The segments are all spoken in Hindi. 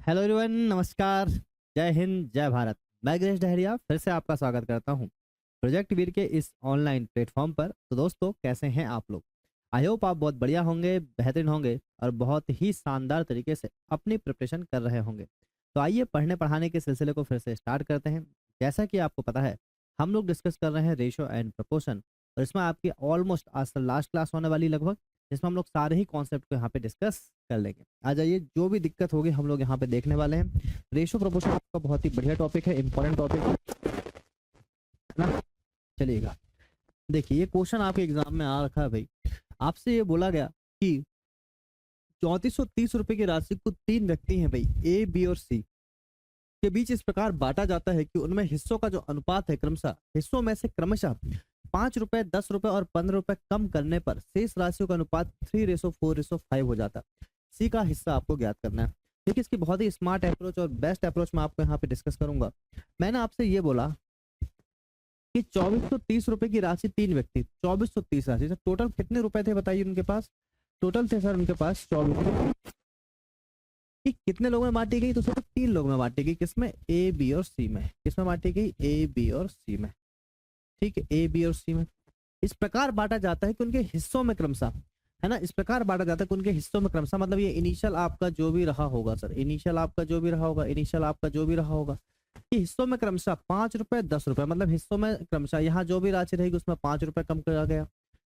हेलो एवरीवन, नमस्कार। जय हिंद, जय भारत। मैं गिरीश डहरिया फिर से आपका स्वागत करता हूं प्रोजेक्ट वीर के इस ऑनलाइन प्लेटफॉर्म पर। तो दोस्तों, कैसे हैं आप लोग? आई होप आप बहुत बढ़िया होंगे, बेहतरीन होंगे और बहुत ही शानदार तरीके से अपनी प्रिपरेशन कर रहे होंगे। तो आइए पढ़ने पढ़ाने के सिलसिले को फिर से स्टार्ट करते हैं। जैसा कि आपको पता है, हम लोग डिस्कस कर रहे हैं रेशो एंड प्रपोर्शन, और इसमें आपकी ऑलमोस्ट आज लास्ट क्लास होने वाली लगभग, जिसमें हम लोग सारे ही कॉन्सेप्ट को यहाँ पे डिस्कस कर लेंगे। आ जाइए, जो भी दिक्कत होगी हम लोग यहाँ पे देखने वाले हैं। रेशो प्रोपोर्शन आपका बहुत ही बढ़िया टॉपिक है, इंपॉर्टेंट टॉपिक है ना। चलिएगा, देखिए ये क्वेश्चन आपके एग्जाम में आ रखा है भाई। आपसे ये बोला गया कि 3430 रुपए की राशि को तीन व्यक्ति हैं भाई, ए बी और सी के बीच इस प्रकार बांटा जाता है कि उनमें हिस्सों का जो अनुपात है, क्रमशः हिस्सों में से क्रमशः 5 रुपए, 10 रुपए और 15 रुपए कम करने पर शेष राशियों का अनुपात 3:4:5 हो जाता है। सी का हिस्सा आपको ज्ञात करना है। देखिए, इसकी बहुत ही स्मार्ट अप्रोच और बेस्ट अप्रोच मैं आपको यहाँ पे डिस्कस करूंगा। मैंने आपसे ये बोला कि 2430 रुपए की राशि, तीन व्यक्ति 2430 राशि, सर टोटल कितने रुपए थे बताइए उनके पास? टोटल थे सर उनके पास 24। कितने लोगों में बांटी गई? तो सिर्फ तीन लोगों में बांटी गई। किसमें? ए बी और सी में। किसमें बांटी गई? ए बी और सी में। ठीक है, ए बी और सी में। इस प्रकार बांटा जाता है कि उनके हिस्सों में क्रमशः, है ना, इस प्रकार बांटा जाता है कि उनके हिस्सों में क्रमशः, मतलब ये इनिशियल आपका जो भी रहा होगा सर, इनिशियल आपका जो भी रहा होगा, इनिशियल आपका जो भी रहा होगा, कि हिस्सों में क्रमशः 5 रुपए, 10 रुपए, मतलब हिस्सों में क्रमशः यहाँ जो भी राशि रहेगी उसमें 5 रुपए कम किया गया।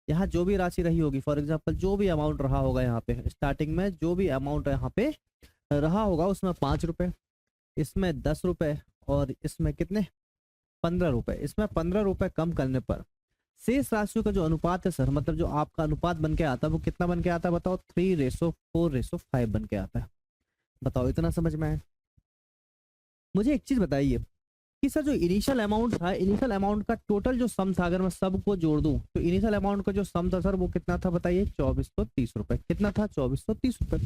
यहाँ जो भी राशि रही होगी, फॉर एग्जाम्पल जो भी अमाउंट रहा होगा यहाँ पे स्टार्टिंग में, जो भी अमाउंट यहाँ पे रहा होगा उसमें 5 रुपए, इसमें 10 रुपए और इसमें कितने? 15 रुपए। इसमें 15 रुपए कम करने पर शेष राशियों का जो अनुपात है सर, मतलब जो आपका अनुपात बन के आता है वो कितना बन के आता है बताओ? 3:4:5 बन के आता है। बताओ, इतना समझ में आए? मुझे एक चीज बताइए कि सर जो इनिशियल अमाउंट था, इनिशियल अमाउंट का टोटल जो सम था, अगर मैं सबको जोड़ दूं तो इनिशियल अमाउंट का जो सम था सर वो कितना था बताइए? 2430 रुपए। कितना था? 2430 रुपए।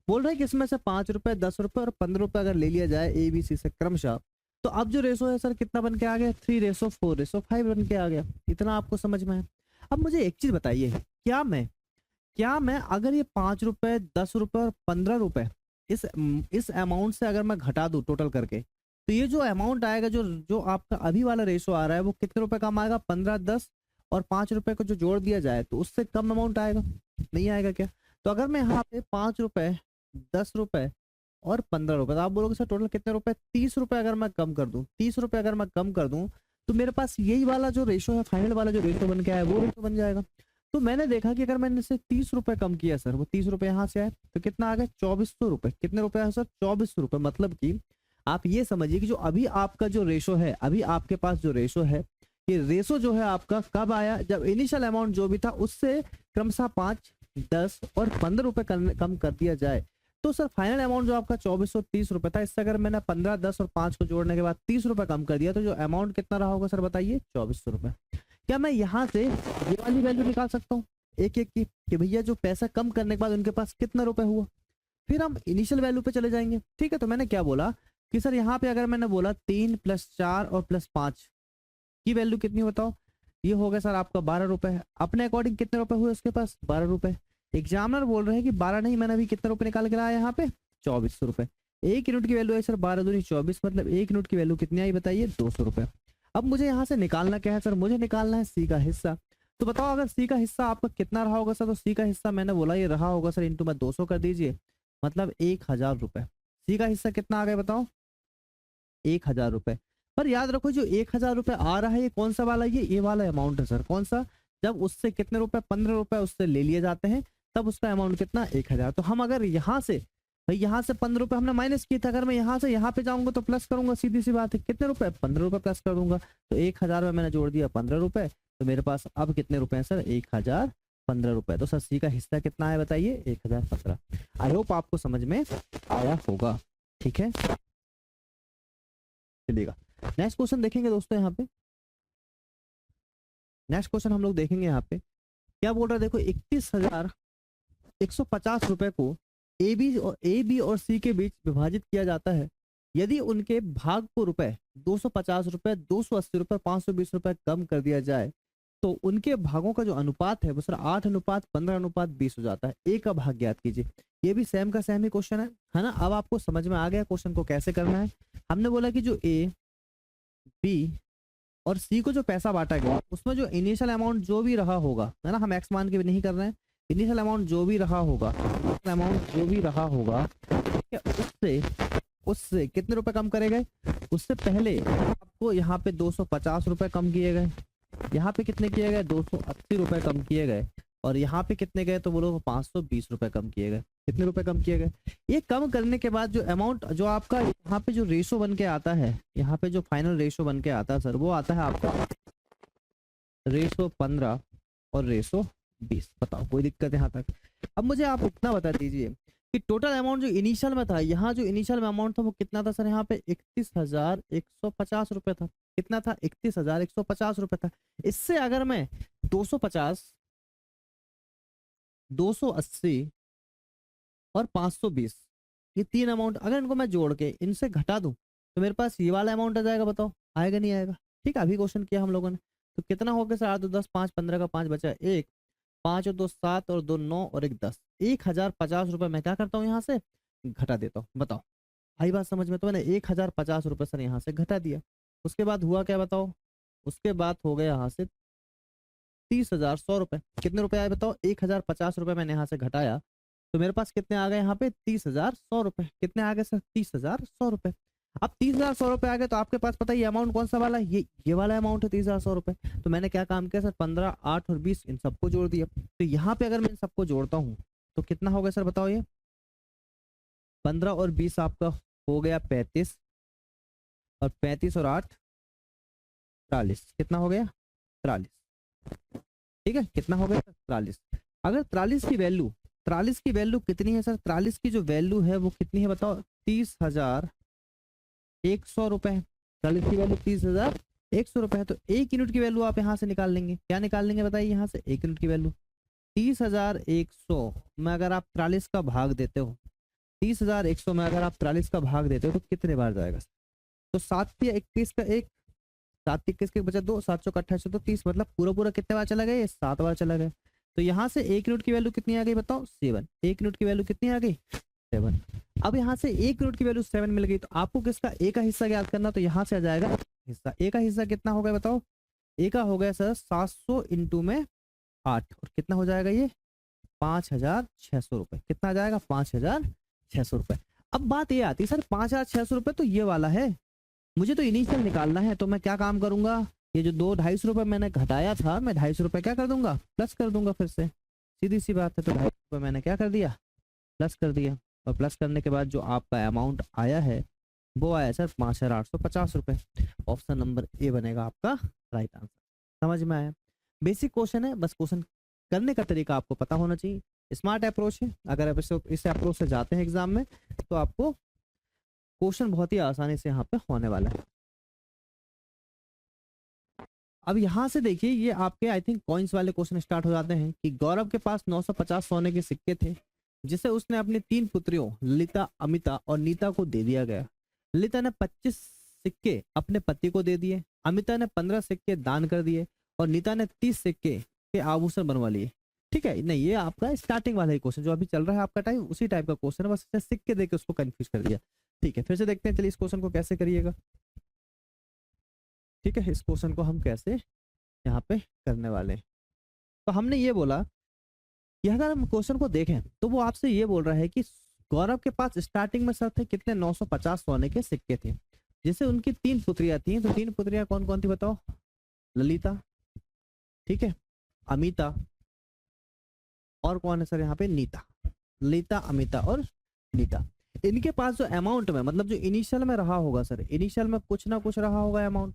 बोल रहे हैं कि इसमें से 5 रुपए, 10 रुपए और 15 रुपए अगर ले लिया जाए ए बी सी से क्रमशः, तो अब जो रेशो है सर कितना बन के आ गया? 3:4:5 बन के आ गया। इतना आपको समझ में है? अब मुझे एक चीज बताइए, क्या मैं अगर ये 5 रुपए, 10 रुपए और 15 रुपए इस अमाउंट से अगर मैं घटा दूं टोटल करके, तो ये जो अमाउंट आएगा, जो जो आपका अभी वाला रेशो आ रहा है, वो कितने रुपए कम आएगा? 15, 10 और 5 रुपए को जो जोड़ दिया जाए तो उससे कम अमाउंट आएगा? नहीं आएगा क्या? तो अगर मैं यहाँ पे 5 रुपए, 10 रुपए और 15 रुपए, तो आप बोलोगे सर टोटल कितने रुपए? 30 रुपए अगर मैं कम कर दूं, 30 रुपए अगर मैं कम कर दूं, तो मेरे पास यही वाला जो रेशो है, फाइनल वाला जो रेशो बन के आया वो रेशो बन जाएगा। तो मैंने देखा कि अगर मैंने इसे 30 रुपए कम किया सर, वो 30 रुपए यहाँ से आए तो कितना आ गया? 2400 रुपए। कितने रुपए है सर? 2400 रुपए। मतलब कि आप ये समझिए कि जो अभी आपका जो रेशो है, अभी आपके पास जो रेशो है, ये रेशो जो है आपका कब आया? जब इनिशियल अमाउंट जो भी था उससे क्रमशः 5, 10 और 15 रुपए कम कर दिया जाए, तो सर फाइनल अमाउंट जो आपका 2430 रुपए था, इससे अगर मैंने 15, 10 और 5 को जोड़ने के बाद 30 रुपए कम कर दिया, तो जो अमाउंट कितना रहा होगा सर बताइए? 2400 रुपए। क्या मैं यहाँ से ये वाली वैल्यू निकाल सकता हूँ एक एक की, कि भैया जो पैसा कम करने के बाद उनके पास कितना रुपए हुआ? फिर हम इनिशियल वैल्यू पे चले जाएंगे। ठीक है, तो मैंने क्या बोला कि सर यहाँ पे अगर मैंने बोला 3 + 4 और +5 की वैल्यू कितनी बताओ? ये हो गया सर आपका 12 रुपए। अपने अकॉर्डिंग कितने रुपए हुए उसके पास? 12 रुपए। एग्जामिनर बोल रहे हैं कि 12 नहीं, मैंने अभी कितने रुपए निकाल के लाया यहाँ पे? 2400 रुपए। एक यूनिट की वैल्यू है सर 12 दूनी 24, मतलब एक यूनिट की वैल्यू कितनी आई बताइए? 200 रुपए। अब मुझे यहाँ से निकालना क्या है सर? मुझे निकालना है सी का हिस्सा। तो बताओ अगर सी का हिस्सा आपका कितना रहा होगा सर? तो सी का हिस्सा मैंने बोला ये रहा होगा सर इंटू में 200 कर दीजिए, मतलब 1000 रुपए। सी का हिस्सा कितना आ गया बताओ? 1000 रुपए। पर याद रखो जो 1000 रुपए आ रहा है ये कौन सा वाला? ये वाला अमाउंट है सर। कौन सा? जब उससे कितने रुपए? 15 रुपए उससे ले लिए जाते हैं, तब उसका अमाउंट कितना? 1000। तो हम अगर यहाँ से, भाई यहाँ से 15 रुपए हमने माइनस किए थे, अगर मैं यहाँ से यहाँ पे जाऊंगा तो प्लस करूंगा, सीधी सी बात है। कितने रुपए? 15 रुपए प्लस कर दूंगा। तो 1000 में मैंने जोड़ दिया 15 रुपए, तो मेरे पास अब कितने रुपए हैं सर? 1015 रुपए। तो सर सी का हिस्सा कितना है बताइए? 1015। आई होप आपको समझ में आया होगा। ठीक है, चलिएगा नेक्स्ट क्वेश्चन देखेंगे दोस्तों। यहाँ पे नेक्स्ट क्वेश्चन हम लोग देखेंगे यहाँ पे क्या बोल रहा है। देखो, 31,150 रुपए को ए बी और सी के बीच विभाजित किया जाता है यदि उनके भाग को रुपए 250 रुपए, 280 रुपए, 520 रुपए कम कर दिया जाए, तो उनके भागों का जो अनुपात है वो सर 8:15:20 हो जाता है। ए का भाग ज्ञात कीजिए। ये भी सेम का सेम ही क्वेश्चन है ना। अब आपको समझ में आ गया क्वेश्चन को कैसे करना है। हमने बोला कि जो ए, बी और सी को जो पैसा बांटा गया उसमें जो इनिशियल अमाउंट जो भी रहा होगा, है ना, हम एक्स मान के भी नहीं कर रहे हैं, इनिशियल अमाउंट जो भी रहा होगा, ठीक है, उससे उससे कितने रुपए कम करे गए, उससे पहले आपको यहाँ पे 250 रुपए कम किए गए, यहाँ पे कितने किए गए 280 रुपए कम किए गए, और यहाँ पे कितने गए तो बोलो 520 रुपए कम किए गए। कितने रुपए कम किए गए। ये कम करने के बाद जो अमाउंट जो आपका यहाँ पे जो रेशो बन के आता है, यहाँ पे जो फाइनल रेशो बन के आता है सर, वो आता है आपका रेशो 15 और रेशो 20। बताओ कोई दिक्कत है यहाँ तक। अब मुझे आप इतना बता दीजिए कि टोटल अमाउंट जो इनिशियल में था, यहाँ जो इनिशियल में अमाउंट था वो कितना था सर, यहाँ पे 31,150 रुपए था। कितना था 31,150 रुपए था। इससे अगर मैं 250, 280 और 520 ये तीन अमाउंट अगर इनको मैं जोड़ के इनसे घटा दूं तो मेरे पास ये वाला अमाउंट आ जाएगा। बताओ आएगा नहीं आएगा। ठीक है, अभी क्वेश्चन किया हम लोगों ने। तो कितना हो गया सर, 8 2 10 5 15 का 5 बचा 1, 5 और 2 7 और 2 9 और 1 10, 1,050 रुपए मैं क्या करता हूँ यहाँ से घटा देता हूँ। बताओ आई बात समझ में। तो मैंने 1,050 रुपए सर यहाँ से घटा दिया। उसके बाद हुआ क्या बताओ, उसके बाद हो गया यहाँ से 30,100 रुपए। कितने रुपए आए बताओ, 1,050 रुपए मैंने यहाँ से घटाया तो मेरे पास कितने आ गए यहाँ पे 30,100 रुपए। कितने आ गए सर 30,100 रुपए। अब 30,100 रुपए आ गए तो आपके पास पता है ये अमाउंट कौन सा वाला है, ये वाला अमाउंट है 30,100 रुपए। तो मैंने क्या काम किया सर, 15 8 और 20 इन सबको जोड़ दिया। तो यहाँ पे अगर मैं इन सबको जोड़ता हूँ तो कितना हो गया सर बताओ, ये 15 और 20 आपका हो गया 35, और 35 और 8 43। कितना हो गया 43। ठीक है, कितना हो गया 43। अगर 43 की वैल्यू, 43 की वैल्यू कितनी है सर, 43 की जो वैल्यू है वो कितनी है बताओ, 30,100 रुपए है। 43 की वैल्यू 30,100 रुपए है। तो 1 यूनिट की वैल्यू आप यहाँ से निकाल लेंगे। क्या निकाल लेंगे बताइए, यहाँ से 1 यूनिट की वैल्यू 30,100 में अगर आप 43 का भाग देते हो, 30,100 में अगर आप 43 का भाग देते हो तो कितने बार जाएगा। तो 7 या 21 का 1, 7 21 के बचा 2, 7 चौक 28 तो 30, मतलब पूरा पूरा कितने बार चला गया, ये 7 बार चला गया। तो यहाँ से 1 यूनिट की वैल्यू कितनी आ गई बताओ 7। 1 यूनिट की वैल्यू कितनी आ गई 7। अब यहाँ से 1 यूनिट की वैल्यू 7 मिल गई तो आपको किसका ए का हिस्सा ज्ञात करना। तो यहाँ से आ जाएगा हिस्सा। ए का हिस्सा कितना हो गया बताओ, ए का हो गया सर 700 इंटू में 8, और कितना हो जाएगा ये 5,600 रुपए। कितना आ जाएगा 5,600 रुपए। अब बात ये आती है सर 5,600 रुपए तो ये वाला है, मुझे तो इनिशियल निकालना है। तो मैं क्या काम करूंगा, ये जो 2-250 रुपए मैंने घटाया था, मैं 250 रुपए क्या कर दूंगा प्लस कर दूंगा। फिर से सीधी सी बात है। तो 250 रुपए मैंने क्या कर दिया प्लस कर दिया, और प्लस करने के बाद जो आपका अमाउंट आया है वो आया सर 5,850 रुपए। ऑप्शन नंबर ए बनेगा आपका राइट आंसर। समझ में आया। बेसिक क्वेश्चन है, बस क्वेश्चन करने का तरीका आपको पता होना चाहिए। स्मार्ट अप्रोच है। अगर आप इस अप्रोच से जाते हैं एग्जाम में तो आपको क्वेश्चन बहुत ही आसानी से यहाँ पे होने वाला है। अब यहाँ से देखिए ये आपके आई थिंक कॉइन्स वाले क्वेश्चन स्टार्ट हो जाते हैं कि गौरव के पास 950 सोने के सिक्के थे जिसे उसने अपनी 3 पुत्रियों ललिता, अमिता और नीता को दे दिया गया। ललिता ने 25 सिक्के अपने पति को दे दिए, अमिता ने 15 सिक्के दान कर दिए और नीता ने 30 सिक्के के आभूषण बनवा लिए। ठीक है, नहीं ये आपका स्टार्टिंग वाला ही क्वेश्चन जो अभी चल रहा है आपका टाइम, उसी टाइप का क्वेश्चन है, बस सिक्के देके उसको कंफ्यूज कर दिया। ठीक है, फिर से देखते हैं चलिए इस क्वेश्चन को कैसे करिएगा। ठीक है, इस क्वेश्चन को हम कैसे यहाँ पे करने वाले हैं। तो हमने ये बोला कि अगर हम क्वेश्चन को देखें तो वो आपसे ये बोल रहा है कि गौरव के पास स्टार्टिंग में सर थे कितने 950 सोने के सिक्के थे, जैसे उनकी 3 पुत्रियां थी। तो 3 पुत्रियां कौन कौन थी बताओ, ललिता, ठीक है, अमिता और कौन है सर यहाँ पे नीता। ललिता, अमिता और नीता। इनके पास जो अमाउंट में मतलब जो इनिशियल में रहा होगा सर, इनिशियल में कुछ ना कुछ रहा होगा अमाउंट,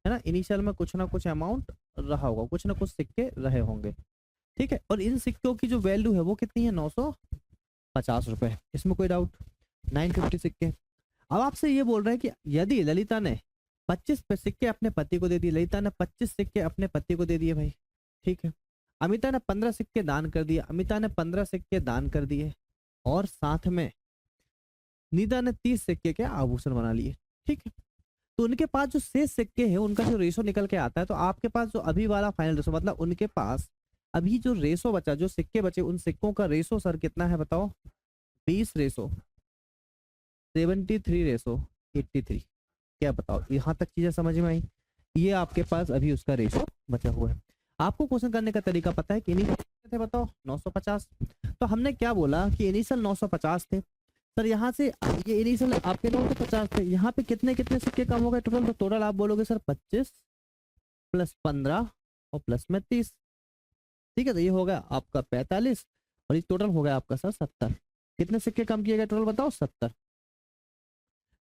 है ना, इनिशियल में कुछ ना कुछ अमाउंट रहा होगा, कुछ ना कुछ सिक्के रहे होंगे। ठीक है, और इन सिक्कों की जो वैल्यू है वो कितनी है 950 रुपए, इसमें कोई डाउट। 950 सिक्के। अब आपसे ये बोल रहे हैं कि यदि ललिता ने 25 सिक्के अपने पति को दे दिए, ललिता ने 25 सिक्के अपने पति को दे दिए भाई, ठीक है, अमिता ने 15 सिक्के दान कर दिए, अमिता ने 15 सिक्के दान कर दिए, और साथ में नीता ने 30 सिक्के के आभूषण बना लिए। ठीक है, तो उनके पास जो शेष सिक्के हैं उनका जो रेशो निकल के आता है, तो आपके पास जो अभी वाला फाइनल रेशो मतलब उनके पास अभी जो रेशो बचा, जो सिक्के बचे, उन सिक्कों का रेशो सर कितना है बताओ? 20 रेशो 73 रेशो 83। क्या बताओ, यहाँ तक चीजें समझ में आई? ये आपके पास अभी उसका रेशो बचा हुआ है। आपको क्वेश्चन करने का तरीका पता है कि इनिशियल कितने थे बताओ? 950। तो हमने क्या बोला कि इनिशियल 950 थे सर। यहाँ से ये इनिशियल आपके 950 थे, यहाँ पे कितने कितने सिक्के कम हो गए टोटल? तो टोटल आप बोलोगे सर 25 प्लस 15 और प्लस में 30। ठीक है, तो ये हो गया आपका 45 और ये टोटल हो गया आपका सर 70। कितने सिक्के कम किए गए टोटल बताओ? 70।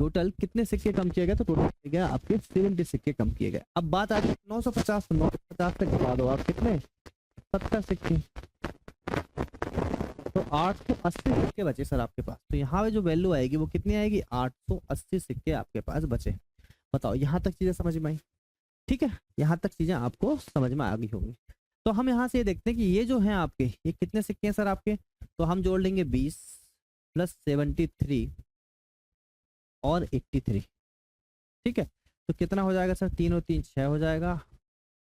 टोटल कितने सिक्के कम किए गए? तो टोटल किए गए आपके 70 सिक्के कम किए गए। अब बात आ गई 950, 950 तक घटा दो आप कितने? 70 सिक्के, तो 880 सिक्के बचे सर आपके पास। तो यहाँ पे जो वैल्यू आएगी वो कितनी आएगी? 880 सिक्के आपके पास बचे। बताओ, यहाँ तक चीजें समझ में आई? ठीक है, यहाँ तक चीजें आपको समझ में आ गई होंगी। तो हम यहाँ से ये देखते हैं कि ये जो है आपके, ये कितने सिक्के हैं सर आपके? तो हम जोड़ लेंगे 20 प्लस 73 और 83। ठीक है, तो कितना हो जाएगा सर? 3 और 3 6 हो जाएगा,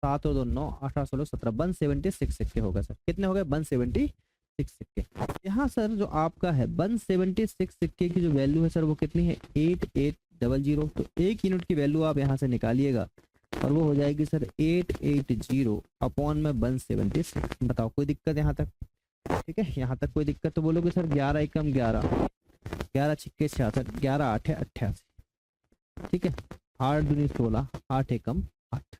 7 और 2 9, 18 16 17, 176 सिक्के होगा सर। कितने हो गए? 176 सिक्के। यहाँ सर जो आपका है 176 सिक्के की जो वैल्यू है सर वो कितनी है? 8800। तो 1 यूनिट की वैल्यू आप यहाँ से निकालिएगा और वो हो जाएगी सर 880 अपॉन में 176। बताओ कोई दिक्कत यहाँ तक? ठीक है, यहाँ तक कोई दिक्कत? तो बोलोगे सर 11 एकम 11, 11 छिक्के 66, 11 8 88। ठीक है, 8 दूनी 16, 8 एकम 8।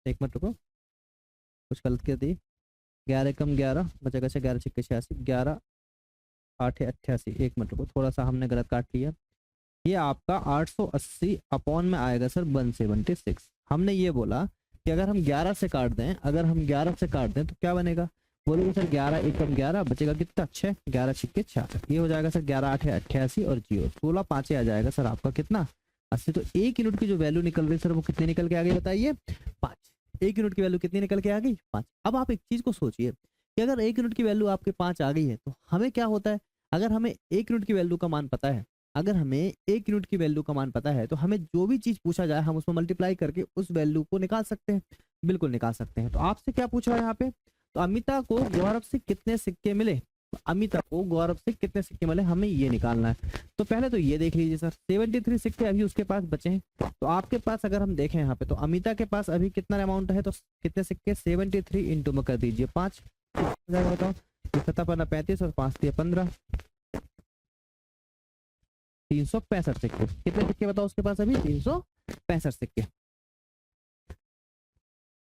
एक मिनट रुको, कुछ गलत कर दी। 11 एकम 11 बचेगा 11 छिक्के 86, 11 8 88। एक मिनट रुको, थोड़ा सा हमने गलत काट लिया। ये आपका 880 अपॉन में आएगा सर 176। हमने ये बोला कि अगर हम 11 से काट दें, अगर हम 11 से काट दें तो क्या बनेगा? बोलोगे सर 11 एकम 11 बचेगा कितना? 6, 11 छिक्के 66। ये हो जाएगा सर 11 8 88 और 0 16 5 आ जाएगा सर आपका कितना? 80। तो 1 यूनिट की जो वैल्यू निकल रही है सर वो कितनी निकल के आ गई बताइए? 5। 1 यूनिट की वैल्यू कितनी निकल के आ गई? 5। अब आप एक चीज को सोचिए कि अगर 1 यूनिट की वैल्यू आपके 5 आ गई है तो हमें क्या होता है? अगर हमें 1 यूनिट की वैल्यू का मान पता है, अगर हमें 1 यूनिट की वैल्यू का मान पता है तो हमें जो भी चीज पूछा जाए हम उसमें मल्टीप्लाई करके उस वैल्यू को निकाल सकते हैं। बिल्कुल निकाल सकते हैं। तो आपसे क्या पूछ रहा है यहाँ पे? तो अमिता को गौरव से कितने सिक्के मिले? तो अमिता को गौरव से कितने सिक्के मिले, हमें ये निकालना है। तो पहले तो ये देख लीजिए सर, 73 सिक्के अभी उसके पास बचे हैं। तो आपके पास अगर हम देखें यहाँ पे तो अमिता के पास अभी कितना अमाउंट है? तो कितने सिक्के? 73 इंटू में कर दीजिए 5। बताओ, 7 35 और 5 15, 365 सिक्के। कितने सिक्के बताओ उसके पास अभी? 365 सिक्के।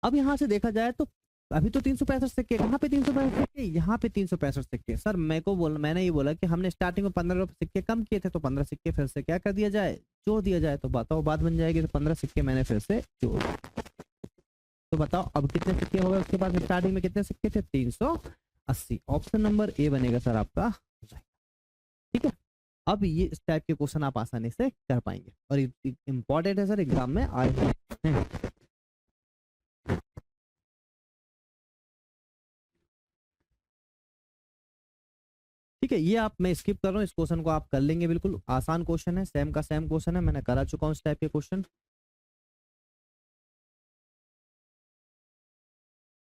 अब यहाँ से देखा जाए तो अभी तो 365 सिक्के, कहाँ पे 365 सिक्के? यहाँ पे 365 सिक्के। सर मैंने ये बोला कि हमने स्टार्टिंग में 15 सिक्के कम किए थे, तो 15 सिक्के फिर से क्या कर दिया जाए? जोड़ दिया जाए। तो बताओ बात बन जाएगी। तो 15 सिक्के मैंने फिर से जोड़। तो बताओ अब कितने सिक्के हो गए उसके पास? स्टार्टिंग में कितने सिक्के थे? 380। ऑप्शन नंबर ए बनेगा सर आपका। ठीक है, अब ये इस टाइप के क्वेश्चन आप आसानी से कर पाएंगे और इम्पोर्टेंट है सर, एग्जाम में आए हैं। ठीक है, ये आप मैं स्किप कर रहा हूँ, इस क्वेश्चन को आप कर लेंगे। बिल्कुल आसान क्वेश्चन है, सेम का सेम क्वेश्चन है, मैंने करा चुका हूँ इस टाइप के क्वेश्चन।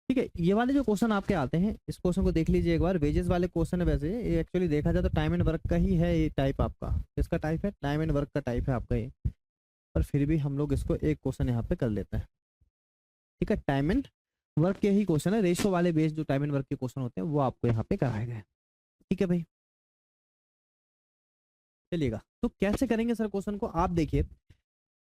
ठीक है, ये वाले जो क्वेश्चन आपके आते हैं इस क्वेश्चन को देख लीजिए एक बार। वेजेस वाले क्वेश्चन है, वैसे ये एक्चुअली देखा जाए तो टाइम एंड वर्क का ही है ये टाइप आपका। इसका टाइप है टाइम एंड वर्क का टाइप है आपका ये, पर फिर भी हम लोग इसको एक क्वेश्चन यहाँ पे कर लेते हैं। ठीक है, टाइम एंड वर्क के ही क्वेश्चन है, रेशो वाले बेस्ड जो टाइम एंड वर्क के क्वेश्चन होते हैं वो आपको यहाँ पे कराए गए। ठीक है भाई, चलिएगा। तो कैसे करेंगे सर क्वेश्चन को? आप देखिए,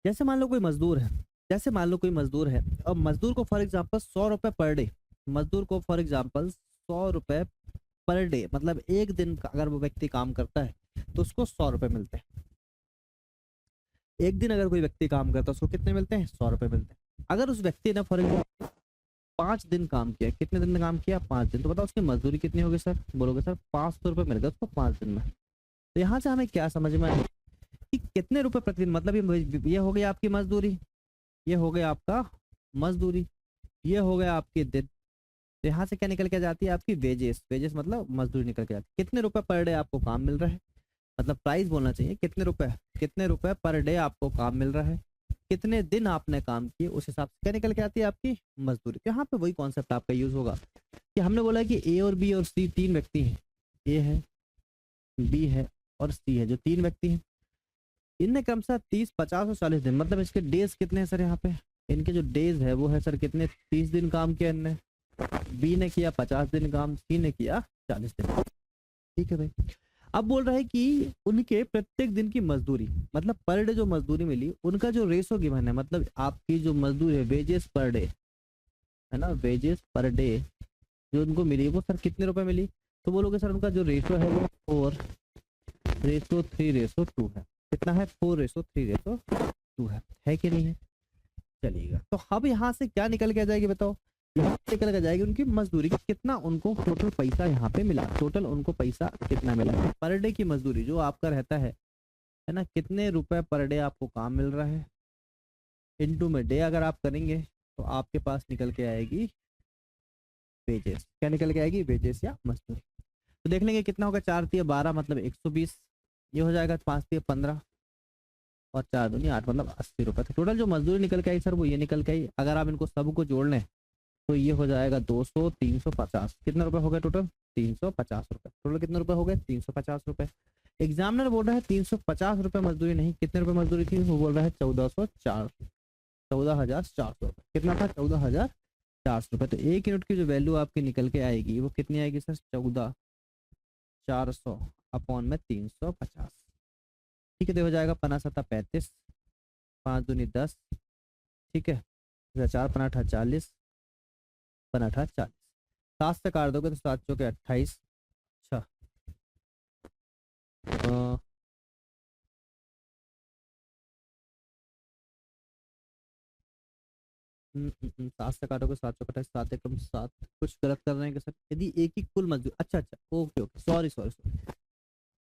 जैसे मान लो कोई मजदूर है, जैसे मान लो कोई मजदूर है और मजदूर को फॉर एग्जांपल 100 रुपए पर डे, मजदूर को फॉर एग्जांपल 100 रुपए पर डे, मतलब एक दिन का अगर वो व्यक्ति काम करता है तो उसको 100 रुपए मिलते हैं। एक दिन अगर कोई व्यक्ति काम करता है उसको कितने मिलते हैं? 100 रुपए मिलते हैं। अगर उस व्यक्ति ने फॉर एग्जाम्पल 5 दिन काम किया, कितने दिन में काम किया? 5 दिन। तो बताओ उसकी मजदूरी कितनी होगी सर? बोलोगे सर 500 रुपये मिल गया उसको 5 दिन में। तो यहाँ से हमें क्या समझ में आया कि कितने रुपए प्रतिदिन, मतलब ये हो गई आपकी मजदूरी, ये हो गया आपका मजदूरी, ये हो गया आपके दिन। तो यहाँ से क्या निकल के जाती है? आपकी वेजेस। वेजेस मतलब मजदूरी निकल के जाती है। कितने रुपए पर डे आपको काम मिल रहा है? मतलब प्राइस बोलना चाहिए, कितने रुपए पर डे आपको काम मिल रहा है, कितने दिन आपने काम किए, उस हिसाब से क्या निकल के आती है आपकी मजदूरी। तो यहाँ पे वही कॉन्सेप्ट आपका यूज होगा कि हमने बोला कि ए और बी और सी तीन व्यक्ति हैं, ए है, बी है और सी है, जो तीन व्यक्ति हैं इनने क्रमशः 30, 50 और 40 दिन, मतलब इसके डेज कितने हैं सर यहाँ पे, इनके जो डेज है वो है सर कितने, 30 दिन काम किया इनने, बी ने किया 50 दिन काम, सी ने किया 40 दिन। ठीक है भाई। अब बोल रहा है कि उनके प्रत्येक दिन की मजदूरी, मतलब पर डे जो मजदूरी मिली उनका जो रेशो गिवन है, मतलब आपकी जो मजदूरी है वेजेस पर डे है ना, वेजेस पर डे जो उनको मिली वो सर कितने रुपए मिली, तो बोलोगे सर उनका जो रेशो है वो 4:3:2 है। कितना है, 4:3:2 है कि नहीं है। चलिएगा, तो अब यहाँ से क्या निकल के आ जाएगी बताओ, यहाँ से निकल के जाएगी उनकी मजदूरी, कितना उनको टोटल पैसा यहाँ पे मिला, टोटल उनको पैसा कितना मिला पर डे की मजदूरी जो आपका रहता है ना, कितने रुपए पर डे आपको काम मिल रहा है, इनटू में डे अगर आप करेंगे तो आपके पास निकल के आएगी वेजेस। क्या निकल के आएगी, वेजेस या मजदूरी। तो देख लेंगे कितना होगा, 4×3=12 मतलब 120, ये हो जाएगा 5×3=15 और 4×2=8 मतलब 80 रुपये। तो टोटल जो मजदूरी निकल के आई सर वो ये निकल के आई। अगर आप इनको सबको जोड़ लें तो ये हो जाएगा 200, 350, कितने रुपए हो गए टोटल, 350 रुपये। टोटल कितने रुपए हो गए, 350 रुपये। एग्जामिनर बोल रहा है 350 रुपये मजदूरी नहीं, कितने रुपए मजदूरी थी, वो बोल रहा है 14,400 रुपये। कितना था, 14,400 रुपये। तो एक यूनिट की जो वैल्यू आपकी निकल के आएगी वो कितनी आएगी सर, 14,400 अपॉन में 350। ठीक है, तो हो जाएगा 5×7=35, 5×2=10, ठीक है, 4×5=40, 5×8=40, 7 से काट दोगे तो 7×4=28। अच्छा, 7 से काटोगे 7×4=28, 7×1=7, कुछ गलत कर रहे हैं कि सर, यदि एक ही कुल मजदूरी, अच्छा, ओके, सॉरी,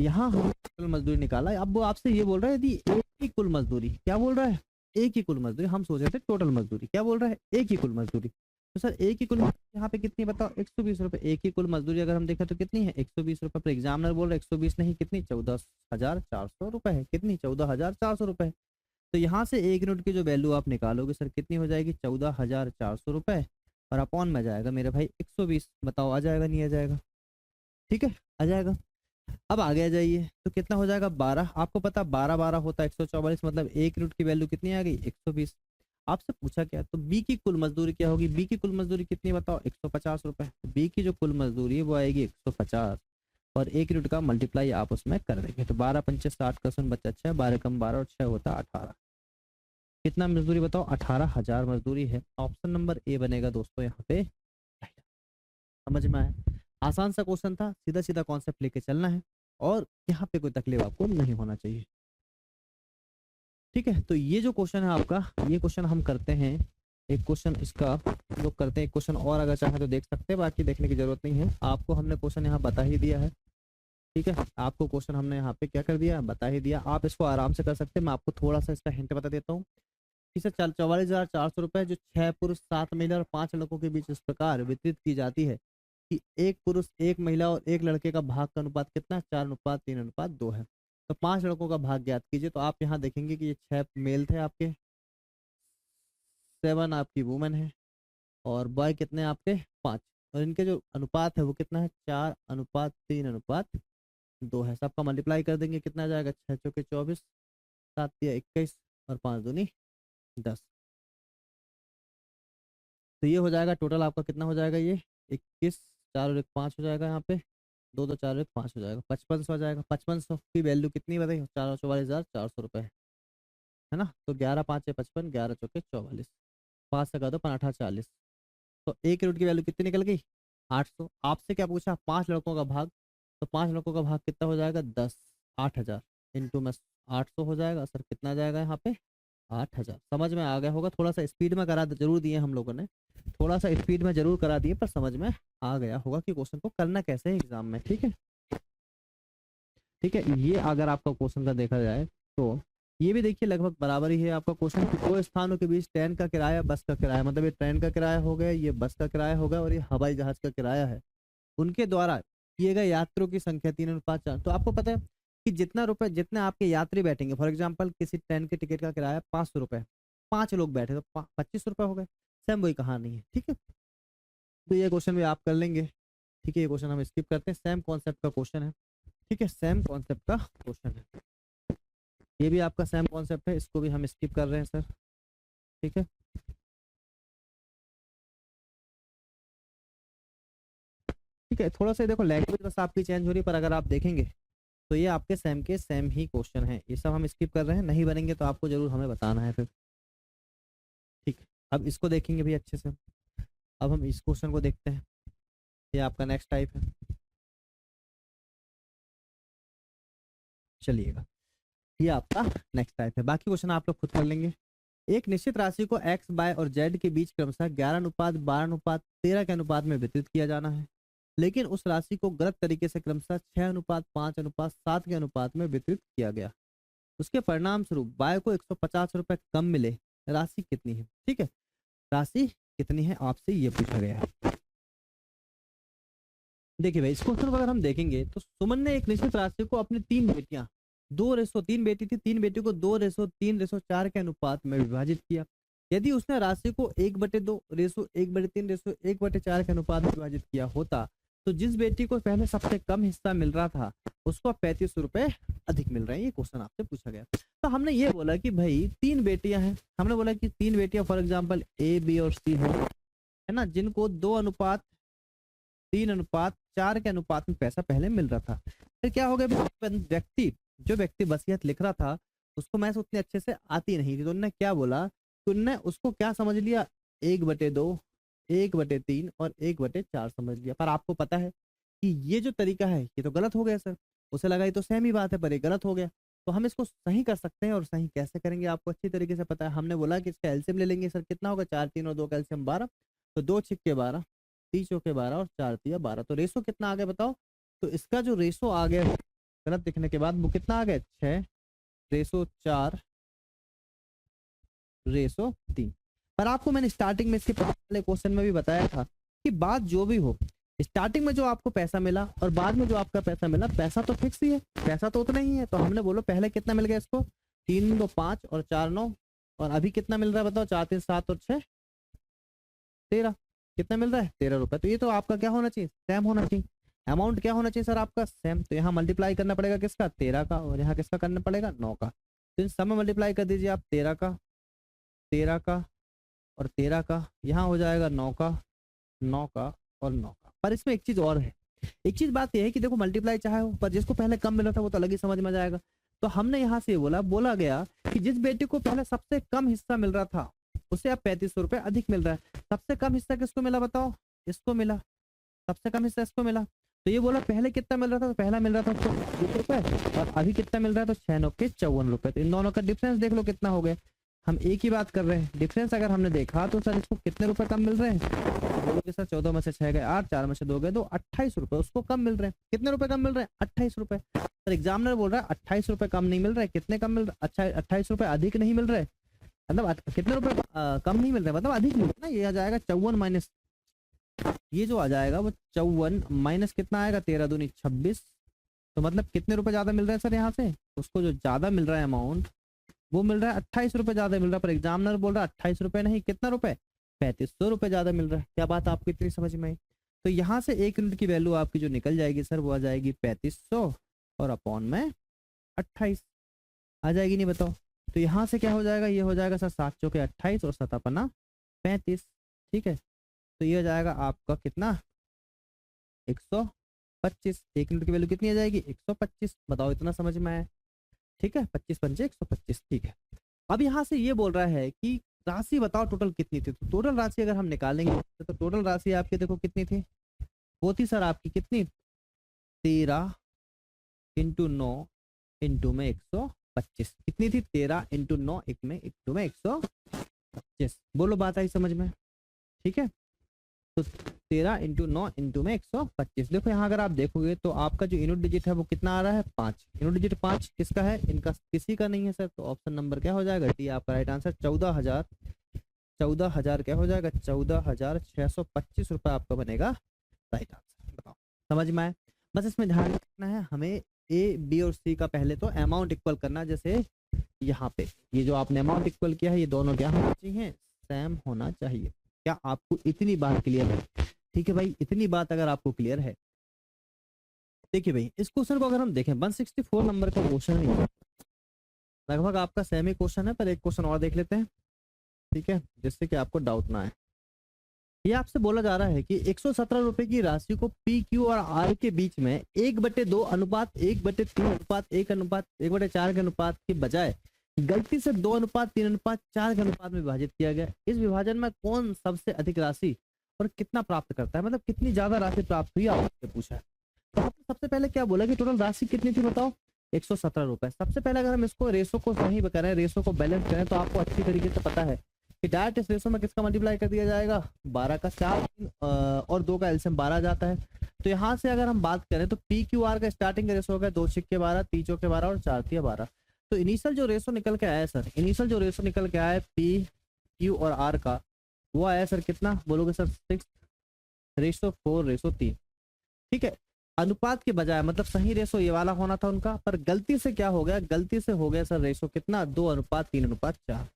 यहाँ हम कुल मजदूरी निकाला है। अब वो आपसे ये बोल रहा है यदि एक ही कुल मजदूरी, क्या बोल रहा है, एक ही कुल मजदूरी, हम सोच रहे थे टोटल मजदूरी, क्या बोल रहा है, एक ही कुल मजदूरी। तो सर एक ही कुल मजदूरी यहाँ पे कितनी बताओ, 120 रुपये। एक ही कुल मजदूरी अगर हम देखें तो कितनी है, 120 रुपये। पर एग्जामिनर बोल रहे 120 नहीं, कितनी, 14,400 रुपये है, कितनी, 14,400 रुपये। तो यहाँ से एक यूनिट की जो वैल्यू आप निकालोगे सर कितनी हो जाएगी, 14,400 रुपये, और अपॉन में जाएगा मेरे भाई 120। बताओ आ जाएगा नहीं आ जाएगा, ठीक है आ जाएगा। अब आगे आ जाइए, तो कितना हो जाएगा, 12। आपको पता 12×12 होता है 144, मतलब एक यूनिट की वैल्यू कितनी आ गई, 120। आपसे पूछा क्या, तो बी की कुल मजदूरी क्या होगी, बी की कुल मजदूरी कितनी बताओ, 150 रुपये। बी की जो कुल मजदूरी है वो आएगी 150, और एक यूनिट का मल्टीप्लाई आप उसमें कर देंगे। तो 12×5=60 का शून्य बच्चा 6, 12×12 और 6 होता 18। कितना मजदूरी बताओ, 18,000 मजदूरी है। ऑप्शन नंबर ए बनेगा दोस्तों यहाँ पे। समझ में आया, आसान सा क्वेश्चन था, सीधा सीधा कॉन्सेप्ट लेके चलना है और यहाँ पे कोई तकलीफ आपको नहीं होना चाहिए। ठीक है, तो ये जो क्वेश्चन है आपका, ये क्वेश्चन हम करते हैं, एक क्वेश्चन इसका लोग करते हैं, एक क्वेश्चन और अगर चाहे तो देख सकते हैं, बाकी देखने की जरूरत नहीं है। आपको हमने क्वेश्चन यहाँ बता ही दिया है, ठीक है, आपको क्वेश्चन हमने यहाँ पे क्या कर दिया, बता ही दिया। आप इसको आराम से कर सकते हैं। मैं आपको थोड़ा सा इसका हिंट बता देता हूँ। इसे 44,400 रुपये जो 6 पुरुष 7 महिला और 5 लड़कों के बीच इस प्रकार वितरित की जाती है कि एक पुरुष, एक महिला और एक लड़के का भाग का अनुपात कितना, 4:3:2 है। तो 5 लड़कों का भाग ज्ञात कीजिए। तो आप यहाँ देखेंगे कि ये 6 मेल थे आपके, 7 आपकी वुमेन है, और बॉय कितने आपके 5, और इनके जो अनुपात है वो कितना है, 4:3:2 है। सबका मल्टीप्लाई कर देंगे, कितना आ जाएगा, 6×4=24, 7×3=21 और 5×2=10। तो ये हो जाएगा टोटल आपका कितना हो जाएगा, ये 21, 4 और 1 5 हो जाएगा, यहाँ पे 2 2 4 1 5 हो जाएगा, 5500 आ जाएगा। 5500 की वैल्यू कितनी बताइए, 4,44,400 रुपये है ना। तो 11×5=55, 11×4=44, 5 से कर दो 5×8=40। तो एक यूनिट की वैल्यू कितनी निकल गई, 800। आपसे क्या पूछा, 5 लड़कों का भाग, तो 5 लड़कों का भाग कितना हो जाएगा, 10, 8,000 इंटू में 800 हो जाएगा सर, कितना आ जाएगा यहाँ पे, 8,000। समझ में आ गया होगा, थोड़ा सा स्पीड में करा जरूर दिए हम लोगों ने, थोड़ा सा स्पीड में जरूर करा दिए, पर समझ में आ गया होगा कि क्वेश्चन को करना कैसे है एग्जाम में। ठीक है, ठीक है, ये अगर आपका क्वेश्चन का देखा जाए तो ये भी देखिए लगभग बराबर ही है आपका क्वेश्चन। दो स्थानों के बीच ट्रेन का किराया, बस का किराया, मतलब ये ट्रेन का किराया हो गया, ये बस का किराया होगा, और ये हवाई जहाज का किराया है। उनके द्वारा किए गए यात्रियों की संख्या 3:4। तो आपको पता है कि जितना रुपए जितने आपके यात्री बैठेंगे, फॉर एग्जाम्पल किसी ट्रेन के टिकट का किराया 500 रुपये, 5 लोग बैठे तो 25 रुपये हो गए। सेम वही कहानी है, ठीक है। तो ये क्वेश्चन भी आप कर लेंगे, ठीक है। ये क्वेश्चन हम स्किप करते हैं, सेम कॉन्सेप्ट का क्वेश्चन है, ठीक है, सेम कॉन्सेप्ट का क्वेश्चन है। ये भी आपका सेम कॉन्सेप्ट है, इसको भी हम स्किप कर रहे हैं सर, ठीक है। ठीक है, थोड़ा सा देखो लैंग्वेज बस आपकी चेंज हो रही है, पर अगर आप देखेंगे तो ये आपके सेम के सेम ही क्वेश्चन है। ये सब हम स्किप कर रहे हैं, नहीं बनेंगे तो आपको जरूर हमें बताना है फिर, ठीक है। अब इसको देखेंगे भी अच्छे से। अब हम इस क्वेश्चन को देखते हैं, ये आपका नेक्स्ट टाइप है, चलिएगा। ये आपका नेक्स्ट टाइप है, बाकी क्वेश्चन आप लोग खुद कर लेंगे। एक निश्चित राशि को एक्स वाई और जेड के बीच क्रमशः 11:12:13 के अनुपात में वितरित किया जाना है, लेकिन उस राशि को गलत तरीके से क्रमशः 6:5:7 के अनुपात में वितरित किया गया। उसके परिणाम स्वरूप वाई को 150 रुपये कम मिले, राशि कितनी है, ठीक है। राशि कितनी है आपसे ये पूछा गया है। देखिए भाई, इस क्वेश्चन को अगर हम देखेंगे तो सुमन ने एक निश्चित राशि को अपनी 3 बेटियां, 2:3 बेटी थी, 3 बेटियों को 2:3:4 के अनुपात में विभाजित किया। यदि उसने राशि को 1/2 1/3 1/4 के अनुपात में विभाजित किया होता तो जिस बेटी को पहले सबसे कम हिस्सा मिल रहा था उसको 35 रुपए अधिक मिल रहे हैं। ये क्वेश्चन आपसे पूछा गया। तो हमने ये बोला कि भाई 3 बेटियां हैं, हमने बोला कि 3 बेटियां फॉर एग्जाम्पल ए बी और सी है ना, जिनको 2:3:4 के अनुपात में पैसा पहले मिल रहा था। फिर क्या हो गया, जो व्यक्ति वसीयत लिख रहा था उसको मैथ्स उतने अच्छे से आती नहीं थी, तो उन्होंने क्या बोला, तो उन्होंने उसको क्या समझ लिया, 1/2 1/3 और 1/4 समझ लिया। पर आपको पता है कि ये जो तरीका है ये तो गलत हो गया सर। उसे लगा ये तो सेम ही बात है, पर ये गलत हो गया। तो हम इसको सही कर सकते हैं, और सही कैसे करेंगे आपको अच्छी तरीके से पता है। हमने बोला कि इसका एलसीएम ले लेंगे सर, कितना होगा, 4 3 और 2 का एलसीएम 12, तो 2 छिक्के 12, 30 चौके 12 और 4 तिया 12। तो रेशो कितना आ गया बताओ। तो इसका जो रेशो आ गया गलत लिखने के बाद वो कितना आ गया, 6:4:3। पर आपको मैंने स्टार्टिंग में इसके पहले क्वेश्चन में भी बताया था कि बात जो भी हो, स्टार्टिंग में जो आपको पैसा मिला और बाद में जो आपका पैसा मिला, पैसा तो फिक्स ही है, पैसा तो उतना ही है। तो हमने बोलो पहले कितना मिल गया इसको, 3 2 5 और 4 9, और अभी कितना मिल रहा है बताओ, 4 3 7 और 6 13, कितना मिल रहा है, 13 रुपए। तो ये तो आपका क्या होना चाहिए, सेम होना चाहिए। अमाउंट क्या होना चाहिए सर आपका, सेम। तो यहाँ मल्टीप्लाई करना पड़ेगा किसका, 13 का, और यहाँ किसका करना पड़ेगा, 9 का। तो इन सब में मल्टीप्लाई कर दीजिए आप, 13 का, 13 का और 13 का, यहाँ हो जाएगा 9 का, 9 का और 9 का। पर इसमें एक चीज और है, एक चीज बात यह है कि देखो मल्टीप्लाई चाहे हो, पर जिसको पहले कम मिला था वो तो अलग ही समझ में जाएगा। तो हमने यहाँ से बोला गया कि जिस बेटी को पहले सबसे कम हिस्सा मिल रहा था उसे अब 35 रुपए अधिक मिल रहा है। सबसे कम हिस्सा किसको मिला बताओ, इसको मिला, सबसे कम हिस्सा इसको मिला। तो ये बोला पहले कितना मिल रहा था, तो पहला मिल रहा था उसको 20 रुपए, और अभी कितना मिल रहा है, तो 6 9 के 54 रुपए। तो इन दोनों का डिफरेंस देख लो कितना हो गया। हम एक ही बात कर रहे हैं, डिफरेंस अगर हमने देखा तो सर इसको कितने रुपए कम मिल रहे हैं, बोलोगे सर 14 में से 6 गए 8, 4 में से 2 गए 2, 28 रुपए उसको कम मिल रहे हैं। कितने रुपए कम मिल रहे हैं, 28 रुपए। सर एग्जामिनर बोल रहा है 28 रुपए कम नहीं मिल रहे, कितने कम मिल रहे, अच्छा 28 रुपए अधिक नहीं मिल रहे, मतलब कितने रुपए कम नहीं मिल रहे, मतलब अधिक मिल रहे ना। ये आ जाएगा 54 माइनस, ये जो आ जाएगा वो 54 माइनस कितना आएगा, 13 दूनी 26। तो मतलब कितने रुपए ज्यादा मिल रहे हैं सर यहाँ से, उसको जो ज्यादा मिल रहा है अमाउंट वो मिल रहा है 28 रुपए ज्यादा मिल रहा है। पर एग्जामिनर बोल रहा है 28 रुपए नहीं, कितना रुपए, 3500 रुपए ज्यादा मिल रहा है। क्या बात आपको इतनी समझ में आई। तो यहाँ से 1 यूनिट की वैल्यू आपकी जो निकल जाएगी सर वो आ जाएगी 3500 और अपॉन में 28 आ जाएगी, नहीं बताओ। तो यहाँ से क्या हो जाएगा, ये हो जाएगा सर 7 चौके 28 और 7 अपना 35, ठीक है। तो ये हो जाएगा आपका कितना, 125। 1 यूनिट की वैल्यू कितनी आ जाएगी, 125। बताओ इतना समझ में आया, ठीक है। 25 पंजे 125, ठीक है। अब यहाँ से ये बोल रहा है कि राशि बताओ टोटल कितनी थी। तो टोटल राशि अगर हम निकालेंगे तो टोटल राशि आपकी देखो कितनी थी, वो थी सर आपकी कितनी, 13 × 9 × में 125। कितनी थी, 13 × 9 × में 125। बोलो बात आई समझ में, ठीक है। तो 13 × 9 × में 125। देखो यहाँ अगर आप देखोगे तो आपका जो यूनिट डिजिट है वो कितना आ रहा है, 5। यूनिट डिजिट 5 किसका है, इनका किसी का नहीं है सर। तो ऑप्शन नंबर क्या हो जाएगा, डी आपका राइट आंसर। 14,000 क्या हो जाएगा, 14,625 रुपये आपका बनेगा राइट आंसर। बताओ समझ में आए। बस इसमें ध्यान रखना है हमें, ए बी और सी का पहले तो अमाउंट इक्वल करना, जैसे यहाँ पे ये जो आपने अमाउंट इक्वल किया है ये दोनों क्या होना चाहिए, सेम होना चाहिए। क्या आपको इतनी बात क्लियर है? ठीक है भाई, इतनी बात अगर आपको क्लियर है, देखिए भाई इस क्वेश्चन को अगर हम देखें 164 नंबर का क्वेश्चन है, लगभग आपका सेम ही क्वेश्चन है, पर एक क्वेश्चन और देख लेते हैं, ठीक है, जिससे कि आपको डाउट ना आए। ये आपसे बोला जा रहा है कि 117 रुपए की राशि को पी क्यू और आर के बीच में 1/2 अनुपात 1/3 अनुपात 1 अनुपात 1/4 के अनुपात के बजाय गलती से 2 अनुपात 3 अनुपात 4 के अनुपात में विभाजित किया गया। इस विभाजन में कौन सबसे अधिक राशि और कितना प्राप्त करता है, मतलब कितनी ज्यादा राशि प्राप्त हुई, आपसे पूछा है। तो आपने सबसे पहले क्या बोला कि टोटल राशि कितनी थी बताओ, 117 रुपए। सबसे पहले अगर हम इसको रेशो को सही करें, रेशो को बैलेंस करें, तो आपको अच्छी तरीके से पता है कि डायरेक्ट इस रेशो में किसका मल्टीप्लाई कर दिया जाएगा, 12 का, 4 और 2 का एलसीएम 12 जाता है। तो यहाँ से अगर हम बात करें तो पी क्यू आर का स्टार्टिंग का रेशो हो गया 2 छिक्के 12, 3 चौके 12 और 4 तिया 12। तो इनिशियल जो रेशो निकल के आया सर, इनिशियल जो रेशो निकल के आया पी क्यू और आर का, वो आया सर कितना बोलोगे सर, 6:4:3। ठीक है, अनुपात के बजाय मतलब सही रेशो ये वाला होना था उनका, पर गलती से क्या हो गया, गलती से हो गया सर रेशो कितना, 2:3:4।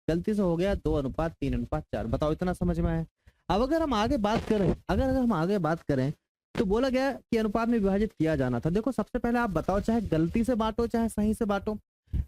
गलती से हो गया 2:3:4। बताओ इतना समझ में आया। अब अगर हम आगे बात करें, अगर हम आगे बात करें तो बोला गया कि अनुपात में विभाजित किया जाना था। देखो सबसे पहले आप बताओ, चाहे गलती से बांटो चाहे सही से बांटो,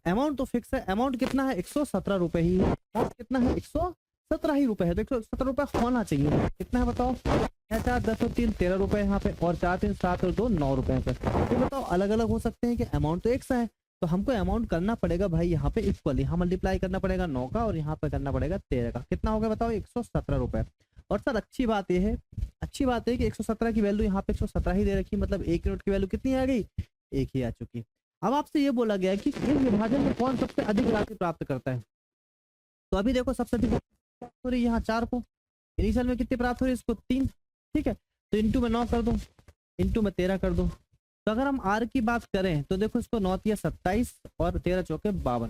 अमाउंट तो फिक्स है। अमाउंट कितना है, 117 रुपए ही है। कितना है, 117 ही रुपए है। तो 117 रुपए होना चाहिए। कितना है बताओ, 4 10 और 3 13 रुपए यहाँ पे, और 4 3 7 और 2 9 रुपए पे। तो बताओ अलग अलग हो सकते हैं कि अमाउंट तो एक सा है, तो हमको अमाउंट करना पड़ेगा भाई यहाँ पे इक्वल, यहाँ मल्टीप्लाई करना पड़ेगा 9 का और यहाँ पे करना पड़ेगा 13 का। कितना हो गया बताओ, 117 रुपए। और सर अच्छी बात यह है, अच्छी बात है कि 117 की वैल्यू यहाँ पे 117 ही दे रखी, मतलब 1 यूनिट की वैल्यू कितनी आ गई, 1 ही आ चुकी। अब आपसे ये बोला गया है कि इस विभाजन में कौन सबसे अधिक राशि प्राप्त करता है। तो अभी देखो सबसे अधिक हो रही है यहाँ 4 को, इनिशियल में कितनी प्राप्त हो रही है, इसको 3। ठीक है, तो इंटू में 9 कर दो, इंटू में 13 कर दो। तो अगर हम आर की बात करें तो देखो इसको 9 तिया 27 और 13 चौके 52।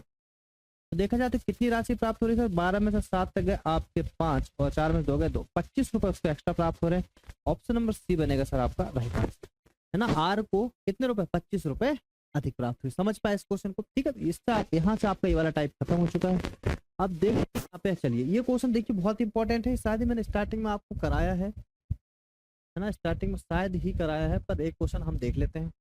तो देखा जाए तो कितनी राशि प्राप्त हो रही है सर, 12 में से 7 तक गए आपके 5 और 4 में 2 गए 2, 25 रुपए उसको एक्स्ट्रा प्राप्त हो रहे हैं। ऑप्शन नंबर सी बनेगा सर आपका राइट आंसर, है ना। आर को कितने रुपए, 25 रुपए अधिक प्राप्त हुई। समझ पाए इस क्वेश्चन को। ठीक है, इसका यहाँ से आपका ये वाला टाइप खत्म हो चुका है। अब देखिए यहाँ पे चलिए, ये क्वेश्चन देखिए बहुत इंपॉर्टेंट है, शायद ही मैंने स्टार्टिंग में आपको कराया है ना, स्टार्टिंग में शायद ही कराया है, पर एक क्वेश्चन हम देख लेते हैं।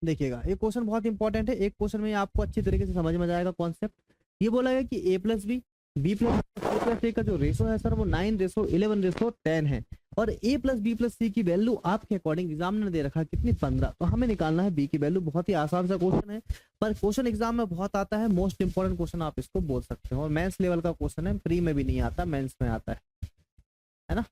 देखिएगा ये क्वेश्चन बहुत इंपॉर्टेंट है, एक क्वेश्चन में आपको अच्छी तरीके से समझ में जाएगा कॉन्सेप्ट। ये बोला गया कि a प्लस बी प्लस ए का जो रेशो है सर वो 9:11:10 है, और a plus B plus C की वैल्यू आपके अकॉर्डिंग एग्जाम ने दे रखा है कितनी, 15। तो हमें निकालना है b की वैल्यू। बहुत ही आसान सा क्वेश्चन है, पर क्वेश्चन एग्जाम में बहुत आता है, मोस्ट इंपॉर्टेंट क्वेश्चन आप इसको बोल सकते हो, और मेंस लेवल का क्वेश्चन है, प्री में भी नहीं आता, मेंस में आता है ना।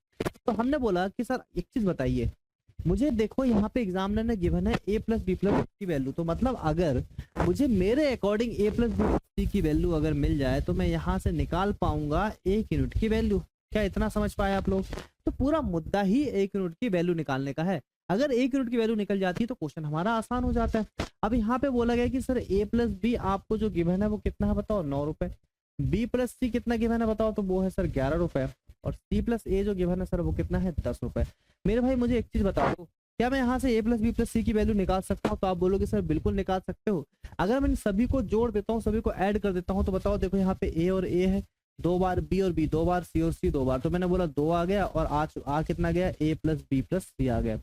तो हमने बोला कि सर एक चीज बताइए मुझे, देखो यहाँ पे एग्जामिनर ने गिवन है a प्लस बी प्लस की वैल्यू, तो मतलब अगर मुझे मेरे according a plus B plus C की वैल्यू अगर मिल जाए तो मैं यहाँ से निकाल पाऊंगा 1 यूनिट की वैल्यू। क्या इतना समझ पाए आप लोग। तो पूरा मुद्दा ही 1 यूनिट की वैल्यू निकालने का है। अगर 1 यूनिट की वैल्यू निकल जाती है तो क्वेश्चन हमारा आसान हो जाता है। अब यहाँ पे बोला गया कि सर a प्लस बी आपको जो गिवन है वो कितना है बताओ, 9 रुपए। बी प्लस सी कितना गिवन है बताओ, तो वो है सर 11 रुपए, और सी प्लस ए जो गिवन है सर वो कितना है, 10 रुपए। मेरे भाई मुझे एक चीज बता दो, क्या मैं यहाँ से a plus B plus C की वैल्यू निकाल सकता हूँ। तो आप बोलोगे सर बिल्कुल निकाल सकते हो। अगर मैं इन सभी को जोड़ देता हूँ, सभी को ऐड कर देता हूँ, तो बताओ देखो यहाँ पे a और a है 2 बार, b और b 2 बार, c और c 2 बार। तो मैंने बोला 2 आ गया, और आ कितना गया, a प्लस बी प्लस सी आ गया।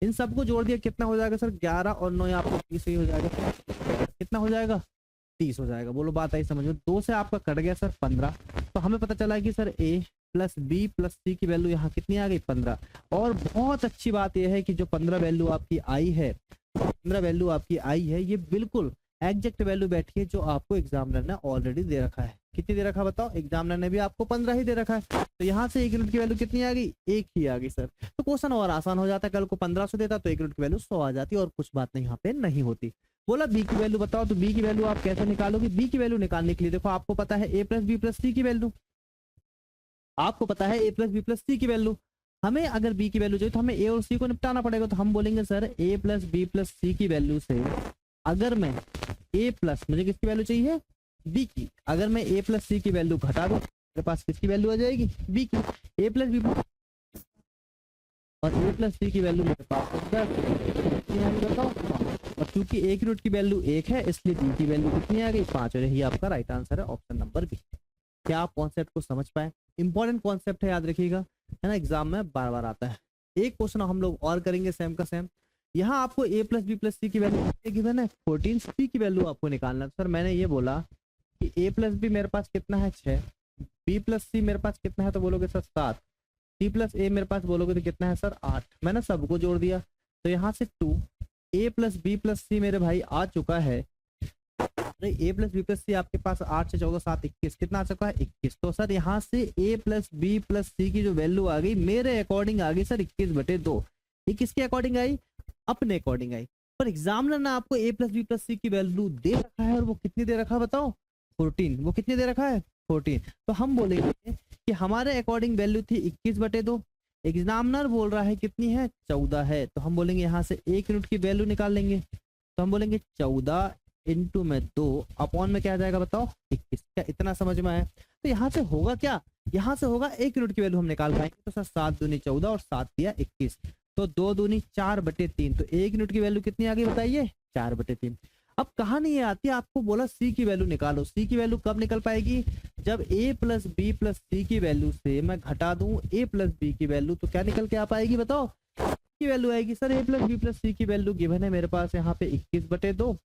इन सबको जोड़ दिया कितना हो जाएगा सर, 11 और 9 आपको 30 ही हो जाएगा। कितना हो जाएगा, 30 हो जाएगा। बोलो बात आई समझ में। 2 से आपका कट गया सर 15। तो हमें पता चला कि sir a plus B plus C की वैल्यू यहाँ कितनी आ गई, 15। और बहुत अच्छी बात यह है कि जो 15 वैल्यू आपकी आई है, 15 वैल्यू आपकी आई है, ये बिल्कुल एग्जैक्ट वैल्यू बैठी है जो आपको एग्जामिनर ने ऑलरेडी दे रखा है। कितनी दे रखा बताओ, एग्जामिनर ने भी आपको 15 ही दे रखा है। तो यहाँ से 1 यूनिट की वैल्यू कितनी आ गई, 1 ही आ गई सर। तो क्वेश्चन और आसान हो जाता है। कल को 1500 देता तो 1 यूनिट की वैल्यू 100 आ जाती, और कुछ बात नहीं यहाँ पे नहीं होती। बोला बी की वैल्यू बताओ, तो बी की वैल्यू आप कैसे निकालोगे। बी की वैल्यू निकालने के लिए देखो आपको पता है a plus B plus C की वैल्यू, आपको पता है a plus B plus C की वैल्यू। हमें अगर b की वैल्यू चाहिए तो हमें a और c को निपटाना पड़ेगा। तो हम बोलेंगे sir a plus B plus C की वैल्यू से अगर मैं a प्लस, मुझे किसकी वैल्यू चाहिए, b की, अगर मैं a प्लस सी की वैल्यू घटा दूं मेरे पास किसकी वैल्यू आ जाएगी, b की। a प्लस बी प्लस और a प्लस सी की वैल्यू मेरे पास 10 बताओ। चूंकि ए की रूट की वैल्यू 1 है इसलिए बी की वैल्यू कितनी आ गई 5 और यही आपका राइट आंसर है ऑप्शन नंबर बी। क्या आप कॉन्सेप्ट को समझ पाए? इंपॉर्टेंट कॉन्सेप्ट है, याद रखिएगा, है ना, एग्जाम में बार बार आता है। एक क्वेश्चन हम लोग और करेंगे सेम का सेम। यहाँ आपको a plus B plus C की वैल्यू गिवन है 14, सी की वैल्यू आपको निकालना है। सर मैंने ये बोला कि a प्लस बी मेरे पास कितना है 6, b प्लस सी मेरे पास कितना है तो बोलोगे सर 7, c प्लस a मेरे पास बोलोगे तो कितना है सर 8। मैंने सबको जोड़ दिया तो यहाँ से 2 a प्लस बी प्लस सी मेरे भाई आ चुका है। अरे a प्लस बी प्लस सी आपके पास 8 से 14 7 21 कितना आ चुका है 21। तो सर यहाँ से a plus B plus C की जो वैल्यू आ गई मेरे अकॉर्डिंग आ गई सर 21/2। ये किसके अकॉर्डिंग आई? अपने अकॉर्डिंग आई। पर एग्जामिनर ने आपको a plus B plus C की वैल्यू दे रखा है और वो कितनी दे रखा है बताओ? 14। वो कितनी दे रखा है? 14। तो हम बोलेंगे कि हमारे अकॉर्डिंग वैल्यू थी 21/2, एग्जामिनर बोल रहा है कितनी है 14 है। तो हम बोलेंगे यहाँ से एक यूनिट की वैल्यू निकाल लेंगे। तो हम बोलेंगे 14 इंटू में 2 अपॉन में क्या आ जाएगा बताओ 21। क्या इतना समझ में आया? तो यहाँ से होगा क्या? यहाँ से होगा एक यूनिट की वैल्यू हम निकाल पाएंगे। तो सर 7 दूनी 14 और 7 दिया 21, तो 2 दूनी 4/3। तो एक यूनिट की वैल्यू कितनी आ गई बताइए? 4/3। अब कहानी ये आती है, आपको बोला सी की वैल्यू निकालो। सी की वैल्यू कब निकल पाएगी? जब a plus B plus C की वैल्यू से मैं घटा दूं a प्लस बी की वैल्यू, तो क्या निकल के आ पाएगी बताओ? की वैल्यू आएगी। Sir a plus B plus C की वैल्यू गिवन है मेरे पास यहाँ पे 21/2,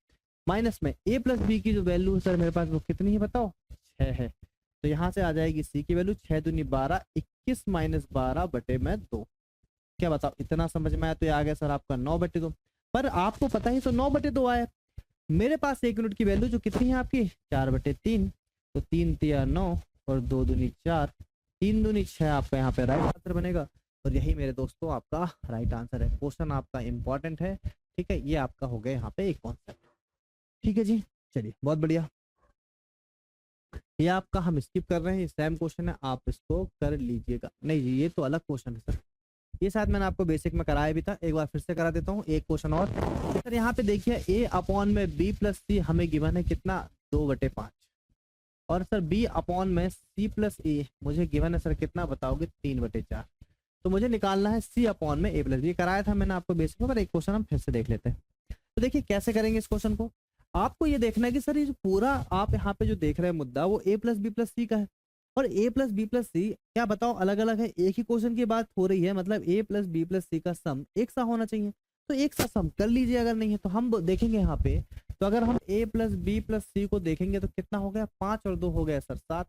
माइनस में a प्लस बी की जो वैल्यू है सर मेरे पास वो कितनी है बताओ? 6 है। तो यहाँ से आ जाएगी सी की वैल्यू 6 दूनी 12, 21 माइनस 12/2। क्या बताओ इतना समझ में आया? तो ये आ गया सर आपका 9/2। पर आपको पता ही तो 9/2 आया। मेरे पास एक यूनिट की वैल्यू जो कितनी है आपकी? 4/3। तो 3 तिया 9 और 2 दूनी 4, 3 दूनी 6 आपका यहाँ पे राइट आंसर बनेगा। और यही मेरे दोस्तों आपका राइट आंसर है। क्वेश्चन आपका इंपॉर्टेंट है, ठीक है। ये आपका हो गया यहाँ पे एक कॉन्सेप्ट, ठीक है जी। चलिए बहुत बढ़िया। ये आपका हम स्किप कर रहे हैं, सेम क्वेश्चन है, आप इसको कर लीजिएगा। नहीं जी ये तो अलग क्वेश्चन है सर, ये शायद मैंने आपको बेसिक में कराया भी था, एक बार फिर से करा देता हूँ एक क्वेश्चन और। सर यहाँ पे देखिए a अपॉन में b प्लस सी हमें गिवन है कितना? 2/5। और सर b अपॉन में c प्लस a मुझे गिवन है सर कितना बताओगे? 3/4। तो मुझे निकालना है c अपॉन में a प्लस बी। कराया था मैंने आपको बेसिक में, पर एक क्वेश्चन हम फिर से देख लेते हैं। तो देखिए कैसे करेंगे इस क्वेश्चन को। आपको ये देखना है कि सर ये जो पूरा आप यहाँ पे जो देख रहे हैं मुद्दा वो a प्लस बी प्लस सी का है, और a प्लस बी प्लस सी क्या बताओ अलग अलग है। एक ही क्वेश्चन की बात हो रही है, मतलब a प्लस बी प्लस सी का सम एक सा होना चाहिए। तो एक सा सम कर लीजिए, अगर नहीं है तो हम देखेंगे यहाँ पे। तो अगर हम a प्लस बी प्लस सी को देखेंगे तो कितना हो गया? 5 और 2 हो गया सर 7।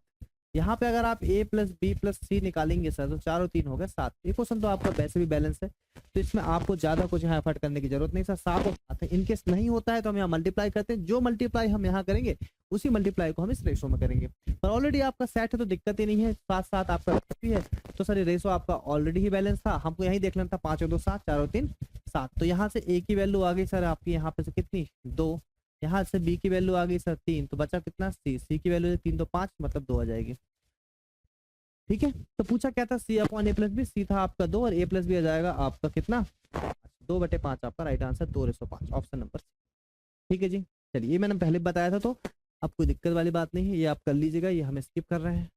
यहाँ पे अगर आप a प्लस बी प्लस सी निकालेंगे सर तो 4 और 3 हो गया 7। ये क्वेश्चन तो आपका वैसे भी बैलेंस है, तो इसमें आपको ज्यादा कुछ यहाँ एफर्ट करने की जरूरत नहीं सर। 7 और 7 है, इनकेस नहीं होता है तो हम यहाँ मल्टीप्लाई करते हैं। जो मल्टीप्लाई हम यहाँ करेंगे उसी मल्टीप्लाई को हम इस रेशो में करेंगे। पर ऑलरेडी आपका सेट है तो दिक्कत ही नहीं है, 7 7 आपका भी है। तो सर ये रेशो आपका ऑलरेडी ही बैलेंस था, हमको यही देख लेना था। 5 और 2 7, 4 और 3 7। तो यहाँ से a की वैल्यू आ गई सर आपकी यहाँ पे से कितनी? 2। यहाँ से b की वैल्यू आ गई सर 3, तो बचा कितना? c की वैल्यू 3 तो 5 मतलब 2 आ जाएगी, ठीक है। तो पूछा क्या था? c upon a plus B. c था आपका 2 और a प्लस बी आ जाएगा आपका कितना? 2/5 आपका right answer 2/5 option number C, ठीक है जी। चलिए ये मैंने पहले बताया था, तो अब कोई दिक्कत वाली बात नहीं है, ये आप कर लीजिएगा। ये हम स्किप कर रहे हैं।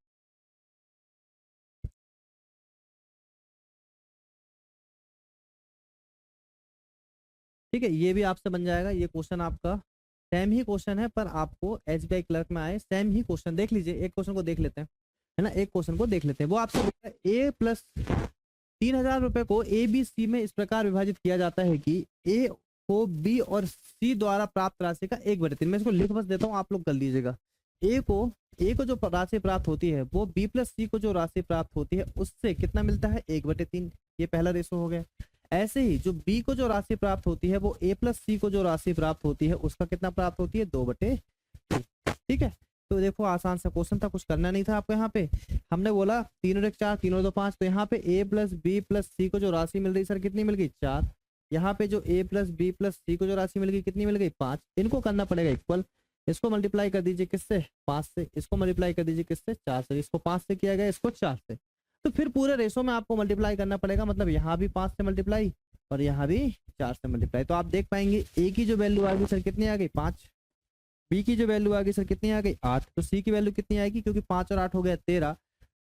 ठीक है, ये भी आपसे बन जाएगा। ये क्वेश्चन आपका सेम ही क्वेश्चन है, पर आपको SBI क्लर्क में आए सेम ही क्वेश्चन देख लीजिए। एक क्वेश्चन को देख लेते हैं, है ना, एक क्वेश्चन को देख लेते हैं। वो आपसे a प्लस 3000 रुपए को a b c में इस प्रकार विभाजित किया जाता है कि a को b और c द्वारा प्राप्त राशि का 1/3। मैं इसको लिख बस देता हूँ, आप लोग कर लीजिएगा। a को जो राशि प्राप्त होती है वो b प्लस c को जो राशि प्राप्त होती है उससे कितना मिलता है? 1/3। ये पहला रेशो हो गया। ऐसे ही जो b को जो राशि प्राप्त होती है वो a प्लस c को जो राशि प्राप्त होती है उसका कितना प्राप्त होती है? 2/3, ठीक है। तो देखो आसान सा क्वेश्चन था, कुछ करना नहीं था आपको। यहाँ पे हमने बोला 3 और 1 4, 3 और 2 5। तो यहाँ पे a प्लस बी प्लस सी को जो राशि मिल रही सर कितनी मिल गई? 4। यहाँ पे जो a प्लस बी प्लस सी को जो राशि मिल गई कितनी मिल गई? 5। इनको करना पड़ेगा इक्वल। इसको मल्टीप्लाई कर दीजिए किससे? 5 से। इसको मल्टीप्लाई कर दीजिए किससे? 4 से। इसको 5 से किया गया, इसको 4 से। तो फिर पूरे रेशो में आपको मल्टीप्लाई करना पड़ेगा, मतलब यहाँ भी 5 से मल्टीप्लाई और यहाँ भी 4 से मल्टीप्लाई। तो आप देख पाएंगे a की जो वैल्यू आ गई सर कितनी आ गई? 5। b की जो वैल्यू आ गई सर कितनी आ गई? 8। तो c की वैल्यू कितनी आएगी? क्योंकि 5 और 8 हो गया 13,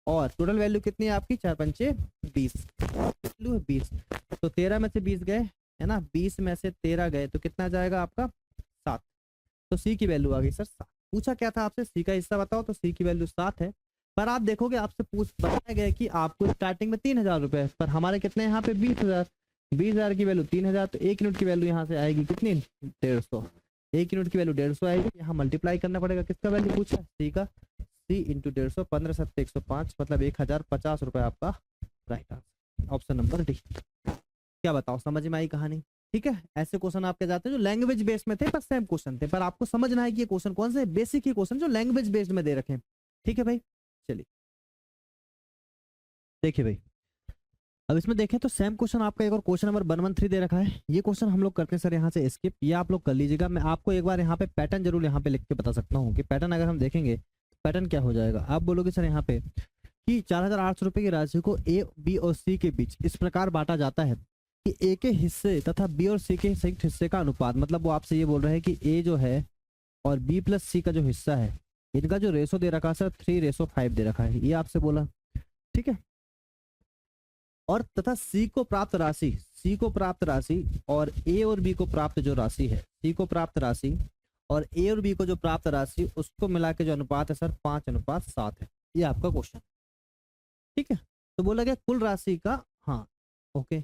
और टोटल वैल्यू कितनी है आपकी? 4 पंचे 20, वैल्यू है 20। तो 13 में से 20 गए है ना, 20 में से 13 गए तो कितना जाएगा आपका 7। तो सी की वैल्यू आ गई सर 7। पूछा क्या था आपसे, सी का हिस्सा बताओ, तो सी की वैल्यू 7 है। पर आप देखोगे आपसे बताया गया कि आपको स्टार्टिंग में 3000 रुपए, पर हमारे कितने यहाँ पे 20,000, 20,000 की वैल्यू 3000, तो 1 यूनिट की वैल्यू यहाँ से आएगी कितनी 150, 1 यूनिट की वैल्यू 150 आएगी। यहाँ मल्टीप्लाई करना पड़ेगा, किसका वैल्यू पूछा, सी का, सी इंटू 150, 15 7 105, मतलब 1050 रुपए आपका right answer, option number D. क्या बताओ, समझ में आई कहानी। ठीक है, ऐसे क्वेश्चन आपके जाते हैं जो लैंग्वेज बेस्ड में थे, पर सेम क्वेश्चन थे, पर आपको समझना है कि ये क्वेश्चन कौन से बेसिक ही क्वेश्चन जो लैंग्वेज बेस्ड में दे रखे हैं। ठीक है भाई, चलिए देखिए भाई, अब इसमें देखें तो सेम क्वेश्चन आपका एक और क्वेश्चन नंबर 113 दे रखा है। ये क्वेश्चन हम लोग करते हैं सर यहाँ से स्किप, या आप लोग कर लीजिएगा। मैं आपको एक बार यहाँ पे पैटर्न जरूर यहाँ पे लिख के बता सकता हूँ कि पैटर्न अगर हम देखेंगे, पैटर्न क्या हो जाएगा। आप बोलोगे सर यहाँ पे कि 4,800 रुपए की राशि को ए, बी और सी के बीच इस प्रकार बांटा जाता है कि ए के हिस्से तथा बी और सी के संयुक्त हिस्से का अनुपात, मतलब वो आपसे ये बोल रहे हैं कि ए जो है और बी प्लस सी का जो हिस्सा है, इनका जो रेशो दे रखा है सर 3:5 दे रखा है, ये आपसे बोला। ठीक है, और तथा सी को प्राप्त राशि, सी को प्राप्त राशि और ए और बी को प्राप्त जो राशि है, सी को प्राप्त राशि और ए और बी को जो प्राप्त राशि, उसको मिला के जो अनुपात है सर 5:7 है। ये आपका क्वेश्चन। ठीक है, तो बोला गया कुल राशि का, हाँ ओके,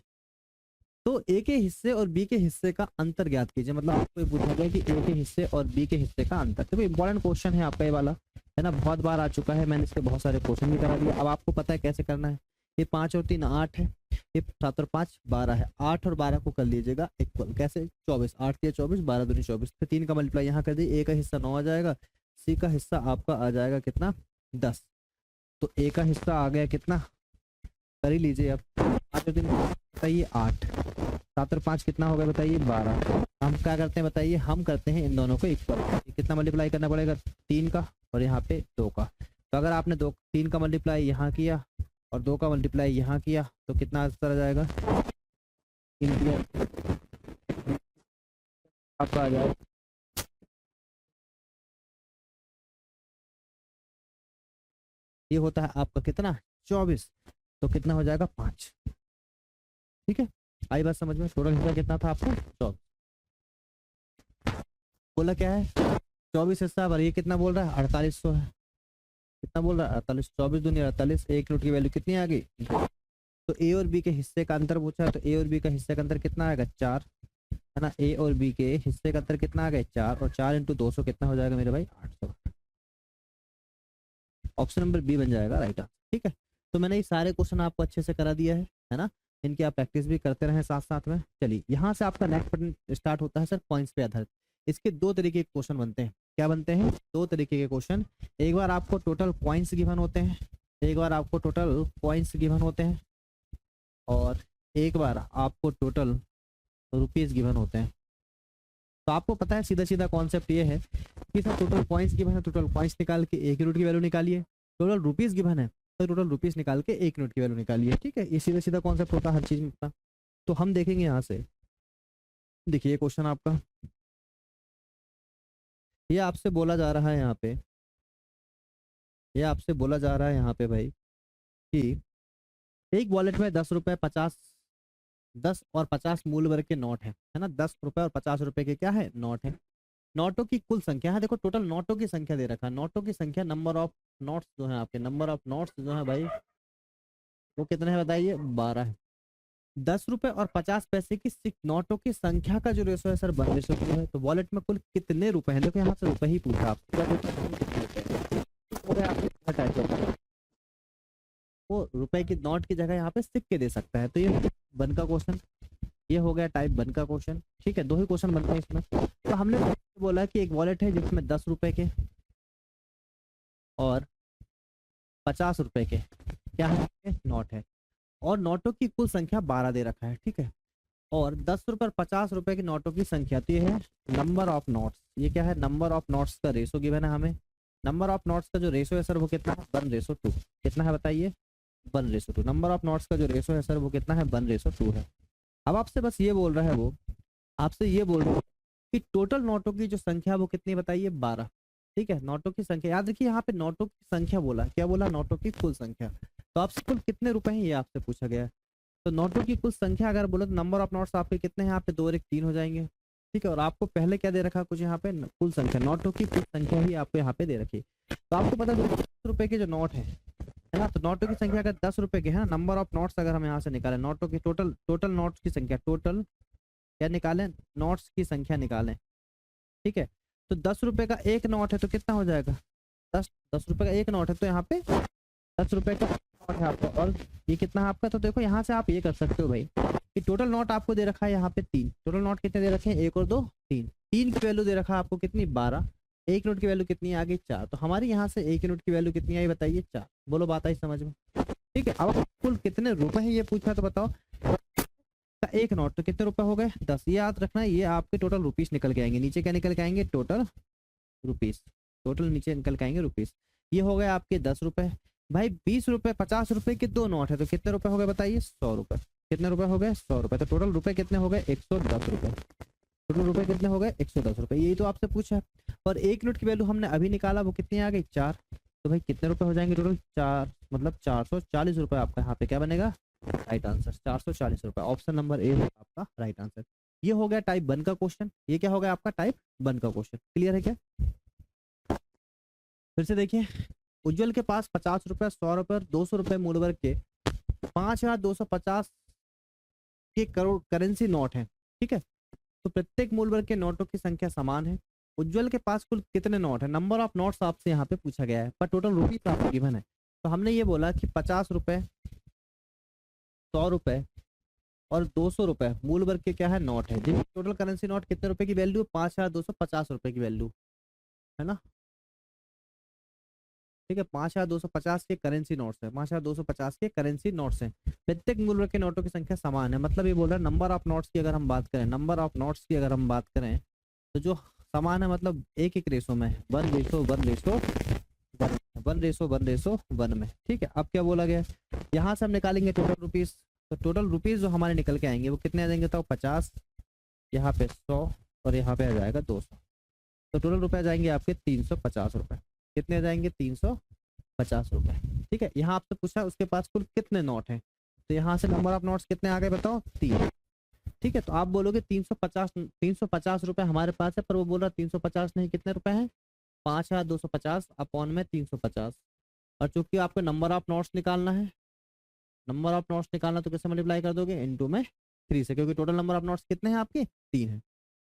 तो ए के हिस्से और बी के हिस्से का अंतर ज्ञात कीजिए। मतलब आपको ये पूछा गया कि ए के हिस्से और बी के हिस्से का अंतर। तो इंपॉर्टेंट क्वेश्चन है आपका ये वाला, है ना, बहुत बार आ चुका है, मैंने इसके बहुत सारे क्वेश्चन भी करा दिए। अब आपको पता है कैसे करना है। ये 5 और 3 8 है, ये 7 और 5 12 है, 8 और 12 को कर लीजिएगा इक्वल, कैसे 24, 8 3 24, 12 दूनी 24, फिर 3 का मल्टीप्लाई यहाँ कर दिए, ए का हिस्सा 9 आ जाएगा, सी का हिस्सा आपका आ जाएगा कितना 10, तो ए का हिस्सा आ गया कितना, कर ही लीजिए अब, 5 और 3 बताइए 8, 7 और 5 कितना हो गया बताइए 12। हम क्या करते हैं बताइए, हम करते हैं इन दोनों को इक्वल, कितना मल्टीप्लाई करना पड़ेगा 3 का और यहाँ पे 2 का। तो अगर आपने 3 का मल्टीप्लाई यहाँ किया और 2 का मल्टीप्लाई यहाँ किया तो कितना आंसर आ जाएगा, आपका आ जाएगा, ये होता है आपका कितना 24, तो कितना हो जाएगा 5। ठीक है, आई बात समझ में। टोटल हिस्सा कितना था आपको 24, बोला क्या है 24 हिस्सा, पर ये कितना बोल रहा है 4800 है, कितना बोल रहा है 48, 24 दूनी 48, 1 यूनिट की वैल्यू कितनी आ गई। तो ए और बी के हिस्से का अंतर पूछा है, तो ए और बी का हिस्से का अंतर कितना आएगा 4, है ना, ए और बी के हिस्से का अंतर कितना आ गया 4, और 4 इंटू 200 कितना हो जाएगा मेरे भाई 800। ऑप्शन नंबर बी बन जाएगा राइट आंसर। ठीक है, तो मैंने ये सारे क्वेश्चन आपको अच्छे से करा दिया है ना, इनकी आप प्रैक्टिस भी करते रहें साथ साथ में। चलिए यहाँ से आपका नेक्स्ट पैटर्न स्टार्ट होता है सर पॉइंट्स पे आधारित। इसके दो तरीके के क्वेश्चन बनते हैं, क्या बनते हैं, दो तरीके के क्वेश्चन। एक बार आपको टोटल पॉइंट्स गिवन होते हैं, एक बार आपको टोटल पॉइंट्स गिवन होते हैं, और एक बार आपको टोटल रुपीज गिवन होते हैं। तो आपको पता है सीधा सीधा कॉन्सेप्ट ये है कि सर टोटल पॉइंट्स गिवन है, टोटल पॉइंट्स निकाल के 1 यूनिट की वैल्यू निकालिए, टोटल रुपीज गिवन है तो टोटल रुपीज निकाल के 1 यूनिट की वैल्यू निकालिए। ठीक है, ये सीधा सीधा कॉन्सेप्ट होता है हर चीज में अपना। तो हम देखेंगे यहाँ से, देखिए क्वेश्चन आपका, ये आपसे बोला जा रहा है यहाँ पे, ये आपसे बोला जा रहा है यहाँ पे भाई कि एक वॉलेट में 10 रुपए 50, 10 और 50 मूल वर्ग के नोट है ना, 10 रुपए और 50 रुपए के क्या है नोट है। नोटों की कुल संख्या है, देखो टोटल नोटों की संख्या दे रखा है, नोटों की संख्या, नंबर ऑफ नोट्स जो है आपके, नंबर ऑफ नोट्स जो है भाई वो कितने हैं बताइए 12 है। 10 रुपए और 50 पैसे की नोटों की संख्या का जो रेशो है सर 1:2 है। तो वॉलेट में कुल कितने रुपए हैं, देखो यहाँ से रुपए ही पूछा आपसे, वो रुपए की नोट की जगह यहाँ पे सिक्के दे सकता है। तो ये वन का क्वेश्चन, ये हो गया टाइप वन का क्वेश्चन। ठीक है, दो ही क्वेश्चन बनते हैं इसमें। तो हमने बोला कि एक वॉलेट है जिसमें 10 रुपए के और 50 रुपए के क्या है नोट है, और नोटों की कुल संख्या 12 दे रखा है। ठीक है, और 10 रुपए और 50 रुपए की नोटों की संख्या, तो ये है नंबर ऑफ नोट्स, ये क्या है नंबर ऑफ नोट्स का रेशो गिवन है हमें। नंबर ऑफ नोट्स का जो रेशो है सर वो कितना है 1:2, कितना है बताइए 1:2। नंबर ऑफ नोट्स का जो रेशो है सर वो कितना है 1:2 है। अब आपसे बस ये बोल रहा है वो, आपसे ये बोल रहा है कि टोटल नोटों की जो संख्या वो कितनी बताइए 12। ठीक है, नोटों की संख्या याद रखिए, यहाँ पे नोटों की संख्या बोला, क्या बोला नोटों की कुल संख्या। तो आपसे कुल कितने रुपए हैं ये आपसे पूछा गया है। तो नोटों की कुल संख्या अगर बोलो तो नंबर ऑफ नोट्स आपके कितने हैं यहाँ पे, 2 और 1 3 हो जाएंगे। ठीक है, और आपको पहले क्या दे रखा कुछ यहाँ पे कुल संख्या, नोटों की कुल संख्या ही आपको यहाँ पे दे रखी। तो आपको पता है 10 रुपए के जो नोट है ना, तो नोटों की संख्या अगर 10 रुपए के है ना, नंबर ऑफ नोट्स अगर हम यहाँ से निकालें, नोटों की टोटल नोट्स की संख्या, टोटल क्या निकालें, नोट्स की संख्या निकालें। ठीक है, तो 10 रुपए का एक नोट है तो कितना हो जाएगा, 10 रुपए का एक नोट है तो यहाँ पे 10 रुपए का नोट है आपका, और ये कितना है आपका। तो देखो यहाँ से आप ये कर सकते हो भाई कि टोटल नोट आपको दे रखा है यहाँ पे 3, टोटल नोट कितने दे रखे हैं, 1 और 2 3, 3 की वैल्यू दे रखा है आपको कितनी 12, एक नोट की वैल्यू कितनी आ गई 4, तो हमारी यहाँ से एक नोट की वैल्यू कितनी आई बताइए 4। बोलो बात आई समझ में। ठीक है, अब कुल कितने रुपए हैं ये पूछा तो बताओ, का एक नोट तो कितने रुपए हो गए 10, ये याद रखना है, ये आपके टोटल रुपीस निकल के आएंगे, नीचे क्या निकल के आएंगे टोटल रुपीस, टोटल नीचे निकल के आएंगे रुपीस। ये हो गए आपके 10 रुपए। भाई 20 रुपए 50 रुपए के 2 नोट है तो कितने रुपए हो गए बताइए 100 रुपए, कितने रुपए हो गए 100 रुपए, तो टोटल रुपए कितने हो गए 110 रुपए, टोटल रुपए कितने हो गए 110 रुपए, यही तो आपसे पूछा है। और एक नोट की वैल्यू हमने अभी निकाला वो कितनी आ गई 4, तो भाई कितने रुपए हो जाएंगे टोटल 4, मतलब 440 रुपए आपका यहाँ पे क्या बनेगा राइट आंसर, 440 रुपए। ऑप्शन नंबर ए आपका राइट आंसर। ये हो गया टाइप 1 का क्वेश्चन, ये क्या हो गया आपका टाइप 1 का क्वेश्चन, क्लियर है क्या। फिर से देखिए, उज्जवल के पास 50 रुपए 100 रुपए और 200 रुपए मूल वर्ग के 5250 के करोड़ करेंसी नोट है। ठीक है, तो प्रत्येक मूल वर्ग के नोटों की संख्या समान है। उज्जवल के पास कुल कितने नोट है, नंबर ऑफ नोट्स आपसे यहाँ पे पूछा गया है, पर टोटल रुपीज आपको गिवन है। तो हमने ये बोला कि 50 रुपए 100 रुपए और 200 रुपए मूल वर्ग के क्या है नोट है, जिनकी टोटल करेंसी नोट कितने रुपए की वैल्यू 5250 रुपए की वैल्यू है ना। ठीक है, 5250 के करेंसी नोट्स है, 5250 के करेंसी नोट्स हैं, प्रत्येक मूल वर्ग के नोटों की संख्या समान है। मतलब ये बोल रहा है नंबर ऑफ नोट्स की अगर हम बात करें, नंबर ऑफ नोट्स की अगर हम बात करें तो जो समान है मतलब एक एक रेशो में, 1:1:1:1 में। ठीक है, अब क्या बोला गया, यहाँ से हम निकालेंगे टोटल रुपीज, तो टोटल रुपीज जो हमारे निकल के आएंगे वो कितने आ जाएंगे तो 50, यहाँ पे 100 और यहाँ पे आ जाएगा 200, तो टोटल रुपए आ जाएंगे आपके 350 रुपए। कितने आ जाएंगे 350 रुपए। ठीक है, यहाँ आपसे पूछा उसके पास कुल कितने नोट हैं, तो यहाँ से नंबर ऑफ नोट्स कितने आ गए बताओ 3। ठीक है, तो आप बोलोगे 350 रुपए हमारे पास है, पर वो बोल रहा 350 नहीं, कितने रुपए हैं 5250 अपॉन में 350, और चूंकि आपको नंबर ऑफ नोट्स निकालना है, नंबर ऑफ नोट्स निकालना तो कैसे मल्टीप्लाई कर दोगे इनटू में 3 से, क्योंकि टोटल नंबर ऑफ नोट्स कितने हैं आपके 3 है।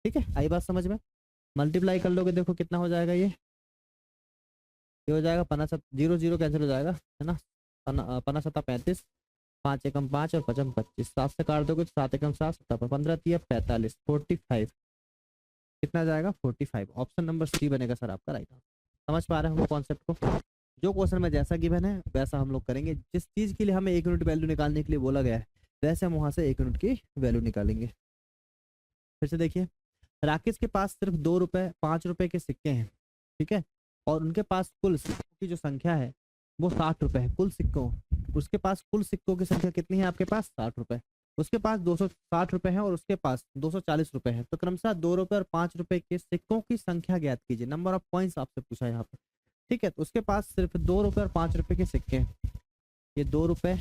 ठीक है, आई बात समझ में, मल्टीप्लाई कर लोगे देखो कितना हो जाएगा, ये हो जाएगा 0 0 कैंसिल हो जाएगा है ना, 5 5 एकम 5 और 5 25, 7 से काट दोगे तो 7 एकम 7 7 15 3 45 45, कितना जाएगा 45। ऑप्शन नंबर सी बनेगा सर आपका राइट आंसर। समझ पा रहे हैं हम कॉन्सेप्ट को, जो क्वेश्चन में जैसा गिवन है वैसा हम लोग करेंगे, जिस चीज के लिए हमें 1 यूनिट वैल्यू निकालने के लिए बोला गया है वैसे हम वहां से 1 यूनिट की वैल्यू निकालेंगे। फिर से देखिए, राकेश के पास सिर्फ 2 रुपए 5 रुपए के सिक्के हैं। ठीक है, और उनके पास कुल सिक्कों की जो संख्या है वो 60 रुपए है, कुल सिक्कों, उसके पास कुल सिक्कों की संख्या कितनी है आपके पास 60 रुपए, उसके पास 260 रुपए है और उसके पास 240 रुपए है, तो क्रमशः 2 रुपए और 5 रुपए के सिक्कों की संख्या ज्ञात कीजिए, नंबर ऑफ कॉइन्स आपसे पूछा है यहाँ पे। ठीक है, तो उसके पास सिर्फ 2 रुपए और 5 रुपए के सिक्के हैं, ये 2 रुपए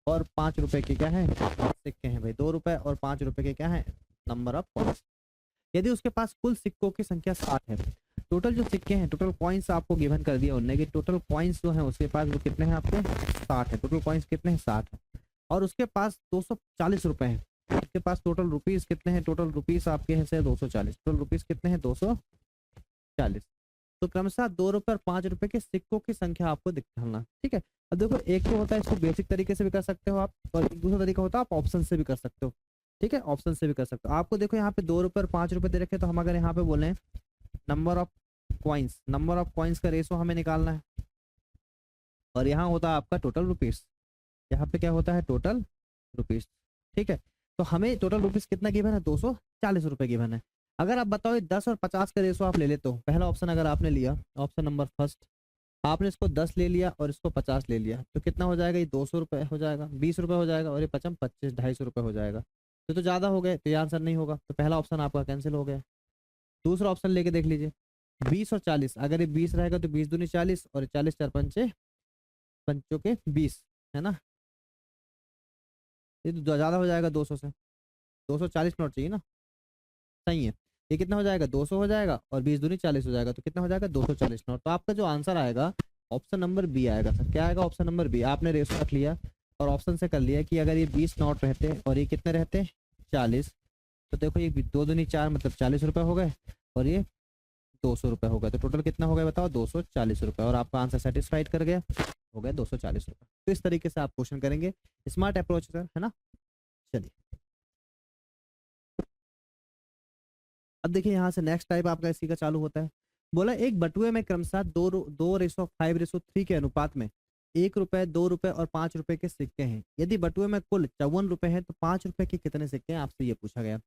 और 5 रुपए के क्या है सिक्के हैं भाई, 2 रुपए और 5 रुपए के क्या है नंबर ऑफ कॉइन्स। यदि उसके पास कुल सिक्कों की संख्या 60 है, टोटल जो सिक्के हैं टोटल कॉइन्स आपको गिवन कर दिया उन्होंने कि टोटल कॉइन्स जो है उसके पास वो कितने हैं आपके 60 है, टोटल कॉइन्स कितने हैं 60 है, और उसके पास 240 रुपए हैं, उसके पास टोटल रुपीस कितने हैं, टोटल रुपीस आपके हैं से 240, टोटल रुपीस कितने हैं 240, तो क्रमशः 2 रुपए और 5 रुपए के सिक्कों की संख्या आपको दिखाना। ठीक है, अब देखो एक तो होता है इसको बेसिक तरीके से भी कर सकते हो आप, और एक दूसरा तरीका होता है आप ऑप्शन से भी कर सकते हो। ठीक है, ऑप्शन से भी कर सकते हो। आपको देखो यहाँ पे 2 रुपए और 5 रुपए दे रखे, तो हम अगर यहाँ पे बोले नंबर ऑफ कॉइन्स का रेशो हमें निकालना है, और यहाँ होता है आपका टोटल रुपीस, यहाँ पे क्या होता है टोटल रुपीस। ठीक है, तो हमें टोटल रुपीस कितना गिवन है 240 रुपए गिवन है। अगर आप बताओ 10 और 50 का रेशो आप ले लेते हो, पहला ऑप्शन अगर आपने लिया ऑप्शन नंबर फर्स्ट, आपने इसको 10 ले लिया और इसको 50 ले लिया, तो कितना हो जाएगा ये 200 रुपए हो जाएगा, 20 रुपए हो जाएगा, और ये 25 250 रुपए हो जाएगा, तो ज़्यादा हो गए तो ये आंसर नहीं होगा, तो पहला ऑप्शन आपका कैंसिल हो गया। दूसरा ऑप्शन लेके देख लीजिए 20 और 40, अगर ये 20 रहेगा तो 20 दूनी 40 और 40 4 पंचे पंचों के 20 है ना, ये तो ज़्यादा हो जाएगा 200 से, 240 नोट चाहिए ना, सही है। ये कितना हो जाएगा, 200 हो जाएगा और 20 दूनी 40 हो जाएगा, तो कितना हो जाएगा 240 नोट। तो आपका जो आंसर आएगा ऑप्शन नंबर बी आएगा सर। क्या आएगा, ऑप्शन नंबर बी। आपने रेशो रख लिया और ऑप्शन से कर लिया कि अगर ये 20 नोट रहते और ये कितने रहते 40, तो देखो ये 2 दूनी 4 मतलब 40 रुपये हो गए और ये 200 रुपये हो गए, तो टोटल कितना हो गया बताओ, 240 रुपये। और आपका आंसर सेटिस्फाइड कर गया, हो गया 240 रुपये। तो इस तरीके से आप क्वेश्चन करेंगे, स्मार्ट अप्रोच सर, है ना। चलिए अब देखिए यहाँ से नेक्स्ट टाइप आपका इसी का चालू होता है। बोला एक बटुए में क्रमशः 2:5:3 के अनुपात में 1 रुपए, 2 रुपए और 5 रुपए के सिक्के हैं। यदि बटुए में कुल 54 रुपए हैं तो 5 रुपए के कितने सिक्के हैं, आपसे ये पूछा गया।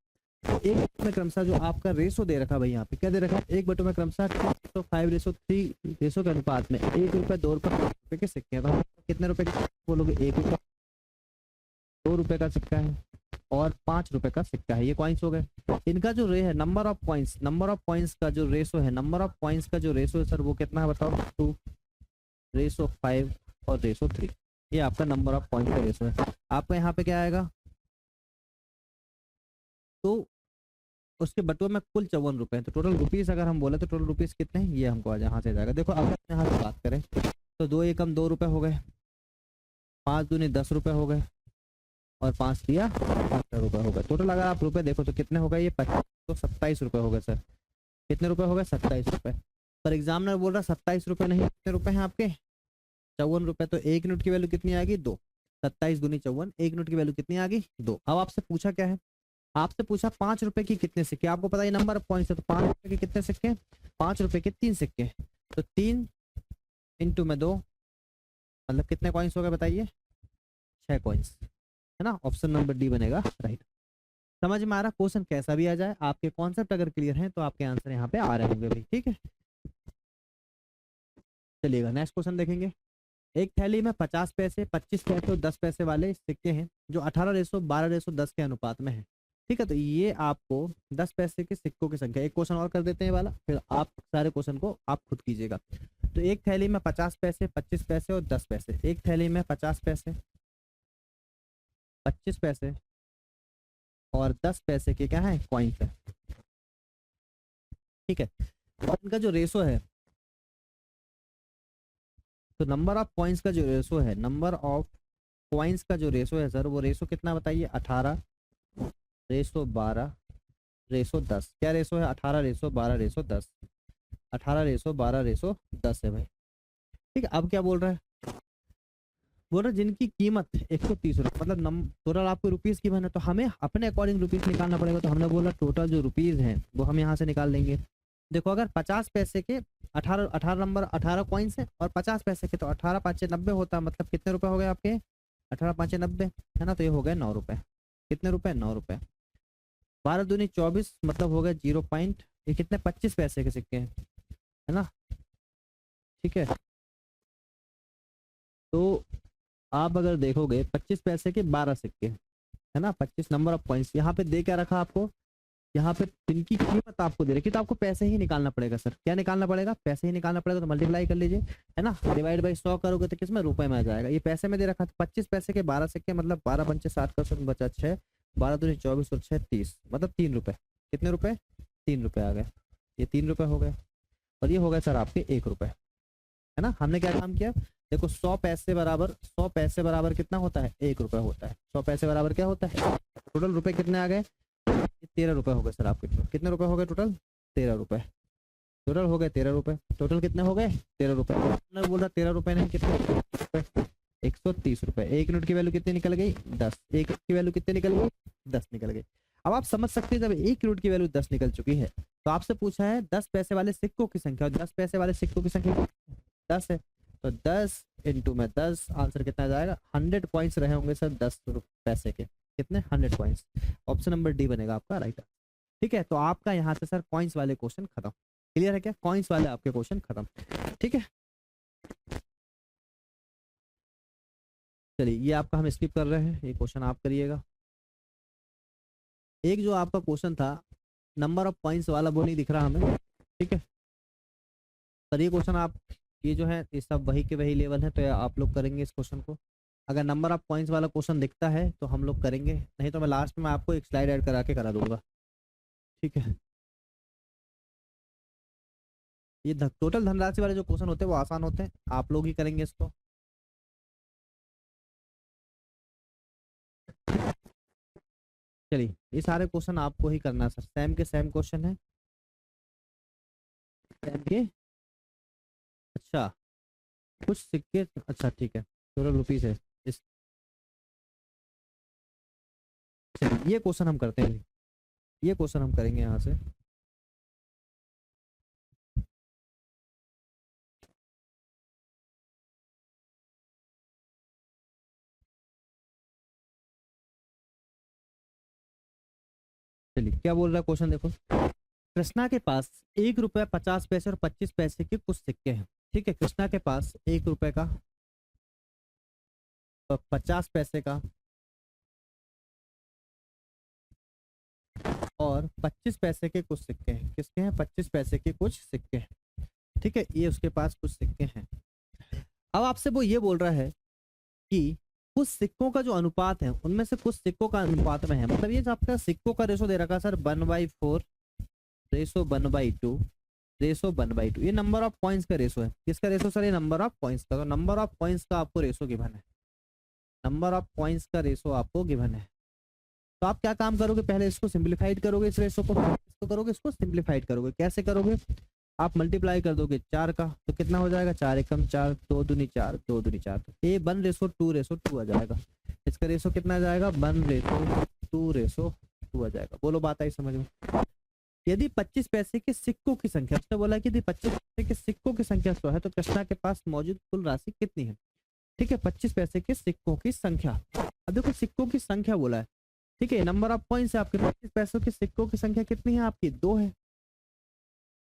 तो एक बटुए में क्रमशः जो आपका रेशो दे रखा भाई, यहाँ पे क्या दे रखा है, एक बटुए में क्रमशः 2:5:3 रेशो के अनुपात में 1 रुपए, 2 रुपए, 5 रुपए के सिक्के हैं। तो हम कितने रुपए के बोलोगे, 1 रुपए, 2 रुपए का सिक्का है और 5 रुपए का सिक्का है। ये कॉइन्स हो गए। इनका जो रे है number of coins, number of coins का जो रेशो है, नंबर ऑफ कॉइन्स का जो रेशो है सर वो कितना है बताओ, 2:5 और 3। ये आपका नंबर ऑफ कॉइन्स का रेशो है। आपका यहाँ पे क्या आएगा, तो उसके बटुए में कुल 54 रुपए हैं, तो टोटल रुपीस अगर हम बोले तो टोटल रुपीस कितने हैं, ये हमको आज यहाँ से जाएगा। देखो अगर यहाँ से बात करें तो 2 एकम 2 रुपए हो गए, 5 दूनी 10 रुपए हो गए और 5 दिया 15 रुपए हो गए। टोटल अगर आप रुपए देखो तो कितने हो गए, ये 25 तो 27 रुपए हो गए सर। कितने रुपए हो गए, 27 रुपए। पर एग्जामिनर बोल रहा 27 रुपए नहीं, कितने रुपए हैं आपके, 54 रुपए। तो 1 यूनिट की वैल्यू कितनी आ गई, 2। 27 दूनी 54, 1 यूनिट की वैल्यू कितनी आ गई, 2। अब आपसे पूछा क्या है, आपसे पूछा 5 रुपए की कितने सिक्के। आपको पता है नंबर ऑफ पॉइंट्स है, तो 5 रुपए के कितने सिक्के, 5 रुपए के 3 सिक्के। तो 3 इंटू में 2 मतलब कितने कॉइन्स हो गए बताइए, 6 कॉइन्स, है ना। ऑप्शन नंबर डी बनेगा राइट। समझ में आ रहा, क्वेश्चन कैसा भी आ जाए, आपके कॉन्सेप्ट अगर क्लियर हैं तो आपके आंसर यहाँ पे आ रहे होंगे भाई, ठीक है। चलिएगा नेक्स्ट क्वेश्चन देखेंगे। एक थैली में 50 पैसे, 25 पैसे और 10 पैसे वाले सिक्के हैं जो 18:12:10 के अनुपात में है, ठीक है। तो ये आपको 10 पैसे के सिक्कों की संख्या, एक क्वेश्चन और कर देते हैं वाला, फिर आप सारे क्वेश्चन को आप खुद कीजिएगा। तो एक थैली में 50 पैसे, 25 पैसे और 10 पैसे, एक थैली में 50 पैसे, 25 पैसे और 10 पैसे के क्या है, कॉइन्स है, ठीक है। और इनका जो रेशो है, तो नंबर ऑफ कॉइन्स का जो रेशो है, नंबर ऑफ कॉइन्स का जो रेशो है सर, वो रेशो कितना बताइए, 18:12:10। क्या रेशो है, 18:12:10, 18:12:10 है भाई, ठीक है। अब क्या बोल रहा है, बोल रहा है जिनकी कीमत 130 रुपये, मतलब टोटल आपको रुपीज़ की बने, तो हमें अपने अकॉर्डिंग रुपीज़ निकालना पड़ेगा। तो हमने बोला टोटल जो रुपीज़ हैं वो हम यहाँ से निकाल लेंगे। देखो अगर 50 पैसे के 18 कॉइन्स है और 50 पैसे के, तो 18 5 90 होता है, मतलब कितने रुपए हो गए आपके, 18 5 90, है ना। तो ये हो गए 9 रुपए। कितने रुपए, 9 रुपए। 12 दूनी 24 मतलब हो गए 0 पॉइंट, ये कितने 25 पैसे के सिक्के हैं, है ना, ठीक है। तो आप अगर देखोगे 25 पैसे के 12 सिक्के, है ना, 25 नंबर ऑफ पॉइंट्स। यहाँ पे दे क्या रखा आपको, यहाँ पे इनकी कीमत आपको दे रखी, तो आपको पैसे ही निकालना पड़ेगा सर। क्या निकालना पड़ेगा, पैसे ही निकालना पड़ेगा। तो मल्टीप्लाई कर लीजिए, है ना, डिवाइड बाई 100 करोगे तो किसमें, रुपए में आ जाएगा। ये पैसे में दे रखा था 25 पैसे के 12 सिक्के, मतलब 12 पंचे 60 का बचा 6, 12 दूनी 24 और 6 30, मतलब 3 रुपए। कितने रुपए, 3 रुपए आ गए। ये 3 रुपए हो गए और ये हो गए सर आपके 1 रुपए, है ना। हमने क्या काम किया, देखो 100 पैसे बराबर कितना होता है, 1 रुपए होता है। 100 पैसे बराबर क्या होता है, टोटल रुपए कितने आ गए, 13 रुपए हो गए सर आपके। कितने रुपए हो गए टोटल, 13 रुपए। टोटल हो गए 13 रुपए। टोटल कितने हो गए, 13 रुपए। बोल रहा 13 रुपए नहीं, कितने रुपए, 130 रुपए। 1 यूनिट की वैल्यू कितनी निकल गई, 10। 1 की वैल्यू कितनी निकल गई, 10 निकल गई। अब आप समझ सकते हैं जब 1 यूनिट की वैल्यू 10 निकल चुकी है, तो आपसे पूछा है 10 पैसे वाले सिक्कों की संख्या, और 10 पैसे वाले सिक्कों की संख्या 10 है। तो 10 इंटू में 10, आंसर कितना आ जाएगा, 100 कॉइन्स रहे होंगे सर 10 पैसे के। कितने, 100 कॉइन्स। ऑप्शन नंबर डी बनेगा आपका राइट, ठीक है। तो आपका यहाँ से सर कॉइन्स वाले क्वेश्चन खत्म। क्लियर है क्या, कॉइन्स वाले आपके क्वेश्चन खत्म, ठीक है। चलिए ये आपका हम स्किप कर रहे हैं, ये क्वेश्चन आप करिएगा। एक जो आपका क्वेश्चन था नंबर ऑफ पॉइंट्स वाला, वो नहीं दिख रहा हमें, ठीक है। पर ये क्वेश्चन आप, ये जो है ये सब वही के वही लेवल है, तो आप लोग करेंगे इस क्वेश्चन को। अगर नंबर ऑफ कॉइन्स वाला क्वेश्चन दिखता है तो हम लोग करेंगे, नहीं तो मैं लास्ट में आपको एक स्लाइड ऐड करा के करा दूंगा। ठीक है, ये टोटल धनराशि वाले जो क्वेश्चन होते हैं वो आसान होते हैं, आप लोग ही करेंगे इसको। चलिए, ये सारे क्वेश्चन आपको ही करना है सर, सेम के सेम क्वेश्चन है, सेम के। अच्छा, कुछ सिक्के, अच्छा ठीक है, 12 रुपीज है इस। चलिए, ये क्वेश्चन हम करते हैं, ये क्वेश्चन हम करेंगे यहाँ से। चलिए, क्या बोल रहा है क्वेश्चन देखो। कृष्णा के पास 1 रुपये 50 पैसे और 25 पैसे के कुछ सिक्के हैं। ठीक है, कृष्णा के पास 1 रुपये का, 50 पैसे का और 25 पैसे के कुछ सिक्के हैं। किसके हैं? 25 पैसे के कुछ सिक्के हैं। ठीक है, ये उसके पास कुछ सिक्के हैं। अब आपसे वो ये बोल रहा है कि कुछ सिक्कों का जो अनुपात है उनमें से कुछ सिक्कों का अनुपात में है, मतलब ये जो आपका सिक्कों का रेशो दे रखा है सर 1/4 रेशो 1/2 रेशो 1/2, ये नंबर ऑफ कॉइन्स का रेशो है। किसका रेशो सर? ये नंबर ऑफ कॉइन्स का। तो नंबर ऑफ कॉइन्स का आपको रेशो गिवन है, नंबर ऑफ कॉइन्स का रेशो आपको गिवन है। तो आप क्या काम करोगे, पहले इसको सिंप्लीफाइड करोगे, इस रेशो को, इसको करोगे, इसको सिंप्लीफाइड करोगे। कैसे करोगे? आप मल्टीप्लाई कर दोगे 4 का, तो कितना हो जाएगा? 4 एकम 4, 2 दूनी 4, 2 दूनी 4, तो ये 1:2 आ जाएगा। इसका रेशो कितना आ जाएगा? 1:2 आ जाएगा। बोलो, बात आई समझ में? यदि 25 पैसे के सिक्कों की संख्या, उसने बोला कि यदि 25 पैसे के सिक्कों की संख्या 100 है तो कृष्णा के पास मौजूद कुल राशि कितनी है? ठीक है, 25 पैसे के सिक्कों की संख्या। अब देखो, सिक्कों की संख्या बोला है। ठीक है, नंबर ऑफ कॉइन्स है आपके। 25 पैसों के सिक्कों की संख्या कितनी है आपकी? 2 है,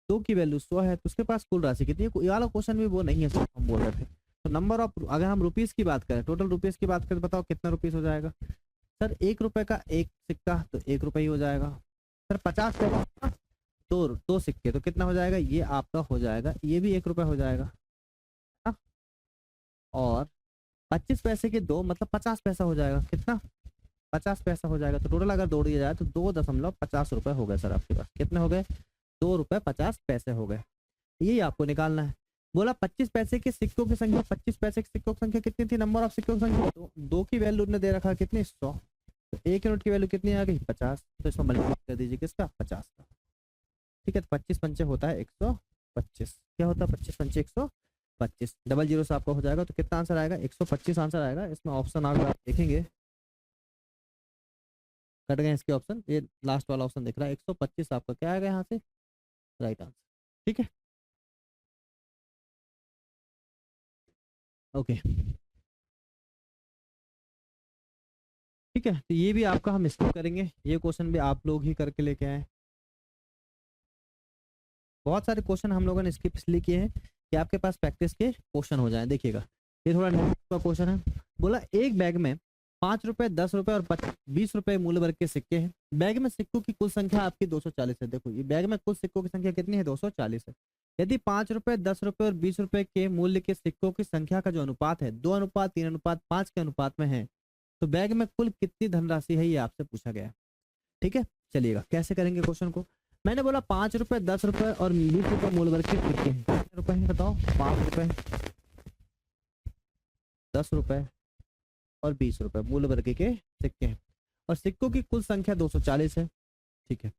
2 की वैल्यू 100 है, तो उसके पास कुल राशि कितनी है? ये वाला क्वेश्चन भी वो नहीं है सर, हम बोल रहे थे। तो नंबर ऑफ, अगर हम रुपीस की बात करें, टोटल रुपीस की बात करें, बताओ कितना रुपीस हो जाएगा सर? 1 रुपए का एक सिक्का तो 1 रुपए ही हो जाएगा सर। 50 पैसे का दो सिक्के तो कितना हो जाएगा? ये आपका हो जाएगा, ये भी 1 रुपए हो जाएगा। हाँ? और 25 पैसे के 2 मतलब 50 पैसा हो जाएगा। कितना? 50 पैसा हो जाएगा। तो टोटल अगर जोड़ दिया जाए तो 2.50 रुपए हो गए सर आपके पास। कितने हो गए? 2 रुपए 50 पैसे हो गए। यही आपको निकालना है। बोला 25 पैसे के सिक्कों की संख्या, 25 पैसे के सिक्कों की संख्या कितनी थी? नंबर ऑफ सिक्कों की संख्या तो 2 की वैल्यू ने दे रखा कितनी? 100। तो 1 यूनिट की वैल्यू कितनी आ गई? 50। तो इसमें मल्टीप्लाई कर दीजिए किसका? 50 का। ठीक है, तो 25 पंचे होता है 125। क्या होता है? 25 पंचे 125, डबल जीरो से आपका हो जाएगा। तो कितना आंसर आएगा? 125 आंसर आएगा। इसमें ऑप्शन अगर आप देखेंगे, कट गए इसके ऑप्शन, ये लास्ट वाला ऑप्शन दिख रहा है 125 आपका क्या आएगा यहाँ से? Right answer. ठीक है, ओके। ठीक है, तो ये भी आपका हम स्किप करेंगे, ये क्वेश्चन भी आप लोग ही करके लेके आए। बहुत सारे क्वेश्चन हम लोगों ने स्किप इसलिए किए हैं कि आपके पास प्रैक्टिस के क्वेश्चन हो जाए। देखिएगा, ये थोड़ा का क्वेश्चन है। बोला एक बैग में 5 रुपए 10 रुपए और 20 रुपए मूल्य वर्ग के सिक्के हैं। बैग में सिक्कों की कुल संख्या आपकी 240 है। देखो, ये बैग में कुल सिक्कों की संख्या कितनी है? 240 है। यदि 5 रुपए 10 रुपए और 20 रुपए के मूल्य के सिक्कों की संख्या का जो अनुपात है 2:3:5 के अनुपात में है, तो बैग में कुल कितनी धनराशि है, ये आपसे पूछा गया है। ठीक है, चलिएगा कैसे करेंगे क्वेश्चन को। मैंने बोला 5 रुपए 10 रुपए और 20 रुपए मूल्य वर्ग के सिक्के हैं। कितने रुपए हैं बताओ? 5 रुपए 10 रुपए और 20 रुपए मूल्य वर्ग के सिक्के हैं, और सिक्कों की कुल संख्या 240 है। ठीक है,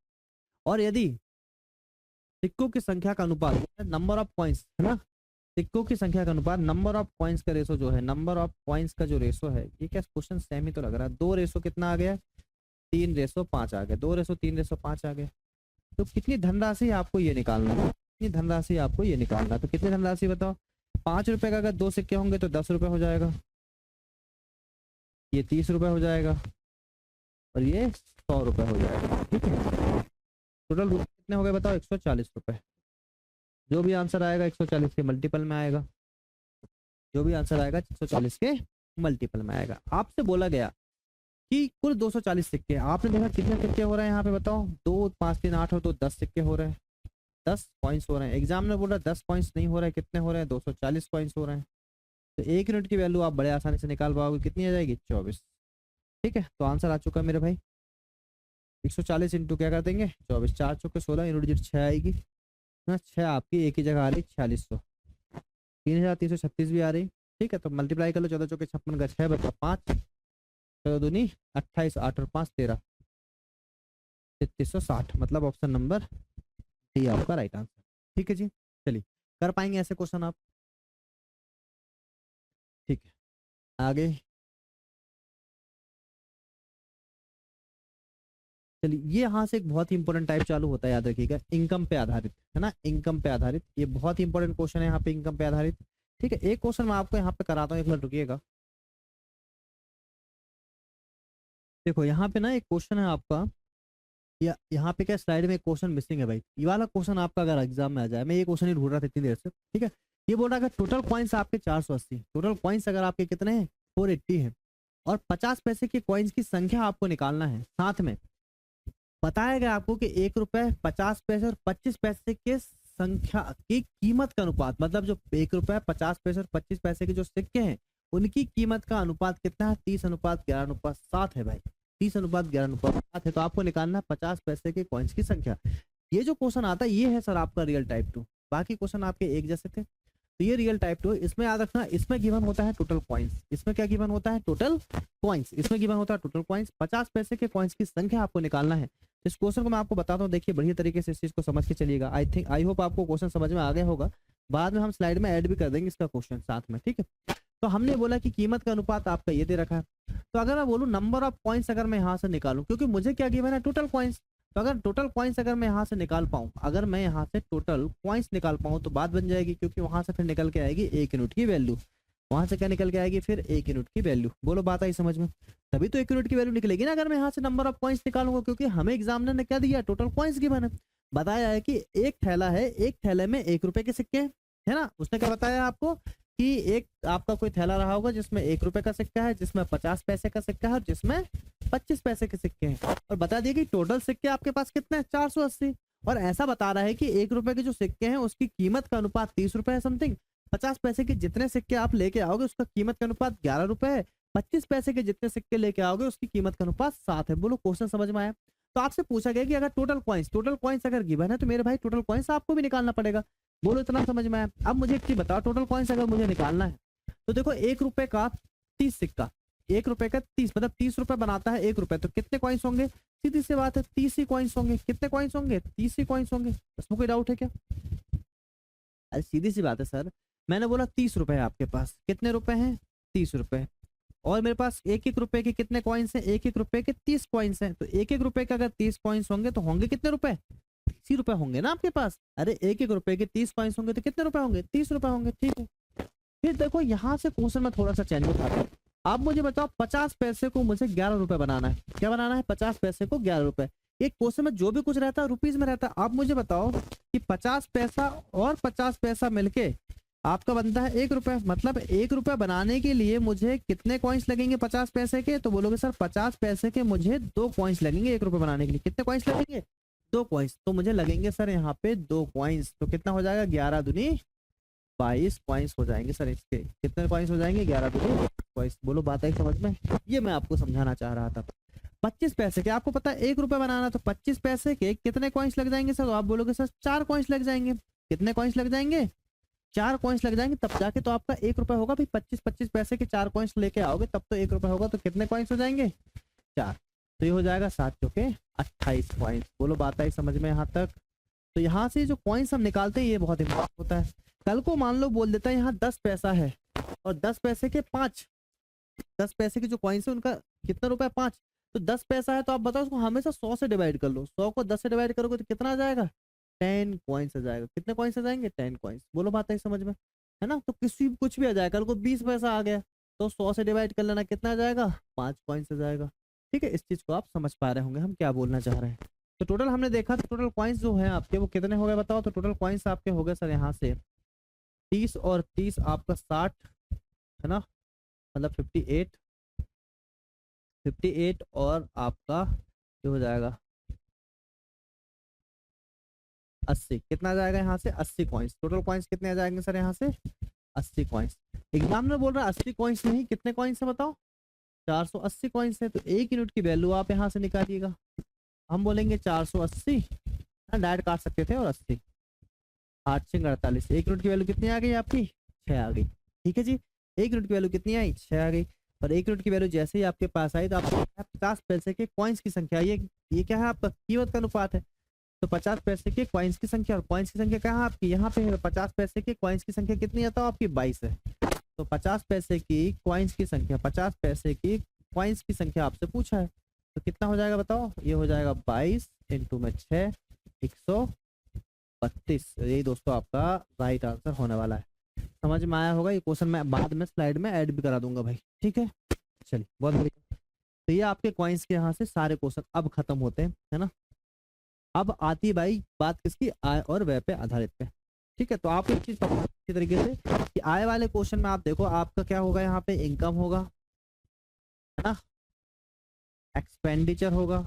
और यदि सिक्कों की संख्या का अनुपात नंबर ऑफ कॉइन्स है ना, सिक्कों की संख्या का अनुपात नंबर ऑफ कॉइन्स का रेशो जो है, नंबर ऑफ कॉइन्स का जो रेशो है, ये क्या क्वेश्चन सेम ही तो लग रहा है। 2 रेशो कितना आ गया? 3:5 आ गया। 2:3:5 आ गया। तो कितनी धनराशि आपको ये निकालना है? कितनी धनराशि आपको ये निकालना है? तो कितनी धनराशि बताओ? 5 रुपए का अगर 2 सिक्के होंगे तो 10 रुपए हो जाएगा, ये 30 रुपए हो जाएगा, और ये 100 रुपए हो जाएगा। ठीक है, टोटल रुपए कितने हो गए बताओ? 140 रुपए। जो भी आंसर आएगा 140 के मल्टीपल में आएगा, जो भी आंसर आएगा 140 के मल्टीपल में आएगा। आपसे बोला गया कि कुल 240 सिक्के। आपने देखा कितने सिक्के हो रहे हैं यहाँ पे बताओ? 2 5 3 8 और 2 10 सिक्के हो रहे हैं, 10 कॉइन्स हो रहे हैं। एग्जाम में बोल रहा है 10 कॉइन्स नहीं हो रहे, कितने हो रहे हैं? 240 कॉइन्स हो रहे हैं। तो 1 यूनिट की वैल्यू आप बड़े आसानी से निकाल पाओगे, कितनी आ जाएगी 24। ठीक है, तो आंसर आ चुका है मेरे भाई 140 इंटू क्या कर देंगे 24, 4 चौके 16, यूनिट डिजिट 6 आएगी ना, 6 आपकी एक ही जगह आ रही 4600, 3336 भी आ रही। ठीक है, तो मल्टीप्लाई कर लो, 14 चौके 56 का 6 बचा 5, 14 दूनी 28, 8 और 5 13, 3360, मतलब ऑप्शन नंबर डी आपका राइट आंसर। ठीक है जी, चलिए कर पाएंगे ऐसे क्वेश्चन आप। ठीक है, आगे चलिए, ये यहाँ से एक बहुत ही इंपॉर्टेंट टाइप चालू होता है, याद रखिएगा, इनकम पे आधारित, है ना, इनकम पे आधारित, ये बहुत ही इंपॉर्टेंट क्वेश्चन है यहाँ पे, इनकम पे आधारित। ठीक है, एक क्वेश्चन मैं आपको यहाँ पे कराता हूँ, एक मिनट रुकिएगा। देखो यहाँ पे ना एक क्वेश्चन है आपका, या यहाँ पे क्या स्लाइड में एक क्वेश्चन मिसिंग है भाई, ये वाला क्वेश्चन आपका अगर एग्जाम में आ जाए, मैं ये क्वेश्चन ही ढूंढ रहा था इतनी देर से। ठीक है, ये बोल रहा है टोटल कॉइन्स आपके 480, टोटल कॉइन्स अगर आपके कितने हैं 480 है, और 50 पैसे के कॉइन्स की संख्या आपको निकालना है, साथ में बताया गया आपको कि 1 रुपए 50 पैसे और 25 पैसे के संख्या की कीमत का अनुपात, मतलब जो 1 रुपए 50 पैसे और 25 पैसे के जो सिक्के हैं उनकी कीमत का अनुपात कितना है, 30:11:7 है भाई, 30:11:7 है। तो आपको निकालना है 50 पैसे के कॉइन्स की संख्या। ये जो क्वेश्चन आता है ये है सर आपका रियल टाइप 2, बाकी क्वेश्चन आपके एक जैसे थे, तो ये रियल टाइप 2। इसमें याद रखना, इसमें गिवन होता है टोटल कॉइन्स, इसमें क्या गिवन होता है टोटल कॉइन्स, इसमें गिवन होता है टोटल कॉइन्स, 50 पैसे के कॉइन्स की संख्या आपको निकालना है। इस क्वेश्चन को मैं आपको बताता हूँ, देखिए बढ़िया तरीके से इस चीज को समझ के चलिएगा। आई होप आपको क्वेश्चन समझ में आ गया होगा, बाद में हम स्लाइड में ऐड भी कर देंगे इसका क्वेश्चन साथ में। ठीक है, तो हमने बोला कि कीमत का अनुपात आपका ये दे रखा है, तो अगर मैं बोलूँ नंबर ऑफ कॉइन्स अगर मैं यहाँ से निकालूं, क्योंकि मुझे क्या गिवन है टोटल कॉइन्स, तो अगर टोटल कॉइन्स अगर मैं यहाँ से निकाल पाऊँ, अगर मैं यहाँ से टोटल कॉइन्स निकाल पाऊँ तो बात बन जाएगी, क्योंकि वहां से फिर निकल के आएगी 1 यूनिट की वैल्यू, वहां से क्या निकल के आएगी फिर 1 यूनिट की वैल्यू। बोलो बात आई समझ में, तभी तो 1 यूनिट की वैल्यू निकलेगी ना अगर मैं यहाँ से नंबर ऑफ कॉइन्स निकालूंगा, क्योंकि हमें एग्जामिनर ने क्या दिया टोटल कॉइन्स गिवन है, बताया है कि एक थैला है, एक थैले में 1 रुपए के सिक्के हैं, है ना, उसने क्या बताया आपको कि एक आपका कोई थैला रहा होगा जिसमें 1 रुपए का सिक्का है, जिसमें 50 पैसे का सिक्का है और जिसमें 25 पैसे के सिक्के हैं, और बता दिए कि टोटल सिक्के आपके पास कितने हैं 480, और ऐसा बता रहा है कि 1 रुपए के जो सिक्के हैं उसकी कीमत का अनुपात 30 रुपए है समथिंग, 50 पैसे के जितने सिक्के आप लेके आओगे उसका कीमत का अनुपात 11 रुपए है, 25 पैसे के जितने सिक्के लेके आओगे उसकी कीमत का अनुपात 7 है। बोलो क्वेश्चन समझ में आया। तो आपसे पूछा गया कि अगर टोटल कॉइन्स अगर गिवन है तो मेरे भाई टोटल कॉइन्स आपको भी निकालना पड़ेगा। बोलो इतना समझ में आया। अब मुझे एक चीज बताओ, टोटल कॉइन्स अगर मुझे निकालना है तो देखो 1 रुपए का 30 सिक्का, 1 रुपए का 30 मतलब 30 रुपए बनाता है 1 रुपए, तो कितने कॉइन्स होंगे, सीधी सी बात है 30 ही कॉइन्स होंगे। कितने कॉइन्स होंगे 30 ही कॉइन्स होंगे, इसमें कोई डाउट है क्या? अरे सीधी सी बात है सर, मैंने बोला 30 रुपए है आपके पास, कितने रुपए हैं 30 रुपए, और मेरे पास 1-1 रुपए के कितने कॉइन्स हैं, 1-1 रुपए के 30 कॉइन्स हैं, तो 1-1 रुपए के अगर 30 कॉइन्स होंगे तो होंगे कितने रुपए 30 रुपए होंगे ना आपके पास। अरे 1-1 रुपए के 30 कॉइन्स होंगे तो कितने रुपए होंगे 30 रुपए होंगे। ठीक है, फिर देखो यहाँ से क्वेश्चन में थोड़ा सा चेंज उठाता हूँ। आप मुझे बताओ 50 पैसे को मुझे 11 रुपए बनाना है, क्या बनाना है 50 पैसे को 11 रुपए। एक क्वेश्चन में जो भी कुछ रहता है रुपीज में रहता है। आप मुझे बताओ कि 50 पैसा और 50 पैसा मिलके आपका बनता है 1 रुपए, मतलब 1 रुपए बनाने के लिए मुझे कितने कॉइन्स लगेंगे 50 पैसे के, तो बोलोगे सर 50 पैसे के मुझे 2 कॉइन्स लगेंगे 1 रुपए बनाने के लिए। कितने कॉइन्स लगेंगे 2 कॉइन्स, तो मुझे लगेंगे सर यहाँ पे 2 कॉइन्स, तो कितना हो जाएगा 11 दूनी 22 कॉइन्स हो जाएंगे सर। इसके कितने कॉइन्स हो जाएंगे 11 दूनी 22। बोलो बात आई समझ में, ये मैं आपको समझाना चाह रहा था। 25 पैसे के आपको पता है 1 रुपए बनाना, तो 25 पैसे के कितने कॉइन्स लग जाएंगे सर, तो आप बोलोगे सर 4 कॉइन्स लग जाएंगे। कितने कॉइन्स लग जाएंगे 4 कॉइन्स लग जाएंगे, तब जाके तो आपका 1 रुपए होगा भाई। 25-25 पैसे के 4 कॉइन्स लेके आओगे तब तो 1 रुपए होगा, तो कितने कॉइन्स हो जाएंगे 4, तो ये हो जाएगा 7 चौके 28 कॉइन्स। बोलो बात आई समझ में यहाँ तक। तो यहाँ से जो कॉइन्स हम निकालते हैं ये बहुत इंपॉर्टेंट होता है। कल को मान लो बोल देता है यहाँ 10 पैसा है और 10 पैसे के 5, 10 पैसे के जो कॉइन्स है उनका कितना रुपए 5, तो 10 पैसा है तो आप बताओ उसको हमेशा 100 से डिवाइड कर लो, 100 को 10 से डिवाइड करोगे तो कितना आ जाएगा 10 कॉइन्स आ जाएगा। कितने कॉइन्स आ जाएंगे 10 कॉइन्स। बोलो बात है समझ में, है ना। तो किसी कुछ भी आ जाएगा, कल को 20 पैसा आ गया तो 100 से डिवाइड कर लेना, कितना आ जाएगा 5 कॉइन्स आ जाएगा। ठीक है, इस चीज को आप समझ पा रहे होंगे हम क्या बोलना चाह रहे हैं। तो टोटल हमने देखा तो टोटल कॉइन्स जो है आपके वो कितने हो गए बताओ। तो टोटल कॉइन्स आपके हो गए सर यहाँ से 30 और 30 आपका 60, है ना, मतलब 58, 58 और आपका ये हो जाएगा 80। कितना आ जाएगा यहाँ से 80 कॉइन्स। टोटल कॉइन्स कितने आ जाएंगे सर यहाँ से 80 कॉइन्स। एग्जामिनर बोल रहा है 80 कॉइन्स नहीं, कितने कॉइन्स है बताओ? 480 कॉइन्स है। तो 1 यूनिट की वैल्यू आप यहाँ से निकालिएगा। हम बोलेंगे 480, डायरेक्ट काट सकते थे, और 80 8 6 48, 1 यूनिट की वैल्यू कितनी आ गई आपकी? 6 आ गई। ठीक है जी, 1 यूनिट की वैल्यू कितनी आई? 6 आ गई। और 1 यूनिट की वैल्यू जैसे ही आपके पास आई तो आपको 50 पैसे के कॉइन्स की संख्या, ये क्या है आपका? कीमत का अनुपात है। तो 50 पैसे के कॉइन्स की संख्या, और कॉइन्स की संख्या कहाँ है आपकी? यहाँ पे है। 50 पैसे के कॉइन्स की संख्या कितनी आता है आपकी? 22 है। तो 50 पैसे की कॉइन्स की संख्या, 50 पैसे की कॉइन्स की संख्या आपसे पूछा है, तो कितना हो जाएगा बताओ? ये हो जाएगा 22 इंटू में 6, 132। यही दोस्तों आपका राइट आंसर होने वाला है। समझ में आया होगा। ये क्वेश्चन मैं बाद में स्लाइड में ऐड भी करा दूंगा भाई, ठीक है। चलिए, बहुत बढ़िया। तो ये आपके कॉइन्स के यहाँ से सारे क्वेश्चन अब खत्म होते हैं, है ना। अब आती है भाई बात किसकी? आय और व्यय पे आधारित पे। ठीक है, तो आप एक चीज पकड़ो अच्छी तरीके से कि आय वाले क्वेश्चन में आप देखो आपका क्या होगा, यहाँ पे इनकम होगा, है ना, एक्सपेंडिचर होगा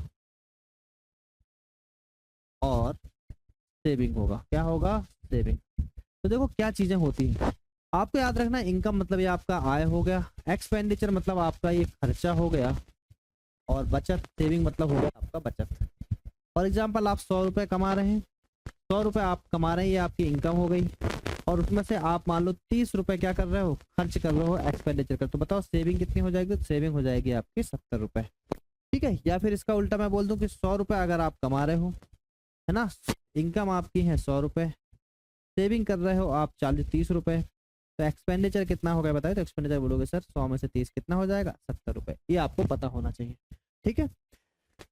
और सेविंग होगा। क्या होगा? सेविंग। तो देखो क्या चीजें होती हैं आपको याद रखना। इनकम मतलब ये आपका आय हो गया, एक्सपेंडिचर मतलब आपका ये खर्चा हो गया, और बचत सेविंग मतलब हो गया आपका बचत। फॉर एग्जाम्पल आप 100 रुपये कमा रहे हैं, 100 रुपये आप कमा रहे हैं, ये आपकी इनकम हो गई, और उसमें से आप मान लो 30 रुपये क्या कर रहे हो? खर्च कर रहे हो एक्सपेंडिचर कर। तो बताओ सेविंग कितनी हो जाएगी? सेविंग हो जाएगी आपकी 70 रुपये। ठीक है, या फिर इसका उल्टा मैं बोल दूं कि 100 रुपये अगर आप कमा रहे हो, है ना, इनकम आपकी है 100 रुपये, सेविंग कर रहे हो आप 30 रुपये, तो एक्सपेंडिचर कितना हो गया बताइए? तो एक्सपेंडिचर बोलोगे सर 100 में से 30 कितना हो जाएगा? 70 रुपये। ये आपको पता होना चाहिए, ठीक है।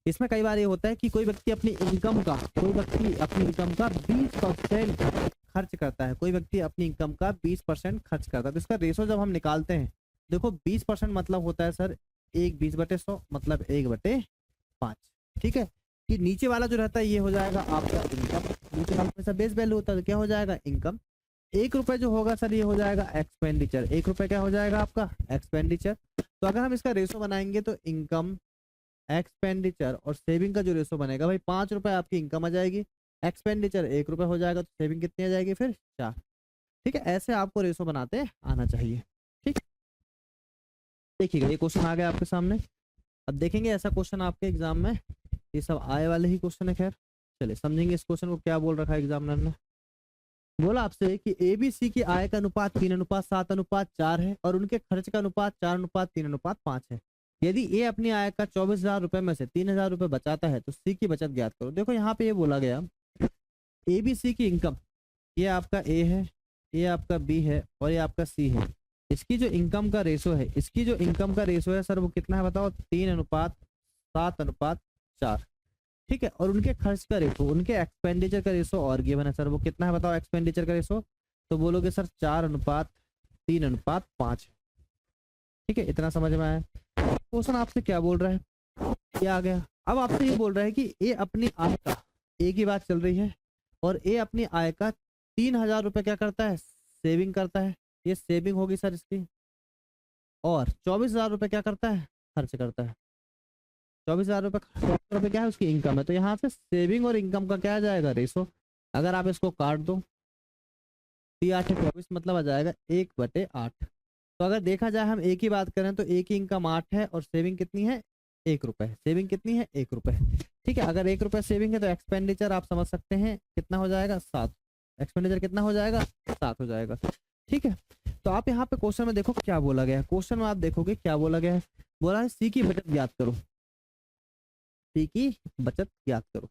इसमें कई बार ये होता है कि कोई व्यक्ति अपनी इनकम का 20% खर्च करता है, कोई व्यक्ति अपनी इनकम का 20% खर्च करता है। तो इसका रेशो जब हम निकालते हैं, देखो 20% मतलब होता है सर 1/20/100, मतलब 1/5। ठीक है, कि नीचे वाला जो रहता है ये हो जाएगा आपका इनकम, नीचे वाला हमेशा बेस वैल्यू होता है, तो क्या हो जाएगा? इनकम। 1 रुपये जो होगा सर ये हो जाएगा एक्सपेंडिचर। 1 रुपये क्या हो जाएगा आपका? एक्सपेंडिचर। तो अगर हम इसका रेशो बनाएंगे तो इनकम, एक्सपेंडिचर और सेविंग का जो रेशो बनेगा भाई, 5 रुपये आपकी इनकम आ जाएगी, एक्सपेंडिचर 1 रुपये हो जाएगा, तो सेविंग कितनी आ जाएगी फिर? 4। ठीक है, ऐसे आपको रेशो बनाते आना चाहिए। ठीक, देखिएगा ये क्वेश्चन आ गया आपके सामने। अब देखेंगे ऐसा क्वेश्चन आपके एग्जाम में, ये सब आए वाले ही क्वेश्चन है। खैर चलिए समझेंगे इस क्वेश्चन को क्या बोल रखा है एग्जामिनर ने। बोला आपसे कि ABC की आय का अनुपात 3:7:4 है और उनके खर्च का अनुपात 4:3:5 है। यदि ए अपनी आय का 24,000 रुपए में से 3,000 रुपए बचाता है तो सी की बचत ज्ञात करो। देखो यहाँ पे ये बोला गया ABC की इनकम, ये आपका ए है, ये आपका बी है और ये आपका सी है। इसकी जो इनकम का रेशो है, इसकी जो इनकम का रेशो है सर वो कितना है बताओ? 3:7:4। ठीक है, और उनके खर्च का रेशो, उनके एक्सपेंडिचर का रेशो और गिवन है सर, वो कितना है बताओ एक्सपेंडिचर का रेशो? तो बोलोगे सर 4:3:5। ठीक है, इतना समझ में आया। क्वेश्चन आपसे क्या बोल रहा है? ये आ गया। अब आपसे ये बोल रहा है कि ए अपनी आय का, ए की बात चल रही है, और ए अपनी आय का 3,000 रुपये क्या करता है? सेविंग करता है। ये सेविंग होगी सर इसकी। और 24,000 रुपये क्या करता है? खर्च करता है। 24,000 रुपये क्या है? उसकी इनकम है। तो यहाँ से सेविंग और इनकम का क्या आ जाएगा? रेशो। अगर आप इसको काट दो, 3×8 = 24, मतलब आ जाएगा 1/8। तो अगर देखा जाए हम एक ही बात करें तो एक ही इनकम 8 है और सेविंग कितनी है? 1 रुपये। सेविंग कितनी है? 1 रुपये। ठीक है, अगर 1 रुपये सेविंग है तो एक्सपेंडिचर आप समझ सकते हैं कितना हो जाएगा? 7। एक्सपेंडिचर कितना हो जाएगा? 7 हो जाएगा। ठीक है, तो आप यहाँ पे क्वेश्चन में देखो क्या बोला गया है। क्वेश्चन में आप देखोगे क्या बोला गया है। बोला है सी की बचत ज्ञात करो, सी की बचत ज्ञात करो।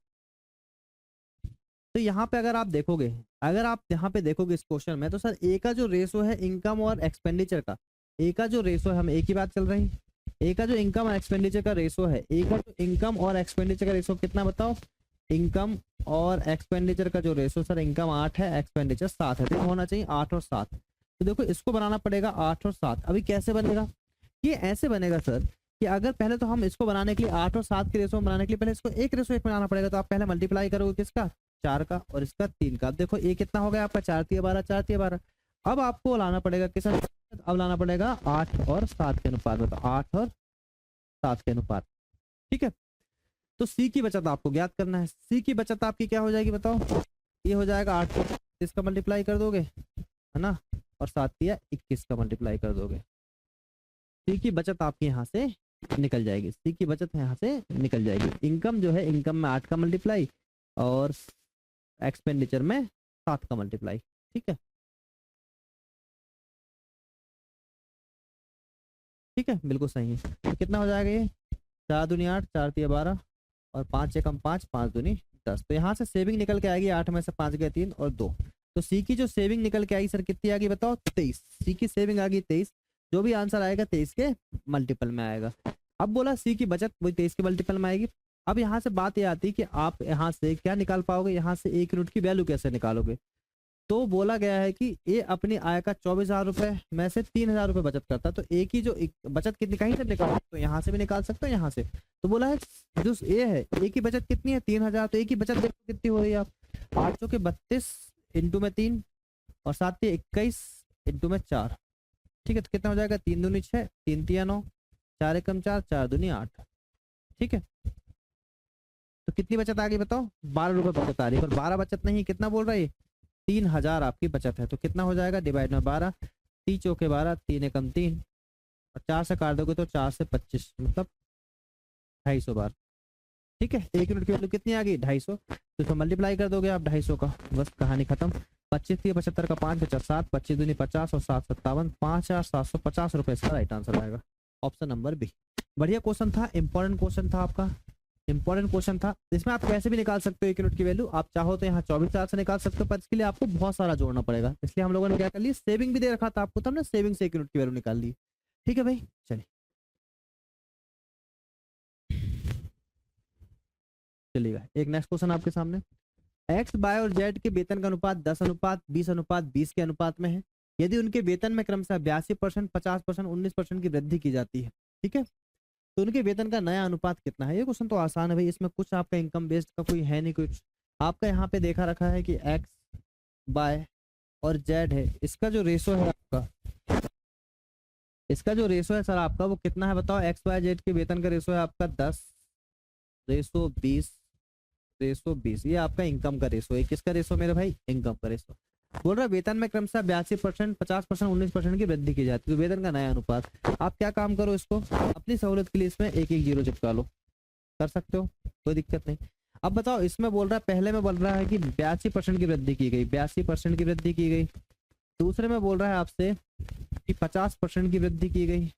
तो यहाँ पे अगर आप देखोगे, अगर आप यहाँ पे देखोगे इस क्वेश्चन में, तो सर ए का जो रेशो है इनकम और एक्सपेंडिचर का, ए का जो रेशो है, हम एक ही बात चल रही, ए का जो इनकम और एक्सपेंडिचर का रेशो है, ए का जो इनकम और एक्सपेंडिचर का रेशो कितना बताओ? इनकम और एक्सपेंडिचर का जो रेशो सर, इनकम 8 है, एक्सपेंडिचर 7 है, तो होना चाहिए 8 और 7। तो देखो इसको बनाना पड़ेगा 8 और 7। अभी कैसे बनेगा? ये ऐसे बनेगा सर कि अगर पहले तो हम इसको बनाने के लिए 8 और 7 के रेशो बनाने के लिए पहले इसको 1:1 बनाना पड़ेगा। तो आप पहले मल्टीप्लाई करोगे किसका? 4 का और इसका 3 का। अब देखो ये कितना हो गया आपका? 4×3=12, 4×3=12। अब आपको लाना पड़ेगा किस? अब लाना पड़ेगा 8 और 7 के अनुपात में, तो 8 और 7 के अनुपात। ठीक है, तो सी की बचत आपको ज्ञात करना है। सी की बचत आपकी क्या हो जाएगी बताओ? ये हो जाएगा 8 को इसका मल्टीप्लाई कर दोगे, है ना, और 7×21 का मल्टीप्लाई कर दोगे। सी की बचत आपकी यहाँ से निकल जाएगी, सी की बचत यहाँ से निकल जाएगी। इनकम जो है, इनकम में 8 का मल्टीप्लाई और एक्सपेंडिचर में 7 का मल्टीप्लाई। ठीक है, ठीक है, बिल्कुल सही है। तो कितना हो जाएगा ये, 4 दूनी 8, 4 तिया 12 और 5 एकम 5, 5 दूनी 10। तो यहाँ से सेविंग निकल के आएगी, 8 में से 5 गए 3 और 2। तो सी की जो सेविंग निकल के आई सर कितनी आ गई बताओ, 23। सी की सेविंग आ गई 23। जो भी आंसर आएगा 23 के मल्टीपल में आएगा। अब बोला सी की बचत वही 23 के मल्टीपल में आएगी। अब यहाँ से बात ये आती है कि आप यहाँ से क्या निकाल पाओगे, यहाँ से एक यूनिट की वैल्यू कैसे निकालोगे। तो बोला गया है कि ये अपनी आय का 24,000 रुपए में से 3,000 रुपए बचत करता है। तो ए की जो बचत कितनी, कहीं से निकाल सकते हो, यहाँ से भी निकाल सकते हो, यहाँ से। तो बोला है जो ए है, ए की बचत कितनी है 3,000। तो ए की बचत देखो कितनी हो रही है आप, 832 इंटू में 3 और 7×21 इंटू में 4। ठीक है, तो कितना हो जाएगा, 3 दूनी 6, 3 तिया 9, 4 एकम 4, 4 दूनी 8। ठीक है, तो कितनी बचत आ गई बताओ, 12 रुपए बचत आ रही है। पर 12 बचत नहीं, कितना बोल रहा है, 3,000 आपकी बचत है। तो कितना हो जाएगा, डिवाइड में 12, 3 चौके 12, 3 एकम 3 और 4 से काट दोगे तो 4 से 25, मतलब 250 बार। ठीक है, एक यूनिट की वैल्यू कितनी आ गई, 250। तो इसको मल्टीप्लाई कर दोगे आप 250 का, बस कहानी खत्म। 25 3 75 का 5 50 7, 25 दूनी 50 और 7 57, 5,750 रुपए इसका राइट आंसर आएगा, ऑप्शन नंबर बी। बढ़िया क्वेश्चन था, इंपॉर्टेंट क्वेश्चन था आपका, इंपॉर्टेंट क्वेश्चन था। इसमें आप कैसे भी निकाल सकते हो एक यूनिट की वैल्यू, आप चाहो तो यहाँ 24,000 से निकाल सकते हो, पर इसके लिए आपको बहुत सारा जोड़ना पड़ेगा। इसलिए हम लोगों ने क्या कर लिया, सेविंग भी दे रखा था आपको, तब हमने सेविंग से एक यूनिट की वैल्यू निकाल ली। ठीक है भाई, चलिए चलिएगा एक नेक्स्ट क्वेश्चन आपके सामने। एक्स वाई और जेड के वेतन का अनुपात 10:20:20 के अनुपात में है। यदि उनके वेतन में क्रमशः 82%, 50%, 19% की वृद्धि की जाती है, ठीक है, तो उनके वेतन का नया अनुपात कितना है। ये क्वेश्चन तो आसान है भाई, इसमें कुछ आपका इनकम बेस्ड का कोई है नहीं कुछ। आपका यहाँ पे देखा रखा है कि एक्स वाई और जेड है, इसका जो रेशो है आपका, इसका जो रेशो है सर आपका वो कितना है बताओ। एक्स वाई जेड के वेतन का रेशो है आपका 10:20:20। ये आपका इनकम का रेशो है। किसका रेशो मेरे भाई, इनकम का रेशो। बोल रहा है वेतन में क्रमशः 82%, 50%, 19% की वृद्धि की जाती है, तो वेतन का नया अनुपात। आप क्या काम करो, इसको अपनी सहूलियत के लिए इसमें एक एक जीरो चिपका लो, कर सकते हो, कोई दिक्कत नहीं। अब बताओ, इसमें बोल रहा है, पहले में बोल रहा है कि 82% की वृद्धि की गई, 82% की वृद्धि की गई। दूसरे में बोल रहा है आपसे कि 50% की वृद्धि की गई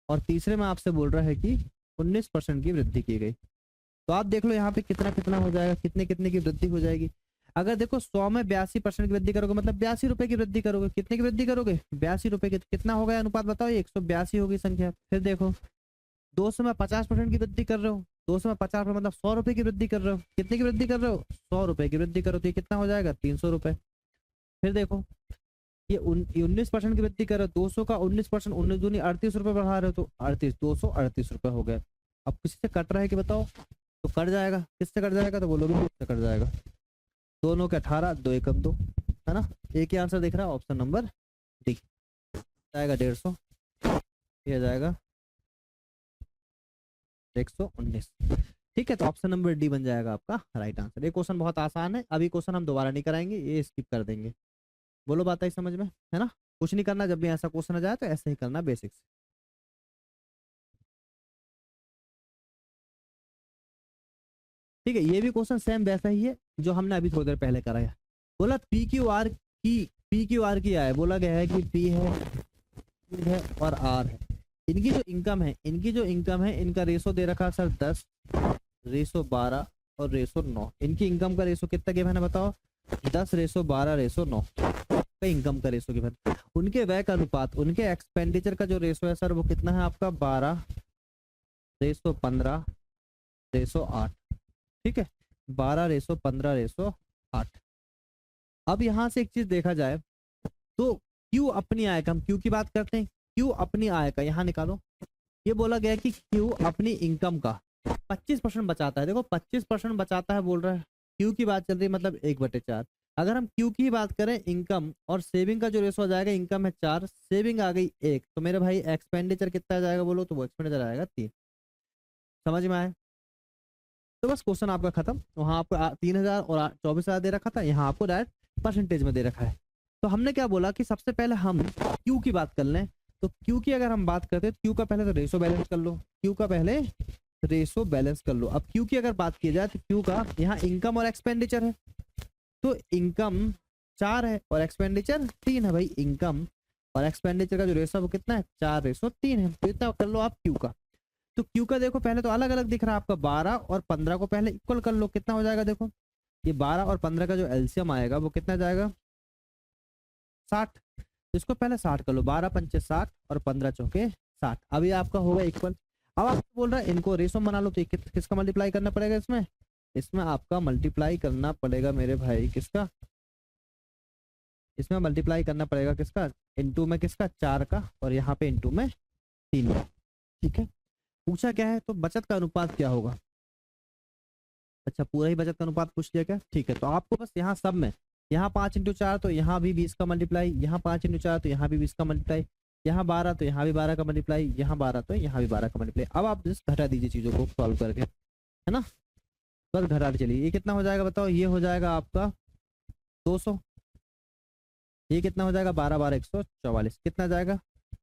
और तीसरे में आपसे बोल रहा है कि 19% की वृद्धि की गई। तो आप देख लो यहाँ पे कितना कितना हो जाएगा, कितने कितने की वृद्धि हो जाएगी। अगर देखो 100 में 82% की वृद्धि करोगे, मतलब 82 रुपए की वृद्धि करोगे, कितने की वृद्धि करोगे, 82 रुपए की। कितना हो गया अनुपात बताओ, 182 होगी संख्या। फिर देखो 200 में 50% की वृद्धि कर रहे हो, 200 में 50 मतलब 100 रुपए की वृद्धि कर रहे हो। कितने की वृद्धि कर रहे हो, 100 रुपए की वृद्धि करो, तो ये कितना हो जाएगा, 300 रुपए। फिर देखो ये 19% की वृद्धि कर रहे हो, 200 का 19%, 19 दूनी 38 रुपए बढ़ा रहे हो, तो 38, 238 रुपए हो गए। अब किसी से कट रहा है कि बताओ, तो कट जाएगा, किससे कट जाएगा, तो बोलोगे से कट जाएगा। दोनों के 18, 2 एकम 2, है ना। एक ही आंसर दिख रहा है, ऑप्शन नंबर डी जाएगा 150, ये जाएगा 119। ठीक है, तो ऑप्शन नंबर डी बन जाएगा आपका राइट आंसर। ये क्वेश्चन बहुत आसान है, अभी क्वेश्चन हम दोबारा नहीं कराएंगे, ये स्किप कर देंगे। बोलो बात आई समझ में, है ना। कुछ नहीं करना, जब भी ऐसा क्वेश्चन आ जाए तो ऐसे ही करना, बेसिक्स। ठीक है, ये भी क्वेश्चन सेम वैसा ही है जो हमने अभी थोड़ी देर पहले कराया। बोला पी क्यू आर की आया, बोला गया है कि पी है, Q है और आर है। इनकी जो इनकम है, इनका रेशो दे रखा सर 10, रेशो 12 और रेशो 9। इनकी इनकम का रेशो कितना गिवन है बताओ, 10, रेशो 12, रेशो 9 का इनकम का रेशो गिवन। उनके व्यय का अनुपात, उनके एक्सपेंडिचर का जो रेशो है सर वो कितना है आपका, 12, रेशो 15, रेशो 8। ठीक है, 12, रेशो 15, रेशो 8। अब यहाँ से एक चीज देखा जाए तो क्यू अपनी आय का, हम क्यू की बात करते हैं, क्यू अपनी आय का यहाँ निकालो। ये बोला गया कि क्यू अपनी इनकम का 25% बचाता है। देखो 25% बचाता है बोल रहा है, क्यू की बात चल रही है, मतलब 1/4। अगर हम क्यू की बात करें, इनकम और सेविंग का जो रेशो आ जाएगा, इनकम है 4, सेविंग आ गई 1, तो मेरे भाई एक्सपेंडिचर कितना आ जाएगा बोलो, तो वो एक्सपेंडिचर आएगा 3। समझ में आया, तो बस क्वेश्चन आपका खत्म। वहां आपको 3,000 और 24,000 दे रखा था, यहाँ आपको डायरेक्ट परसेंटेज में दे रखा है। तो हमने क्या बोला कि सबसे पहले हम क्यू की बात कर लें। तो क्यू की अगर हम बात करते हैं तो क्यू का पहले तो रेशो बैलेंस कर लो, क्यू का पहले रेशो बैलेंस कर लो। अब क्यू की अगर बात की जाए तो क्यू का यहाँ इनकम और एक्सपेंडिचर है, तो इनकम 4 है और एक्सपेंडिचर 3 है भाई। इनकम और एक्सपेंडिचर का जो रेशो वो कितना है, 4:3 है। तो इतना कर लो आप क्यू का। तो क्यू का देखो पहले तो अलग अलग दिख रहा है आपका, 12 और 15 को पहले इक्वल कर लो, कितना हो जाएगा देखो, ये 12 और 15 का जो एलसीएम आएगा वो कितना जाएगा, 60। इसको पहले 60 कर लो, 12 पंचे 60 और 15 चौके 60। अभी आपका होगा इक्वल। अब आपको बोल रहा है इनको रेशो बना लो, तो किसका मल्टीप्लाई करना पड़ेगा इसमें, इसमें आपका मल्टीप्लाई करना पड़ेगा मेरे भाई किसका, इसमें मल्टीप्लाई करना पड़ेगा किसका, इनटू में किसका, 4 का, और यहाँ पे इनटू में 3 का। ठीक है, पूछा क्या है, तो बचत का अनुपात क्या होगा। अच्छा पूरा ही बचत का अनुपात पूछ लिया क्या, ठीक है। तो आपको बस यहाँ सब में, यहाँ 5×4 तो यहाँ भी 20 का मल्टीप्लाई, यहाँ 5×4 तो यहाँ भी 20 का मल्टीप्लाई, यहाँ 12 तो यहाँ भी 12 का मल्टीप्लाई, यहाँ 12 तो यहाँ भी 12 का मल्टीप्लाई। अब आप जस्ट घटा दीजिए चीजों को सॉल्व करके, है ना, बस घटा चलिए। ये कितना हो जाएगा बताओ, ये हो जाएगा आपका 200, ये कितना हो जाएगा 12 12 144, कितना जाएगा,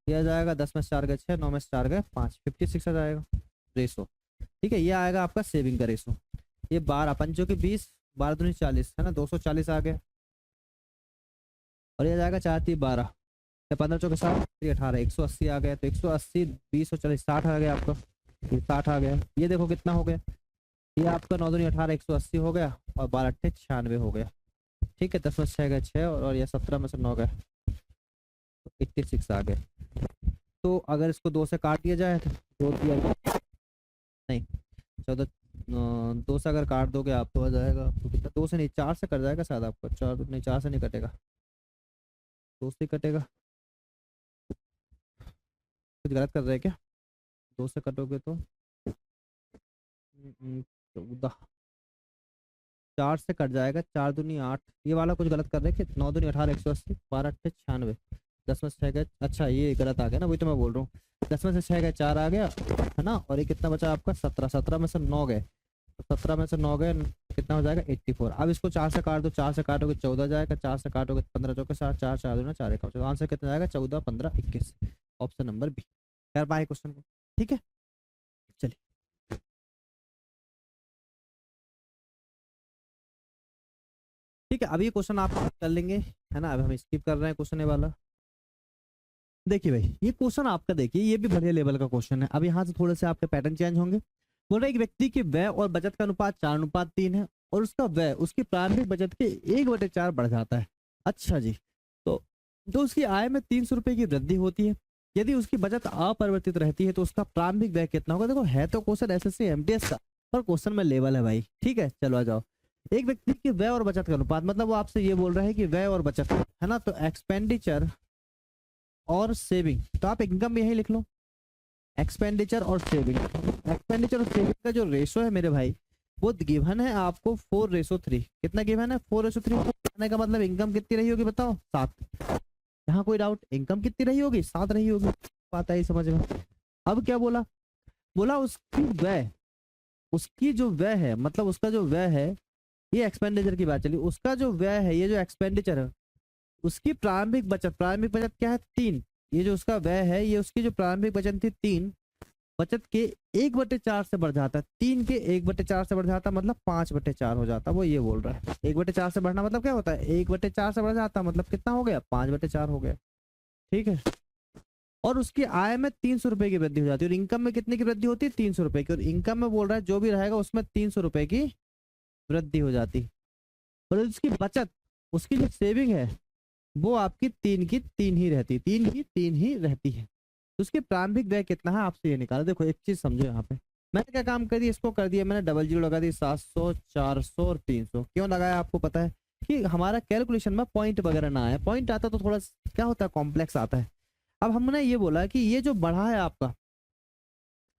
ये आ जाएगा 10 में 4 गए 6, 9 में 4 गए 5, 56 आ जाएगा रेशो। ठीक है, ये आएगा आपका सेविंग का रेशो। ये 12 पंचों के 20, 12 दूनी 40 है ना, 240 आ गया। और ये जाएगा 4 3 12, 15 चौके 7 18, 180 आ गया। तो 180 20 और 40 60 आ गया आपका, ये 60 आ गया। ये देखो कितना हो गया, ये आपका 9 दूनी 18 180 हो गया, और 12 8 96 हो गया। ठीक है, 10 में 6 गए 6, और ये 17 में से 9 गए, तो 86 आ गए। तो अगर इसको 2 से काट दिया जाए तो 2 दिया नहीं 14, 2 से अगर काट दोगे आप तो आ जाएगा तो कितना, 2 से नहीं 4 से कट जाएगा शायद आपका, 4 नहीं 4 से नहीं कटेगा, 2 से कटेगा। कुछ गलत कर रहे हैं क्या, 2 से कटोगे तो 14, 4 से कट जाएगा, 4 दूनी 8, ये वाला कुछ गलत कर रहे हैं कि 9 दूनी 18 180, 12 8 96, 10 में से 6 गए, अच्छा ये गलत आ गया ना, वही तो मैं बोल रहा हूँ। 10 में से 6 गए 4 आ गया, है ना, और ये कितना बचा आपका 17, 17 में से 9 गए, तो 17 में से 9 गए कितना हो जाएगा 84। अब इसको 4 से काट दो, 4 से काटोगे 14 जाएगा, 4 से काटोगे 15 चौके 7, 4 4 दूना 4 1, आंसर कितना जाएगा 14 15 21, ऑप्शन नंबर बी। कर पाए क्वेश्चन को, ठीक है चलिए। ठीक है, अब ये क्वेश्चन आप कर लेंगे, है ना, अब हम स्किप कर रहे हैं क्वेश्चन ये वाला। देखिए भाई ये क्वेश्चन आपका, देखिए ये भी बढ़िया लेवल का क्वेश्चन है। अब यहाँ से थोड़े से आपके पैटर्न चेंज होंगे। बोल रहे एक व्यक्ति के व्यय और बचत का अनुपात 4:3 है, और उसका व्यय उसकी प्रारंभिक बचत के 1/4 बढ़ जाता है। अच्छा जी, तो उसकी आय में 300 रुपए की वृद्धि होती है। यदि उसकी बचत अपरिवर्तित रहती है तो उसका प्रारंभिक व्यय कितना होगा। देखो है तो क्वेश्चन एसएससी एमटीएस का, पर क्वेश्चन में लेवल है भाई। ठीक है चलो आ जाओ। एक व्यक्ति के व्यय और बचत का अनुपात, मतलब वो आपसे ये बोल रहा है कि व्यय और बचत, है ना, तो एक्सपेंडिचर और सेविंग, तो आप इनकम में यही लिख लो, एक्सपेंडिचर और सेविंग। एक्सपेंडिचर और सेविंग का जो रेशो है मेरे भाई वो गिवन है आपको 4:3। कितना गिवन है 4:3। कहने का मतलब इनकम कितनी रही होगी बताओ 7। यहाँ कोई डाउट, इनकम कितनी रही होगी 7 रही होगी, बात आई समझ में। अब क्या बोला, बोला उसकी व्यय, उसकी जो व्यय है, मतलब उसका जो व्यय है, ये एक्सपेंडिचर की बात चली, उसका जो व्यय है ये जो एक्सपेंडिचर है, उसकी प्रारंभिक बचत, प्रारंभिक बचत क्या है 3, ये जो उसका व्यय है ये उसकी जो प्रारंभिक बचत थी 3, बचत के 1/4 से बढ़ जाता है, 3 के 1/4 से बढ़ जाता मतलब 5/4 हो जाता। वो ये बोल रहा है 1/4 से बढ़ना मतलब क्या होता है, 1/4 से बढ़ जाता मतलब कितना हो गया 5/4 हो गया। ठीक है, और उसकी आय में 300 रुपए की वृद्धि हो जाती है, और इनकम में कितने की वृद्धि होती है 300 रुपए की, और इनकम में बोल रहा है जो भी रहेगा उसमें 300 रुपए की वृद्धि हो जाती। और उसकी बचत, उसकी जो सेविंग है वो आपकी 3 की 3 ही रहती, 3 की 3 ही रहती है। तो उसकी प्रारंभिक व्यय कितना है आपसे ये निकाला। देखो एक चीज समझो, यहाँ पे मैंने क्या काम कर दिया, इसको कर दिया मैंने डबल जीरो लगा दी, 700 400 और 300। क्यों लगाया आपको पता है कि हमारा कैलकुलेशन में पॉइंट वगैरह ना आए, पॉइंट आता तो थोड़ा क्या होता है कॉम्प्लेक्स आता है। अब हमने ये बोला कि ये जो बढ़ा है आपका,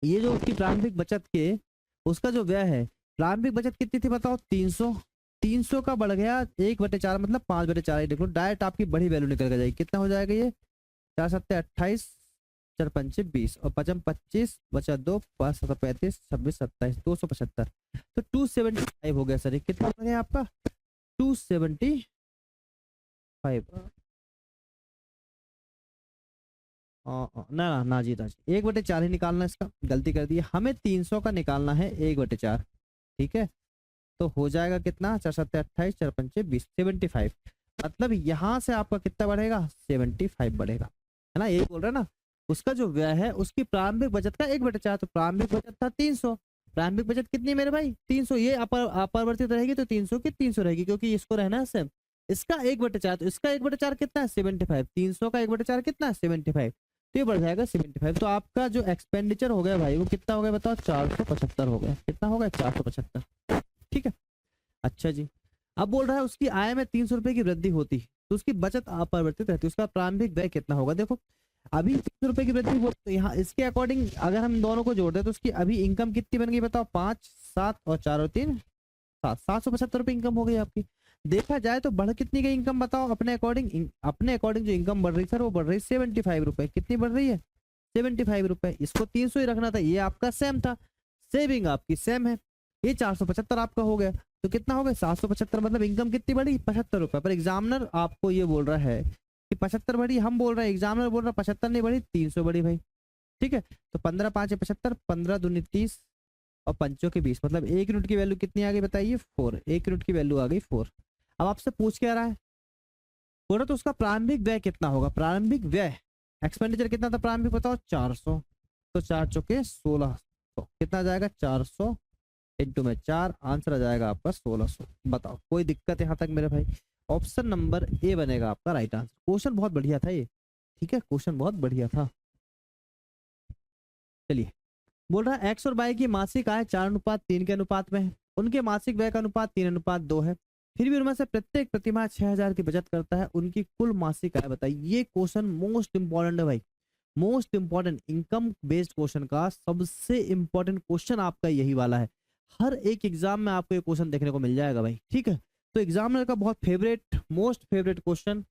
ये जो उसकी प्रारंभिक बचत के, उसका जो व्यय है, प्रारंभिक बचत कितनी थी बताओ 300, 300 का बढ़ गया 1/4 मतलब 5/4। देखो डायरेक्ट आपकी बड़ी वैल्यू निकल के जाएगी, कितना हो जाएगा ये 4 7 28, 4 5 20 और 5 25 बचा 2 5 7 35 26 27 275। तो 275 हो गया सर, ये कितना हो गया आपका 275। ना ना ना जी ना जी, 1/4 ही निकालना, इसका गलती कर दी है। हमें 300 का निकालना है 1/4। ठीक है, तो हो जाएगा कितना, 4×7 = 28, 4×5 = 20, 75। मतलब यहाँ से आपका कितना बढ़ेगा, 75 बढ़ेगा, है ना, यही बोल रहा है ना। उसका जो व्यय है उसकी प्रारंभिक बचत का 1/4, तो प्रारंभिक बचत था 300। प्रारंभिक बचत कितनी है मेरे भाई, 300। ये अपरिवर्तित रहेगी तो 300 की 300 रहेगी, क्योंकि इसको रहना है सेम। इसका 1/4, तो इसका 1/4 कितना है, 75। 300 का 1/4 कितना है, 75। तो ये बढ़ जाएगा 75। तो आपका जो एक्सपेंडिचर हो गया भाई वो कितना हो गया बताओ, 475 हो गया। कितना हो गया, 475। ठीक है, अच्छा जी। अब बोल रहा है उसकी आय में 300 रुपए की वृद्धि होती है तो उसकी बचत अपरिवर्तित रहती है, उसका प्रारंभिक व्यय कितना होगा। देखो अभी 300 रुपए की वृद्धि हो, तो यहाँ इसके अकॉर्डिंग अगर हम दोनों को जोड़ दें तो उसकी अभी इनकम कितनी बन गई बताओ, 5, 7 और 4 और 3 7, 775 रुपए इनकम हो गई आपकी। देखा जाए तो बढ़ कितनी गई इनकम बताओ, अपने अकॉर्डिंग, अपने अकॉर्डिंग जो इनकम बढ़ रही सर वो बढ़ रही 75 रुपए। कितनी बढ़ रही है, 75 रुपए। इसको 300 ही रखना था, ये आपका सेम था, सेविंग आपकी सेम है। ये 475 आपका हो गया, तो कितना हो गया, 775। मतलब इनकम कितनी बढ़ी, 75 रुपए। पर एग्जामिनर आपको ये बोल रहा है कि 75 बढ़ी, हम बोल रहे हैं, एग्जामिनर बोल रहा है 75 नहीं बढ़ी, 300 बढ़ी भाई। ठीक है, तो 15×5 = 75, 15×2 = 30 और 5 के 20, मतलब 1 यूनिट की वैल्यू कितनी आ गई बताइए, 4। 1 यूनिट की वैल्यू आ गई 4। अब आपसे पूछ क्या रहा है, बोल रहा तो उसका प्रारंभिक व्यय कितना होगा। प्रारंभिक व्यय, एक्सपेंडिचर कितना था प्रारंभिक बताओ, 400। तो 4×4 = 1600, कितना आ जाएगा, 400 इंटू में 4, आंसर आ जाएगा आपका 1600। बताओ कोई दिक्कत यहाँ तक मेरे भाई। ऑप्शन नंबर ए बनेगा आपका राइट आंसर। क्वेश्चन बहुत बढ़िया था ये, ठीक है, क्वेश्चन बहुत बढ़िया था। चलिए, बोल रहा है एक्स और वाई की मासिक आय 4:3 के अनुपात में है, उनके मासिक व्यय का अनुपात 3:2 है, फिर भी उनमें से प्रत्येक प्रतिमाह 6000 की बचत करता है, उनकी कुल मासिक आय बताइए। ये क्वेश्चन मोस्ट इंपॉर्टेंट है भाई, most important income based question का सबसे इंपॉर्टेंट क्वेश्चन आपका यही वाला है। हर एक एग्जाम में आपको ये क्वेश्चन देखने को मिल जाएगा भाई, ठीक है। तो एग्जामिनर का बहुत favourite, most favourite question,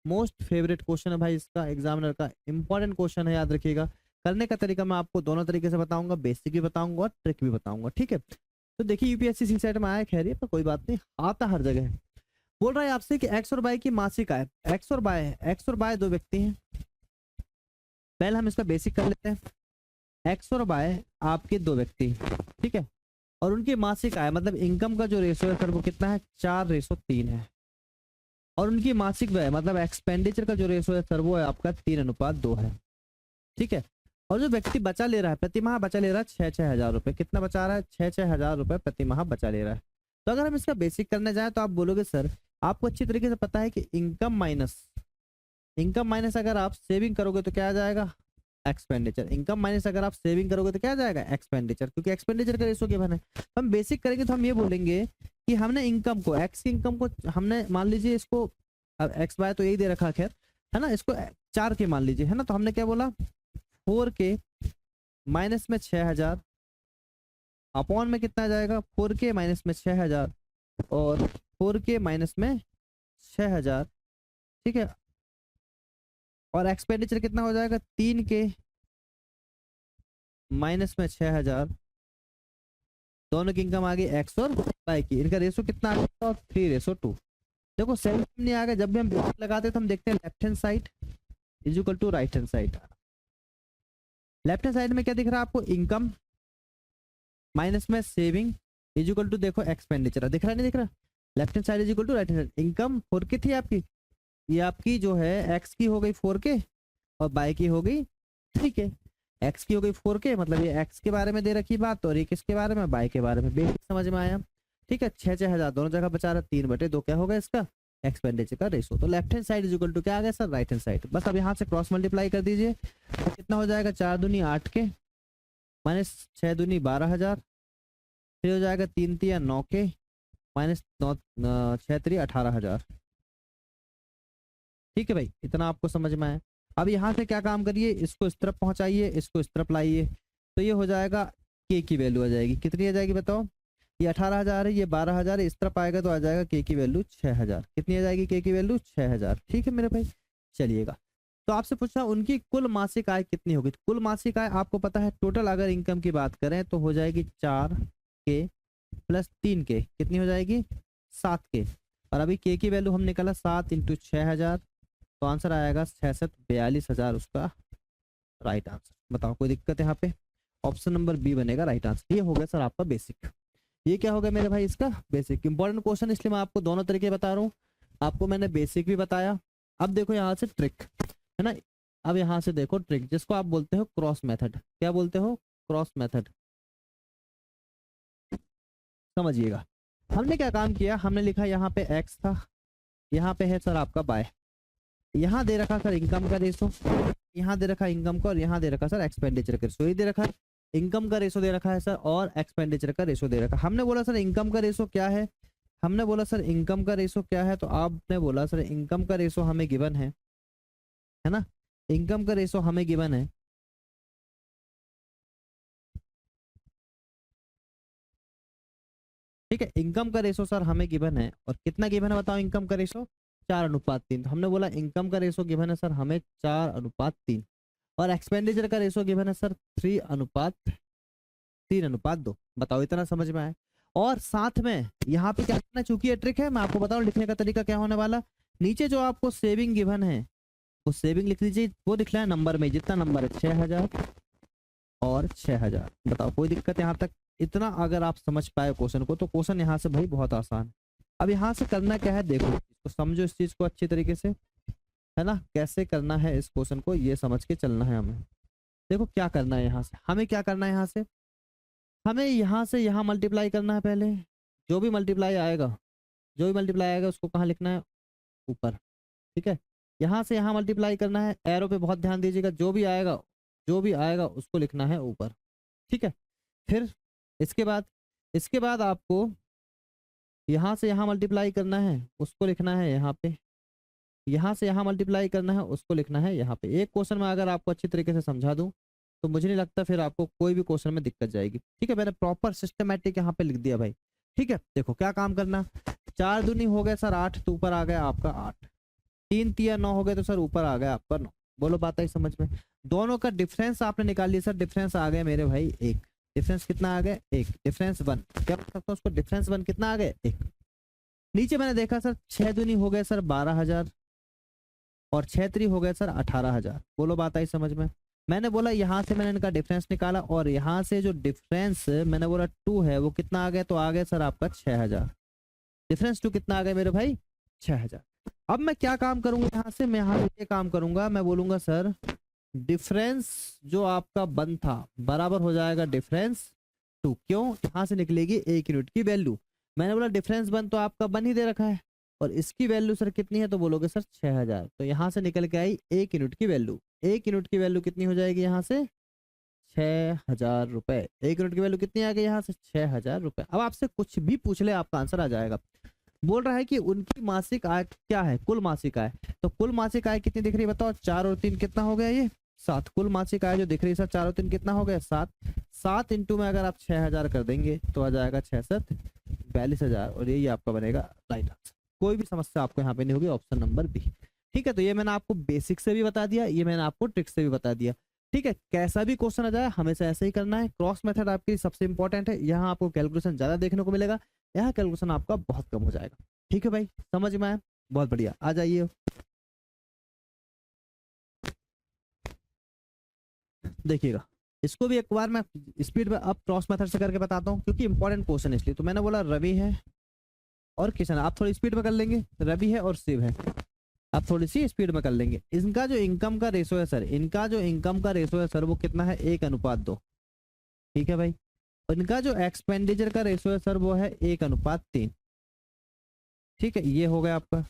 most favourite question है भाई इसका, एग्जामिनर का इंपॉर्टेंट क्वेश्चन है, याद रखिएगा। करने का तरीका मैं आपको दोनों तरीके से बताऊंगा, बेसिक भी बताऊंगा और ट्रिक भी बताऊंगा, ठीक है। तो देखिए यूपीएससी सी सेट में आया, खैर ये पर कोई बात नहीं, आता हर जगह है। बोल रहा है आपसे कि एक्स और वाई की मासिक आय, एक्स और वाई है, एक्स और वाई दो व्यक्ति हैं। पहले हम इसका बेसिक कर लेते हैं। एक्स और वाई आपके दो व्यक्ति, ठीक है, और उनकी मासिक आय मतलब इनकम का जो रेशो है सर वो कितना है, 4:3 है। और उनकी मासिक व्यय मतलब एक्सपेंडिचर का जो रेशो है सर वो है आपका 3:2 है, ठीक है। और जो व्यक्ति बचा ले रहा है, प्रति माह बचा ले रहा है 6,000 रुपए। कितना बचा रहा है, 6,000 रुपए प्रति माह बचा ले रहा है। तो अगर हम इसका बेसिक करने जाए तो आप बोलोगे सर आपको अच्छी तरीके से पता है कि इनकम माइनस अगर आप सेविंग करोगे तो क्या आ जाएगा, एक्सपेंडिचर। इनकम माइनस अगर आप सेविंग करोगे तो क्या आ जाएगा, एक्सपेंडिचर, क्योंकि एक्सपेंडिचर का रेशो गिवन है। हम बेसिक करेंगे तो हम ये बोलेंगे कि हमने इनकम को, एक्स की इनकम को हमने मान लीजिए इसको, अब एक्स वाई तो यही दे रखा खैर, है ना, इसको 4 के मान लीजिए, है ना। तो हमने क्या बोला, 4 के माइनस में 6,000 अपॉन में कितना आ जाएगा, 4 के माइनस में 6,000 और 4 के माइनस में 6,000, ठीक है। और एक्सपेंडिचर कितना हो जाएगा, 3 के माइनस में 6,000। दोनों की इनकम आ गई एक्स और वाई की, इनका रेशो कितना आ गया, 3:2। देखो सेम नहीं आ गया, जब भी हम बेसिक लगाते हैं तो हम देखते हैं left hand side is equal to right hand side. Left hand side में क्या दिख रहा है आपको, इनकम माइनस में सेविंग इज इक्वल टू, देखो एक्सपेंडिचर दिख रहा है, नहीं दिख रहा। Left hand side is equal to right hand side. Income 4 की थी आपकी, ये आपकी जो है एक्स की हो गई 4 के और बाई की हो गई 3 के। एक्स की हो गई 4 के, मतलब ये एक्स के बारे में दे रखी बात, और ये किसके बारे में, बाई के बारे में। बेसिक समझ में आया, ठीक है। 6,000 दोनों जगह बचा रहा, 3/2 क्या होगा इसका, एक्सपेंडिचर का रेशो। तो left hand side is equal to क्या आ गया सर, राइट हैंड साइड। बस अब यहाँ से क्रॉस मल्टीप्लाई कर दीजिए, तो कितना हो जाएगा, 4 दूनी 8 के माइनस 6 दूनी 12,000, फिर हो जाएगा 3 तिया 9 के माइनस 6 3 18,000। ठीक है भाई, इतना आपको समझ में आया। अब यहाँ से क्या काम करिए, इसको इस तरफ पहुंचाइए, इसको इस तरफ लाइए, तो ये हो जाएगा के की वैल्यू आ जाएगी, कितनी आ जाएगी बताओ, ये 18,000 है, ये 12,000 है, इस तरफ आएगा तो आ जाएगा के की वैल्यू 6,000। कितनी आ जाएगी के की वैल्यू, 6,000। ठीक है मेरे भाई, चलिएगा। तो आपसे पूछा उनकी कुल मासिक आय कितनी होगी। तो कुल मासिक आय आपको पता है, टोटल अगर इनकम की बात करें तो हो जाएगी 4 के प्लस 3 के, कितनी हो जाएगी, 7 के। और अभी के की वैल्यू हम निकाला 7 × 6,000, तो आंसर आएगा 6,42,000 उसका राइट आंसर। बताओ कोई दिक्कत है यहाँ पे? ऑप्शन नंबर बी बनेगा राइट आंसर। ये हो गया सर आपका बेसिक। ये क्या हो गया मेरे भाई? इसका बेसिक। इंपॉर्टेंट क्वेश्चन इसलिए मैं आपको दोनों तरीके बता रहा हूँ। आपको मैंने बेसिक भी बताया। अब देखो यहाँ से ट्रिक, है ना। अब यहाँ से देखो ट्रिक, जिसको आप बोलते हो क्रॉस मेथड। क्या बोलते हो? Cross method. समझिएगा, हमने क्या काम किया, हमने लिखा यहाँ पे एक्स था, यहाँ पे है सर आपका बाय, यहाँ दे रखा सर इनकम का रेशो, यहाँ दे रखा इनकम का, और यहाँ दे रखा सर एक्सपेंडिचर का रेशो। ये दे रखा है इनकम का रेशो दे रखा है सर, और एक्सपेंडिचर का रेशो दे रखा है। हमने बोला सर इनकम का रेशो क्या है, हमने बोला सर इनकम का रेशो क्या है, तो आपने बोला सर इनकम का रेशो हमें गिवन है ना। इनकम का रेशो हमें गिवन है। ठीक है, इनकम का रेशो सर हमें गिवन है, और कितना गिवन है बताओ? इनकम का रेशो 4:3। तो हमने बोला इनकम का रेशो गिवन है सर हमें 4:3, और एक्सपेंडिचर का रेशो गिवन है सर 3:2। बताओ इतना समझ में आया? और साथ में यहाँ पे क्या करना है, चूंकि ये ट्रिक है, मैं आपको बताऊं लिखने का तरीका क्या होने वाला। नीचे जो आपको सेविंग गिवन है, वो सेविंग लिख लीजिए, वो लिखना है नंबर में, जितना नंबर है 6000 और 6000। बताओ कोई दिक्कत यहाँ तक? इतना अगर आप समझ पाए क्वेश्चन को, तो क्वेश्चन यहाँ से भाई बहुत आसान है। अब यहाँ से करना क्या है, देखो इसको समझो, इस चीज को अच्छी तरीके से, है ना। कैसे करना है इस क्वेश्चन को, ये समझ के चलना है हमें। देखो क्या करना है, यहाँ से हमें क्या करना है, हमें यहाँ से यहाँ मल्टीप्लाई करना है पहले। जो भी मल्टीप्लाई आएगा, उसको कहाँ लिखना है? ऊपर। ठीक है, यहाँ से यहाँ मल्टीप्लाई करना है, एरो पे बहुत ध्यान दीजिएगा। जो भी आएगा उसको लिखना है ऊपर। ठीक है, फिर इसके बाद आपको यहाँ से यहाँ मल्टीप्लाई करना है, उसको लिखना है यहाँ पे। यहाँ से यहाँ मल्टीप्लाई करना है, उसको लिखना है यहाँ पे। एक क्वेश्चन में अगर आपको अच्छी तरीके से समझा दूं, तो मुझे नहीं लगता फिर आपको कोई भी क्वेश्चन में दिक्कत जाएगी। ठीक है, मैंने प्रॉपर सिस्टमैटिक यहाँ पे लिख दिया भाई। ठीक है, देखो क्या काम करना, 4 दूनी हो गए सर 8, तो ऊपर आ गया आपका 8। 3 तिया 9 हो गए, तो सर ऊपर आ गया आपका 9। बोलो बात आई समझ में? दोनों का डिफरेंस आपने निकाल लिया सर, डिफरेंस आ गया मेरे भाई 1। डिफरेंस कितना आ गया? 1। डिफरेंस 1, क्या बोल सकता हूँ उसको? डिफरेंस 1 कितना आ गया? 1। नीचे मैंने देखा सर 6 दूनी हो गए सर 12000, और 6 3 हो गए सर 18000। बोलो बात आई समझ में? मैंने बोला यहाँ से मैंने इनका डिफरेंस निकाला, और यहाँ से जो डिफरेंस मैंने बोला 2 है, वो कितना आ गया? तो आ गया सर आपका 6000। डिफरेंस 2 कितना आ गया मेरे भाई? 6000। अब मैं क्या काम करूंगा यहाँ से, मैं यहाँ ये काम करूंगा, मैं बोलूंगा सर डिफरेंस जो आपका 1 था बराबर हो जाएगा डिफरेंस 2। क्यों? यहाँ से निकलेगी 1 यूनिट की वैल्यू। मैंने बोला डिफरेंस 1 तो आपका 1 ही दे रखा है, और इसकी वैल्यू सर कितनी है, तो बोलोगे सर 6000। तो यहाँ से निकल के आई 1 यूनिट की वैल्यू। 1 यूनिट की वैल्यू कितनी हो जाएगी यहाँ से? 6000 रुपए। 1 यूनिट की वैल्यू कितनी आ गई यहाँ से? 6000 रुपए। अब आपसे कुछ भी पूछ ले, आपका आंसर आ जाएगा। बोल रहा है कि उनकी मासिक आय क्या है? कुल मासिक आय। तो कुल मासिक आय कितनी दिख रही है बताओ? 4 और 3 कितना हो गया? ये 7। कुल मासिक आय जो दिख रही है सर 4 और 3 कितना हो गया? 7। 7 इंटू में अगर आप 6000 कर देंगे, तो आ जाएगा 6 7 42,000, और यही आपका बनेगा राइट आंसर। कोई भी समस्या आपको यहाँ पे नहीं होगी, ऑप्शन नंबर बी। ठीक है, तो ये मैंने आपको बेसिक से भी बता दिया, ये मैंने आपको ट्रिक से भी बता दिया। ठीक है, कैसा भी क्वेश्चन आ जाए हमेशा ऐसे ही करना है। क्रॉस मेथड आपके लिए सबसे इंपॉर्टेंट है, यहाँ आपको कैलकुलेशन ज्यादा देखने को मिलेगा, यहाँ कैलकुलेशन आपका बहुत कम हो जाएगा। ठीक है भाई, समझ में आया? बहुत बढ़िया, आ जाइए। देखिएगा, इसको भी एक बार मैं स्पीड में अब क्रॉस मेथड से करके बताता हूँ, क्योंकि इंपॉर्टेंट क्वेश्चन इसलिए। तो मैंने बोला रवि है और किशन, आप थोड़ी स्पीड में कर लेंगे। रवि है और शिव है, आप थोड़ी सी स्पीड में कर लेंगे। इनका जो इनकम का रेशो है सर, वो कितना है? 1:2। ठीक है भाई, और इनका जो एक्सपेंडिचर का रेशो है सर, वो है 1:3। ठीक है, ये हो गया आपका।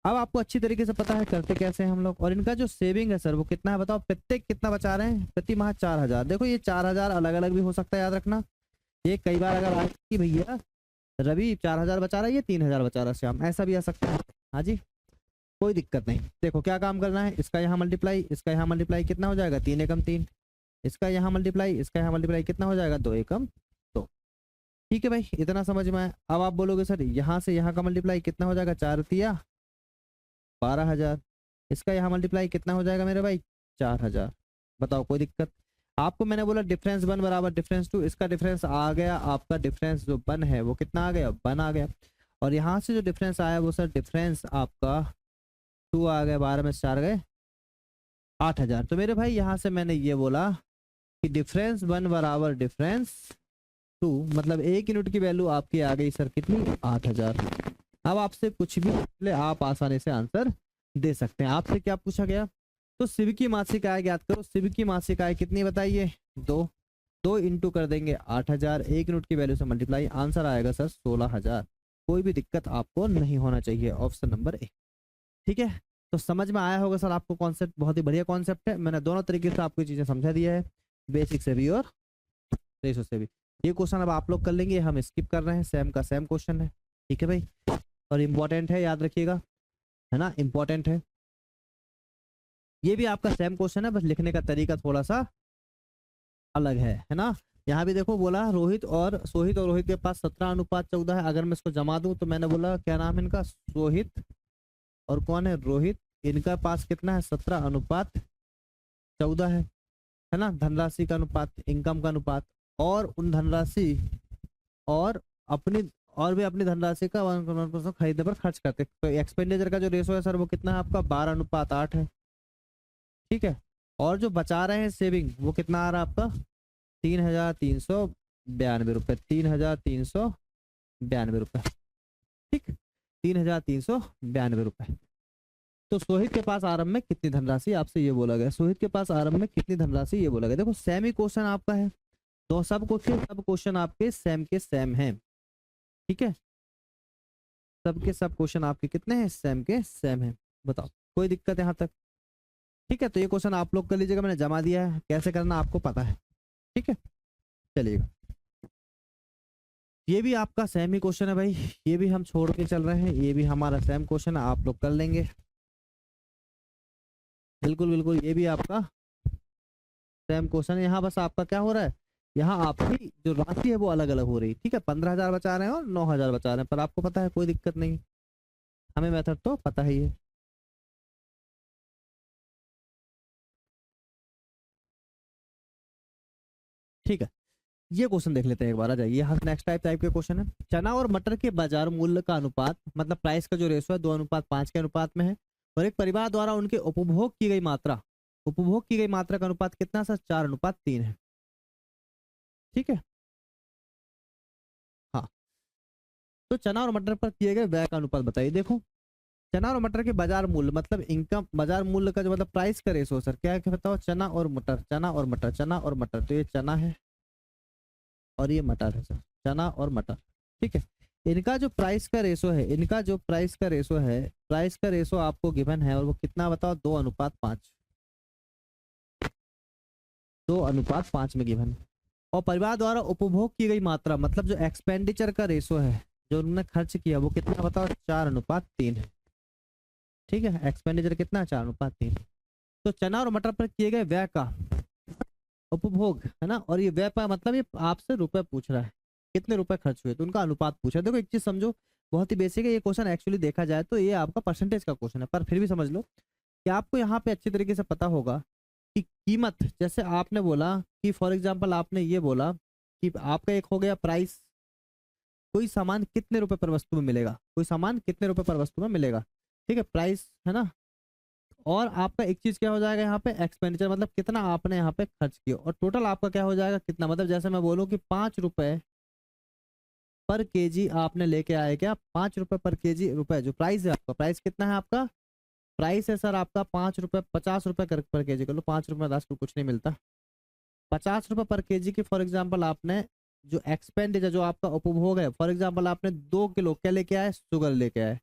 अब आपको अच्छी तरीके से पता है करते कैसे हैं हम लोग। और इनका जो सेविंग है सर, वो कितना है बताओ? प्रत्येक कितना बचा रहे हैं? प्रति माह 4000। देखो ये 4000 अलग अलग भी हो सकता है, याद रखना। ये कई बार अगर आए कि भैया रवि 4000 बचा रहा है, ये 3000 बचा रहा है श्याम, ऐसा भी आ सकता है। हाँ जी, कोई दिक्कत नहीं। देखो क्या काम करना है, इसका यहाँ मल्टीप्लाई, इसका यहाँ मल्टीप्लाई कितना हो जाएगा? 3 एकम 3। इसका यहाँ मल्टीप्लाई, इसका यहाँ मल्टीप्लाई कितना हो जाएगा? 2 एकम 2। ठीक है भाई, इतना समझ में आया? अब आप बोलोगे सर यहाँ से यहाँ का मल्टीप्लाई कितना हो जाएगा? 4 तिया 12000। इसका यहाँ मल्टीप्लाई कितना हो जाएगा मेरे भाई? 4000। बताओ कोई दिक्कत? आपको मैंने बोला डिफरेंस 1 बराबर डिफरेंस 2। इसका डिफरेंस आ गया आपका, डिफरेंस जो 1 है वो कितना आ गया? 1 आ गया। और यहाँ से जो डिफरेंस आया वो सर डिफरेंस आपका 2 आ गया। 12 में से 4 गए 8,000। तो मेरे भाई यहाँ से मैंने ये बोला कि डिफरेंस 1 बराबर डिफरेंस 2, मतलब 1 यूनिट की वैल्यू आपकी आ गई सर कितनी, 8,000। अब आपसे कुछ भी ले आप आसानी से आंसर दे सकते हैं। आपसे क्या पूछा गया, तो शिव की मासिक आय ज्ञात करो। शिव की मासिक आय कितनी बताइए, 2। 2 इंटू कर देंगे 8,000, 1 यूनिट की वैल्यू से मल्टीप्लाई, आंसर आएगा सर 16,000। कोई भी दिक्कत आपको नहीं होना चाहिए, ऑप्शन नंबर ए। ठीक है, तो समझ में आया होगा सर आपको कॉन्सेप्ट, बहुत ही बढ़िया कॉन्सेप्ट है। मैंने दोनों तरीके से आपको चीजें समझा दिया है, बेसिक से भी और रेशो से भी। ये क्वेश्चन अब आप लोग कर लेंगे, हम स्किप कर रहे हैं, सेम का सेम क्वेश्चन है। ठीक है भाई, और इम्पोर्टेंट है, याद रखिएगा, है ना, इम्पोर्टेंट है। ये भी आपका सेम क्वेश्चन है, बस लिखने का तरीका थोड़ा सा अलग है ना। यहाँ भी देखो बोला रोहित और रोहित के पास 17:14 है। अगर मैं इसको जमा दूं तो मैंने बोला क्या नाम है इनका, सोहित और कौन है, रोहित। इनका पास कितना है, 17:14 है ना। धनराशि का अनुपात, इनकम का अनुपात, और उन धनराशि और अपनी और भी अपनी धनराशि का 1% खरीदने पर खर्च करते। तो एक्सपेंडिचर का जो रेशो है सर वो कितना है आपका, 12:8 है। ठीक है, और जो बचा रहे हैं सेविंग वो कितना आ रहा है आपका, 3,392 रुपये, 3,392 रुपये। ठीक, 3,392 रुपये। तो सोहित के पास आरंभ में कितनी धनराशि, आपसे ये बोला गया, सोहित के पास आरंभ में कितनी धनराशि, ये बोला गया। देखो सेम ही क्वेश्चन आपका है, तो सब क्वेश्चन आपके सेम के सेम हैं। ठीक है, सबके सब क्वेश्चन आपके कितने हैं, सेम के सेम हैं। बताओ कोई दिक्कत यहाँ तक। ठीक है, तो ये क्वेश्चन आप लोग कर लीजिएगा, मैंने जमा दिया है, कैसे करना आपको पता है। ठीक है, चलिएगा, ये भी आपका सेम ही क्वेश्चन है भाई, ये भी हम छोड़ के चल रहे हैं, ये भी हमारा सेम क्वेश्चन है, आप लोग कर लेंगे। बिल्कुल बिल्कुल, ये भी आपका सेम क्वेश्चन है। यहाँ बस आपका क्या हो रहा है, यहाँ आपकी जो राशि है वो अलग अलग हो रही है। ठीक है, 15,000 बचा रहे हैं और 9,000 बचा रहे हैं, पर आपको पता है कोई दिक्कत नहीं, हमें मेथड तो पता ही है। ठीक है, ये क्वेश्चन देख लेते हैं एक बार, आ जाइए। यहाँ नेक्स्ट टाइप के क्वेश्चन है, चना और मटर के बाजार मूल्य का अनुपात, मतलब प्राइस का जो रेशो है 2:5 के अनुपात में है, और एक परिवार द्वारा उनके उपभोग की गई मात्रा, उपभोग की गई मात्रा का अनुपात कितना सर, 4:3 है। ठीक है, हाँ, तो चना और मटर पर किए गए व्यय का अनुपात बताइए। देखो चना और मटर के बाजार मूल्य, मतलब इनकम, बाजार मूल्य का जो मतलब प्राइस का रेशो सर क्या है बताओ, चना और मटर, चना और मटर, चना और मटर। तो ये चना है और ये मटर है सर, चना और मटर। ठीक है, इनका जो प्राइस का रेशो है, इनका जो प्राइस का रेशो है, प्राइस का रेशो आपको गिवन है, और वो कितना बताओ, 2:5, 2:5 में गिवन। और परिवार द्वारा उपभोग की गई मात्रा, मतलब जो एक्सपेंडिचर का रेशो है, जो उन्होंने खर्च किया, वो कितना बताओ, 4:3 है। ठीक है, एक्सपेंडिचर कितना है, 4:3। तो चना और मटर पर किए गए व्यय का उपभोग है ना, और ये व्यय का मतलब ये आपसे रुपए पूछ रहा है, कितने रुपए खर्च हुए, तो उनका अनुपात पूछा है। देखो एक चीज समझो, बहुत ही बेसिक है ये क्वेश्चन, एक्चुअली देखा जाए तो ये आपका परसेंटेज का क्वेश्चन है, पर फिर भी समझ लो कि आपको यहाँ पे अच्छी तरीके से पता होगा कि कीमत, जैसे आपने बोला कि फॉर एग्जाम्पल आपने ये बोला कि आपका एक हो गया प्राइस, कोई सामान कितने रुपए पर वस्तु में मिलेगा, कोई सामान कितने रुपए पर वस्तु में मिलेगा। ठीक है, प्राइस है ना, और आपका एक चीज क्या हो जाएगा यहाँ पे, एक्सपेंडिचर, मतलब कितना आपने यहाँ पे खर्च किया, और टोटल आपका क्या हो जाएगा, कितना, मतलब जैसे मैं बोलूँ कि 5 रुपए पर केजी आपने लेके आए, क्या 5 रुपए पर केजी, रुपए जो प्राइस है आपका, प्राइस कितना है आपका, प्राइस है सर आपका 5 रुपए, 50 रुपए पर केजी कर लो, 5 रुपए 10 रुपए कुछ नहीं मिलता, 50 रुपए पर केजी की। फॉर एग्जाम्पल आपने जो एक्सपेंडिचर, जो आपका उपभोग है, फॉर एग्जाम्पल आपने 2 किलो क्या लेके आए, शुगर लेके आए,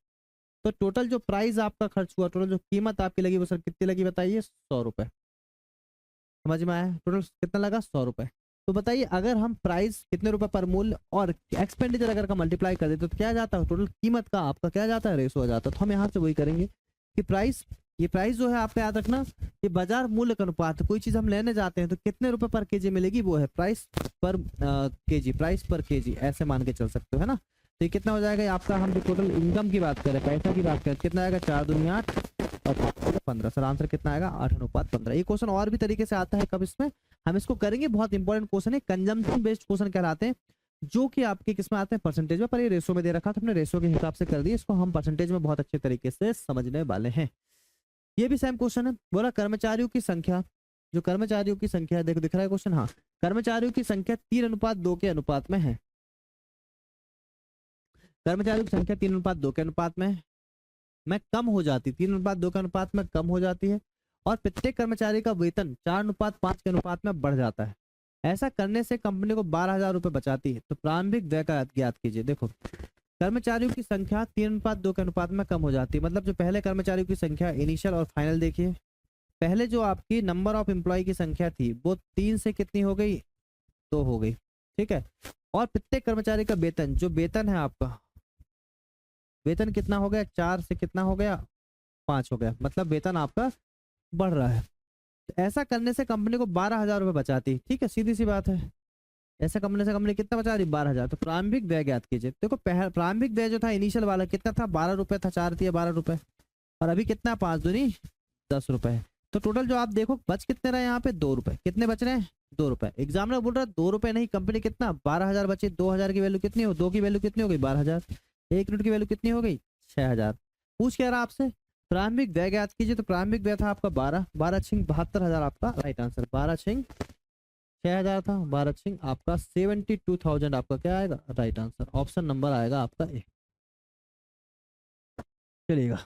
तो टोटल जो प्राइस आपका खर्च हुआ, टोटल जो कीमत आपकी लगी वो सर कितनी लगी बताइए, 100 रुपए। समझ में आया, टोटल कितना लगा, 100 रुपए। तो बताइए अगर हम प्राइस कितने रुपए पर मूल्य और एक्सपेंडिचर अगर का मल्टीप्लाई कर देते तो क्या जाता है, टोटल कीमत का आपका क्या जाता है, रेशो आ जाता है। तो हम यहाँ से वही करेंगे कि प्राइस, ये प्राइस जो है आपका याद रखना, ये बाजार मूल्य का अनुपात है। कोई चीज हम लेने जाते हैं तो कितने रुपए पर केजी मिलेगी, वो है प्राइस पर केजी, प्राइस पर केजी, ऐसे मान के चल सकते हो, है ना। तो ये कितना हो जाएगा, ये आपका, हम जो टोटल इनकम की बात करें, पैसा की बात करें, कितना आएगा, 4 दूनी 8 और 15। सर आंसर कितना आएगा, 8:15। ये क्वेश्चन और भी तरीके से आता है, कब इसमें हम इसको करेंगे, बहुत इंपॉर्टेंट क्वेश्चन है, कंजम्पशन बेस्ड क्वेश्चन कहलाते हैं, जो कि आपके किसमें आते हैं, परसेंटेज में। पर ये रेशो में दे रखा था, अपने रेशो के हिसाब से कर दिए, इसको हम परसेंटेज में बहुत अच्छे तरीके से समझने वाले हैं। ये भी सेम क्वेश्चन है। बोला कर्मचारियों की संख्या, जो कर्मचारियों की संख्या है, देखो दिख रहा है क्वेश्चन, हाँ, कर्मचारियों की संख्या 3:2 के अनुपात में है। कर्मचारियों की संख्या 3:2 के अनुपात में कम हो जाती, 3:2 के अनुपात में कम हो जाती है, और प्रत्येक कर्मचारी का वेतन 4:5 के अनुपात में बढ़ जाता है। ऐसा करने से कंपनी को 12,000 रुपए बचाती है। तो प्रारंभिक व्यय का ज्ञात कीजिए। देखो कर्मचारियों की संख्या 3:2 के अनुपात में कम हो जाती है, मतलब जो पहले कर्मचारियों की संख्या इनिशियल और फाइनल देखिए, पहले जो आपकी नंबर ऑफ एम्प्लॉय की संख्या थी वो 3 से कितनी हो गई, 2 हो गई, ठीक है। और प्रत्येक कर्मचारी का वेतन, जो वेतन है आपका, वेतन कितना हो गया, 4 से कितना हो गया, 5 हो गया, मतलब वेतन आपका बढ़ रहा है। तो ऐसा करने से कंपनी को 12,000 रुपये बचाती, ठीक है, सीधी सी बात है। ऐसा करने से कंपनी कितना बचा रही, 12,000। तो प्रारंभिक व्यय ज्ञात कीजिए। देखो प्रारंभिक व्यय जो था इनिशियल वाला कितना था, 12 रुपए था, 4 थी 12 रुपए, और अभी कितना, 5 दूनी 10 रुपए। तो टोटल जो आप देखो बच कितने रहे यहाँ पे, 2 रुपए। कितने बच रहे हैं, 2 रुपए। एग्जामिनर बोल रहा है 2 रुपए नहीं, कंपनी कितना, 12,000 बचे। 2,000 की वैल्यू कितनी हो, 2 की वैल्यू कितनी हो गई, 12,000। 1 यूनिट की वैल्यू कितनी हो गई, 6,000। पूछ कह रहा आपसे प्रारंभिक व्यय ज्ञात कीजिए। तो प्रारंभिक व्यय था आपका 12, 12 छिंग 72,000 आपका राइट आंसर। 12 छिंग 6,000 था, 12 छिंग आपका 72,000 आपका क्या आएगा, राइट आंसर। ऑप्शन नंबर आएगा आपका ए। चलिएगा,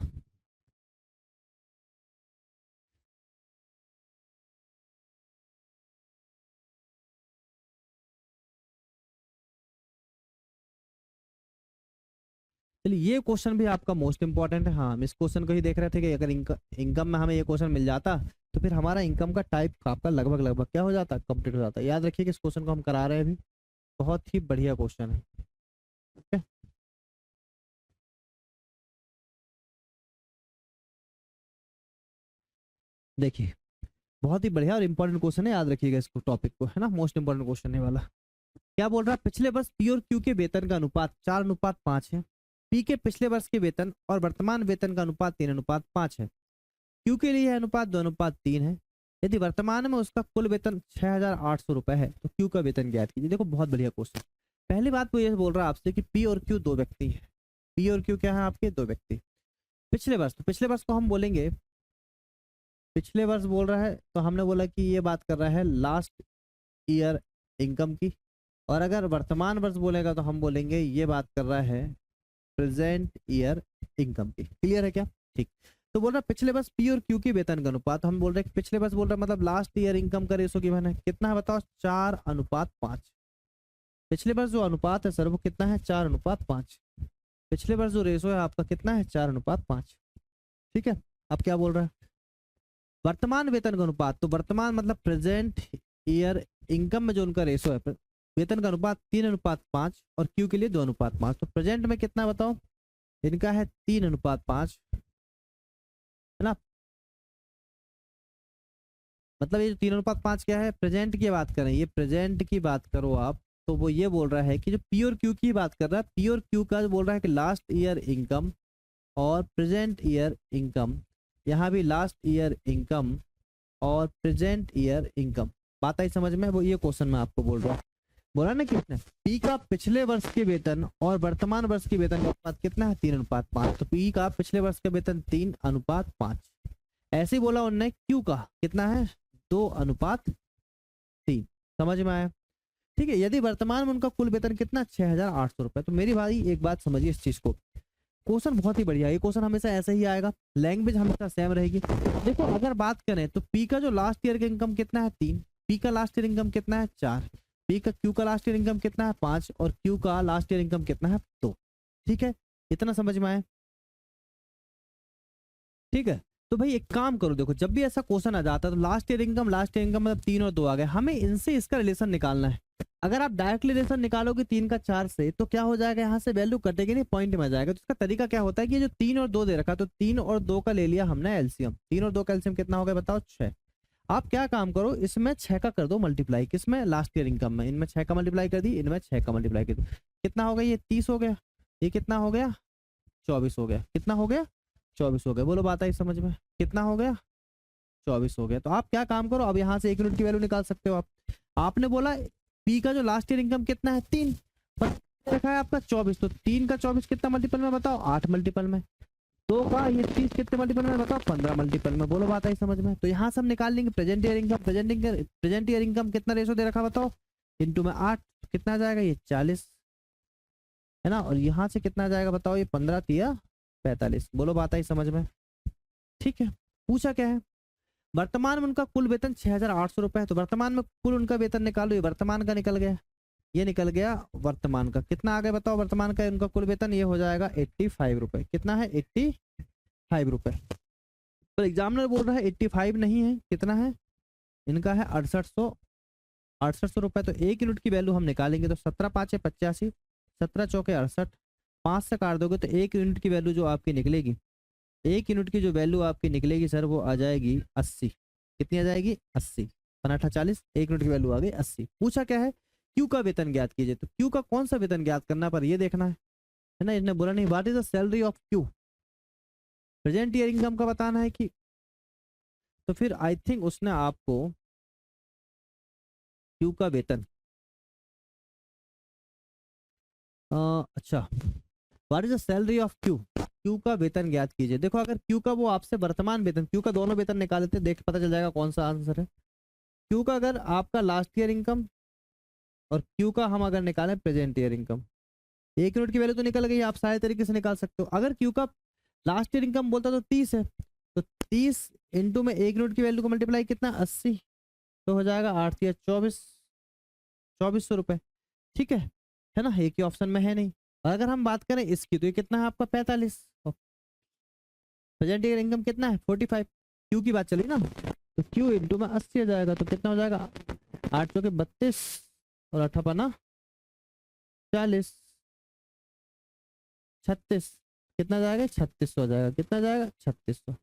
चलिए ये क्वेश्चन भी आपका मोस्ट इंपॉर्टेंट है। हाँ, हम इस क्वेश्चन को ही देख रहे थे कि अगर इनकम में हमें ये क्वेश्चन मिल जाता तो फिर हमारा इनकम का टाइप आपका लगभग लगभग क्या हो जाता, कंप्लीट हो जाता। याद रखिए कि इस क्वेश्चन को हम करा रहे हैं अभी, बहुत ही बढ़िया क्वेश्चन है। ठीक है, देखिए बहुत ही बढ़िया और इंपॉर्टेंट क्वेश्चन है, याद रखिएगा इसको, टॉपिक को, है ना, मोस्ट इंपॉर्टेंट क्वेश्चन है वाला। क्या बोल रहा है, पिछले वर्ष पी और क्यू के वेतन का अनुपात 4:5 है। पी के पिछले वर्ष के वेतन और वर्तमान वेतन का अनुपात 3:5 है। क्यू के लिए अनुपात 2:3 है। यदि वर्तमान में उसका कुल वेतन 6,800 रुपए है तो क्यू का वेतन ज्ञात कीजिए। देखो बहुत बढ़िया क्वेश्चन। पहली बात वो ये बोल रहा है आपसे कि पी और क्यू 2 व्यक्ति है। पी और क्यू क्या है आपके, 2 व्यक्ति। पिछले वर्ष, तो पिछले वर्ष को हम बोलेंगे, पिछले वर्ष बोल रहा है तो हमने बोला कि ये बात कर रहा है लास्ट ईयर इनकम की। और अगर वर्तमान वर्ष बोलेगा तो हम बोलेंगे ये बात कर रहा है प्रेजेंट ईयर इनकम की। क्लियर है क्या, ठीक। तो बोल रहा है पिछले वर्ष पी और क्यू की वेतन का अनुपात, हम बोल रहे हैं पिछले वर्ष बोल रहा है मतलब लास्ट ईयर इनकम का रेशो गिवन है, कितना है बताओ, 4:5। पिछले वर्ष जो अनुपात है सर वो कितना है, 4:5। पिछले वर्ष जो रेशो है आपका कितना है, 4:5। ठीक है, अब क्या बोल रहा है, वर्तमान वेतन का अनुपात, तो वर्तमान मतलब प्रेजेंट ईयर इनकम में जो उनका रेशो है, वेतन का अनुपात 3:5 और क्यू के लिए 2:5। तो प्रेजेंट में कितना बताओ, इनका है 3:5, है ना। मतलब ये जो 3:5 क्या है, प्रेजेंट की बात करें, ये प्रेजेंट की बात करो आप, तो वो ये बोल रहा है कि जो पी और क्यू की बात कर रहा है, पी और क्यू का जो बोल रहा है कि लास्ट ईयर इनकम और प्रेजेंट ईयर इनकम, यहाँ भी लास्ट ईयर इनकम और प्रेजेंट ईयर इनकम। बात आई समझ में, वो ये क्वेश्चन मैं आपको बोल रहा हूँ। बोला ना कितने, पी का पिछले वर्ष के वेतन और वर्तमान वर्ष के वेतन का अनुपात कितना है, 3:5। तो पी का पिछले वर्ष का वेतन 3:5। ऐसे ही बोला उन्होंने क्यू का कितना है, 2:3। समझ में आया, ठीक है। यदि वर्तमान में उनका कुल वेतन कितना, 6,800 रुपए। तो मेरी भाई एक बात समझिए इस चीज को, क्वेश्चन बहुत ही बढ़िया है, ये क्वेश्चन हमेशा ऐसा ही आएगा, लैंग्वेज हमेशा सेम रहेगी। देखो अगर बात करें तो पी का जो लास्ट ईयर का इनकम कितना है, 3। पी का लास्ट ईयर इनकम कितना है, 4। पी का क्यू का लास्ट ईयर इनकम कितना है, 5। और क्यू का लास्ट ईयर इनकम कितना है, 2। ठीक है, इतना समझ में आया, ठीक है। तो भाई एक काम करो, देखो जब भी ऐसा क्वेश्चन आ जाता है तो लास्ट ईयर इनकम मतलब 3 और 2 आ गए, हमें इनसे इसका रिलेशन निकालना है। अगर आप डायरेक्टली रिलेशन निकालोगे 3 का 4 से तो क्या हो जाएगा, यहाँ से वैल्यू कटेगी नहीं, पॉइंट में आ जाएगा। तो इसका तरीका क्या होता है कि ये जो 3 और 2 दे रखा, तो 3 और 2 का ले लिया हमने एलसीएम। 3 और 2 का एलसीएम कितना हो गया बताओ, 6। आप क्या काम करो, इसमें 6 का कर दो मल्टीप्लाई, किसमें, लास्ट ईयर इनकम में। इनमें 6 का मल्टीप्लाई कर दी, इनमें 6 का मल्टीप्लाई कर दी, कितना हो गया, ये 30 हो गया, ये कितना हो गया, 24 हो गया, कितना हो गया, 24 हो गया। बोलो बात आई समझ में, कितना हो गया, 24 हो गया। तो आप क्या काम करो, अब यहाँ से 1 यूनिट की वैल्यू निकाल सकते हो आप। आपने बोला पी का जो लास्ट ईयर इनकम कितना है, 3, पर रखा है आपका 24। तो 3 का 24 कितना मल्टीपल में बताओ, 8 मल्टीपल में। दो का ये 30 कितने मल्टीपल में बताओ, 15 मल्टीपल में। बोलो बात आई समझ में। तो यहाँ से हम निकाल लेंगे present year income. Present year income कितना रेशो दे रखा बताओ, इंटू में 8, कितना आ जाएगा ये 40 है ना। और यहाँ से कितना आ जाएगा बताओ, ये 15 तिया 45। बोलो बात आई समझ में। ठीक है, पूछा क्या है, वर्तमान में उनका कुल वेतन 6,800 रुपए है। तो वर्तमान में कुल उनका वेतन निकालो, ये वर्तमान का निकल गया, ये निकल गया वर्तमान का। कितना आ गया बताओ वर्तमान का उनका कुल वेतन, ये हो जाएगा 85 रुपए। कितना है 85 रुपए। तो एग्जामिनर बोल रहा है 85 नहीं है, कितना है इनका है 6800 रुपए। तो 1 यूनिट की वैल्यू हम निकालेंगे तो 17 5 है 85, 17 चौके 68, 5 से काट दोगे तो 1 यूनिट की वैल्यू जो आपकी निकलेगी, 1 यूनिट की जो वैल्यू आपकी निकलेगी सर वो आ जाएगी 80। कितनी आ जाएगी 80, 5 40, 1 यूनिट की वैल्यू आ गई 80। पूछा क्या है, क्यू का वेतन ज्ञात कीजिए। तो क्यू का कौन सा वेतन ज्ञात करना पर ये देखना है ना। इसने बोला नहीं what is the salary of Q, present year income का बताना है कि, तो फिर आई थिंक उसने आपको क्यू का वेतन अच्छा what is the salary of Q, Q का वेतन ज्ञात कीजिए। देखो अगर क्यू का वो आपसे वर्तमान वेतन, क्यू का दोनों वेतन निकाल लेते देख पता चल जाएगा कौन सा आंसर है। क्यू का अगर आपका लास्ट ईयर इनकम और क्यू का हम अगर निकालें प्रेजेंट ईयर इनकम, 1 यूनिट की वैल्यू तो निकल गई, आप सारे तरीके से निकाल सकते हो। अगर क्यू का लास्ट ईयर इनकम बोलता तो 30 है, तो 30 इंटू में 1 यूनिट की वैल्यू को मल्टीप्लाई कितना 80, तो हो जाएगा 8 या 2400 रुपए। ठीक है ना, एक ही ऑप्शन में है नहीं। और अगर हम बात करें इसकी तो ये कितना है आपका 45, प्रेजेंट ईयर इनकम कितना है 45, क्यू की बात चली ना, तो क्यू इंटू में 80 आ जाएगा, तो कितना हो जाएगा 8 चौके 32 और 8 पना 40, 36, कितना जाएगा 3600 हो जाएगा। कितना जाएगा 3600।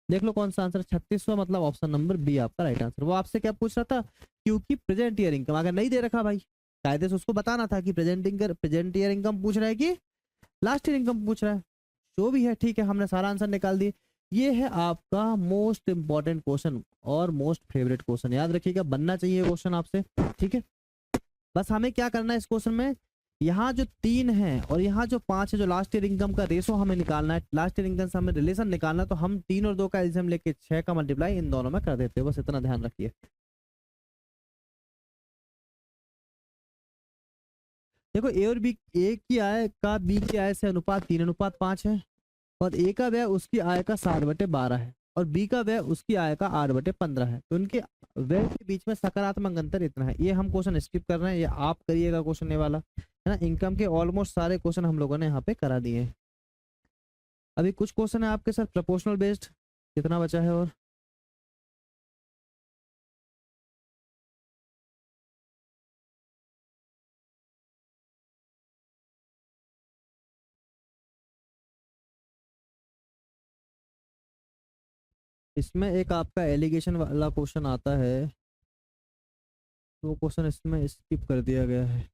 देख लो कौन सा आंसर 3600, मतलब ऑप्शन नंबर बी आपका राइट आंसर। वो आपसे क्या पूछ रहा था, क्योंकि प्रेजेंट ईयर इनकम अगर नहीं दे रखा भाई कायदे से उसको बताना था कि प्रेजेंट ईयर इनकम पूछ रहा है कि लास्ट ईयर इनकम पूछ रहा है, जो भी है। ठीक है, हमने सारा आंसर निकाल दिए। ये है आपका मोस्ट इंपॉर्टेंट क्वेश्चन और मोस्ट फेवरेट क्वेश्चन, याद रखिएगा बनना चाहिए क्वेश्चन आपसे। ठीक है, बस हमें क्या करना है इस क्वेश्चन में, यहाँ जो 3 है और यहाँ जो 5 है, जो लास्ट ईयर इनकम का रेशो हमें निकालना है, लास्ट ईयर इनकम से हमें रिलेशन निकालना है। तो हम 3 और 2 का एल्सियम लेके 6 का मल्टीप्लाई इन दोनों में कर देते हो, बस इतना ध्यान रखिए। देखो ए और बी, ए की आय का बी की आय से अनुपात 3:5 है, और ए का व्यय उसकी आय का 60/12 है, और बी का व्यय उसकी आय का 8/15 है। तो उनके व्यय के बीच में सकारात्मक अंतर इतना है। ये हम क्वेश्चन स्किप कर रहे हैं, ये आप करिएगा क्वेश्चन ये वाला है ना। इनकम के ऑलमोस्ट सारे क्वेश्चन हम लोगों ने यहाँ पे करा दिए हैं। अभी कुछ क्वेश्चन है आपके सर प्रपोर्शनल बेस्ड, कितना बचा है और इसमें एक आपका एलिगेशन वाला क्वेश्चन आता है, तो क्वेश्चन इसमें स्किप कर दिया गया है।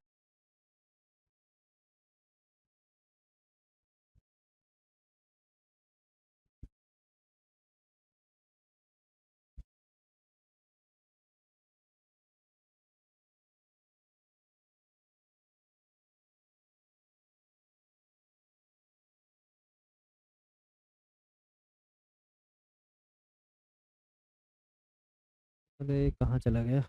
अरे कहाँ चला गया,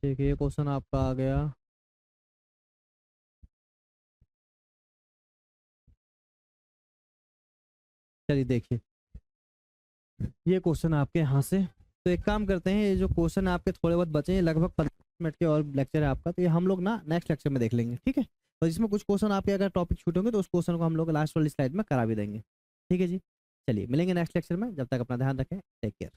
ठीक है ये क्वेश्चन आपका आ गया। चलिए देखिए ये क्वेश्चन आपके यहाँ से, तो एक काम करते हैं, ये जो क्वेश्चन आपके थोड़े बहुत बचे हैं लगभग 15 मिनट के और लेक्चर है आपका, तो ये हम लोग ना नेक्स्ट लेक्चर में देख लेंगे। ठीक है, और इसमें कुछ क्वेश्चन आपके अगर टॉपिक छूटे होंगे तो उस क्वेश्चन को हम लोग लास्ट वाली स्लाइड में करा भी देंगे। ठीक है जी, चलिए मिलेंगे नेक्स्ट लेक्चर में, जब तक अपना ध्यान रखें, टेक केयर।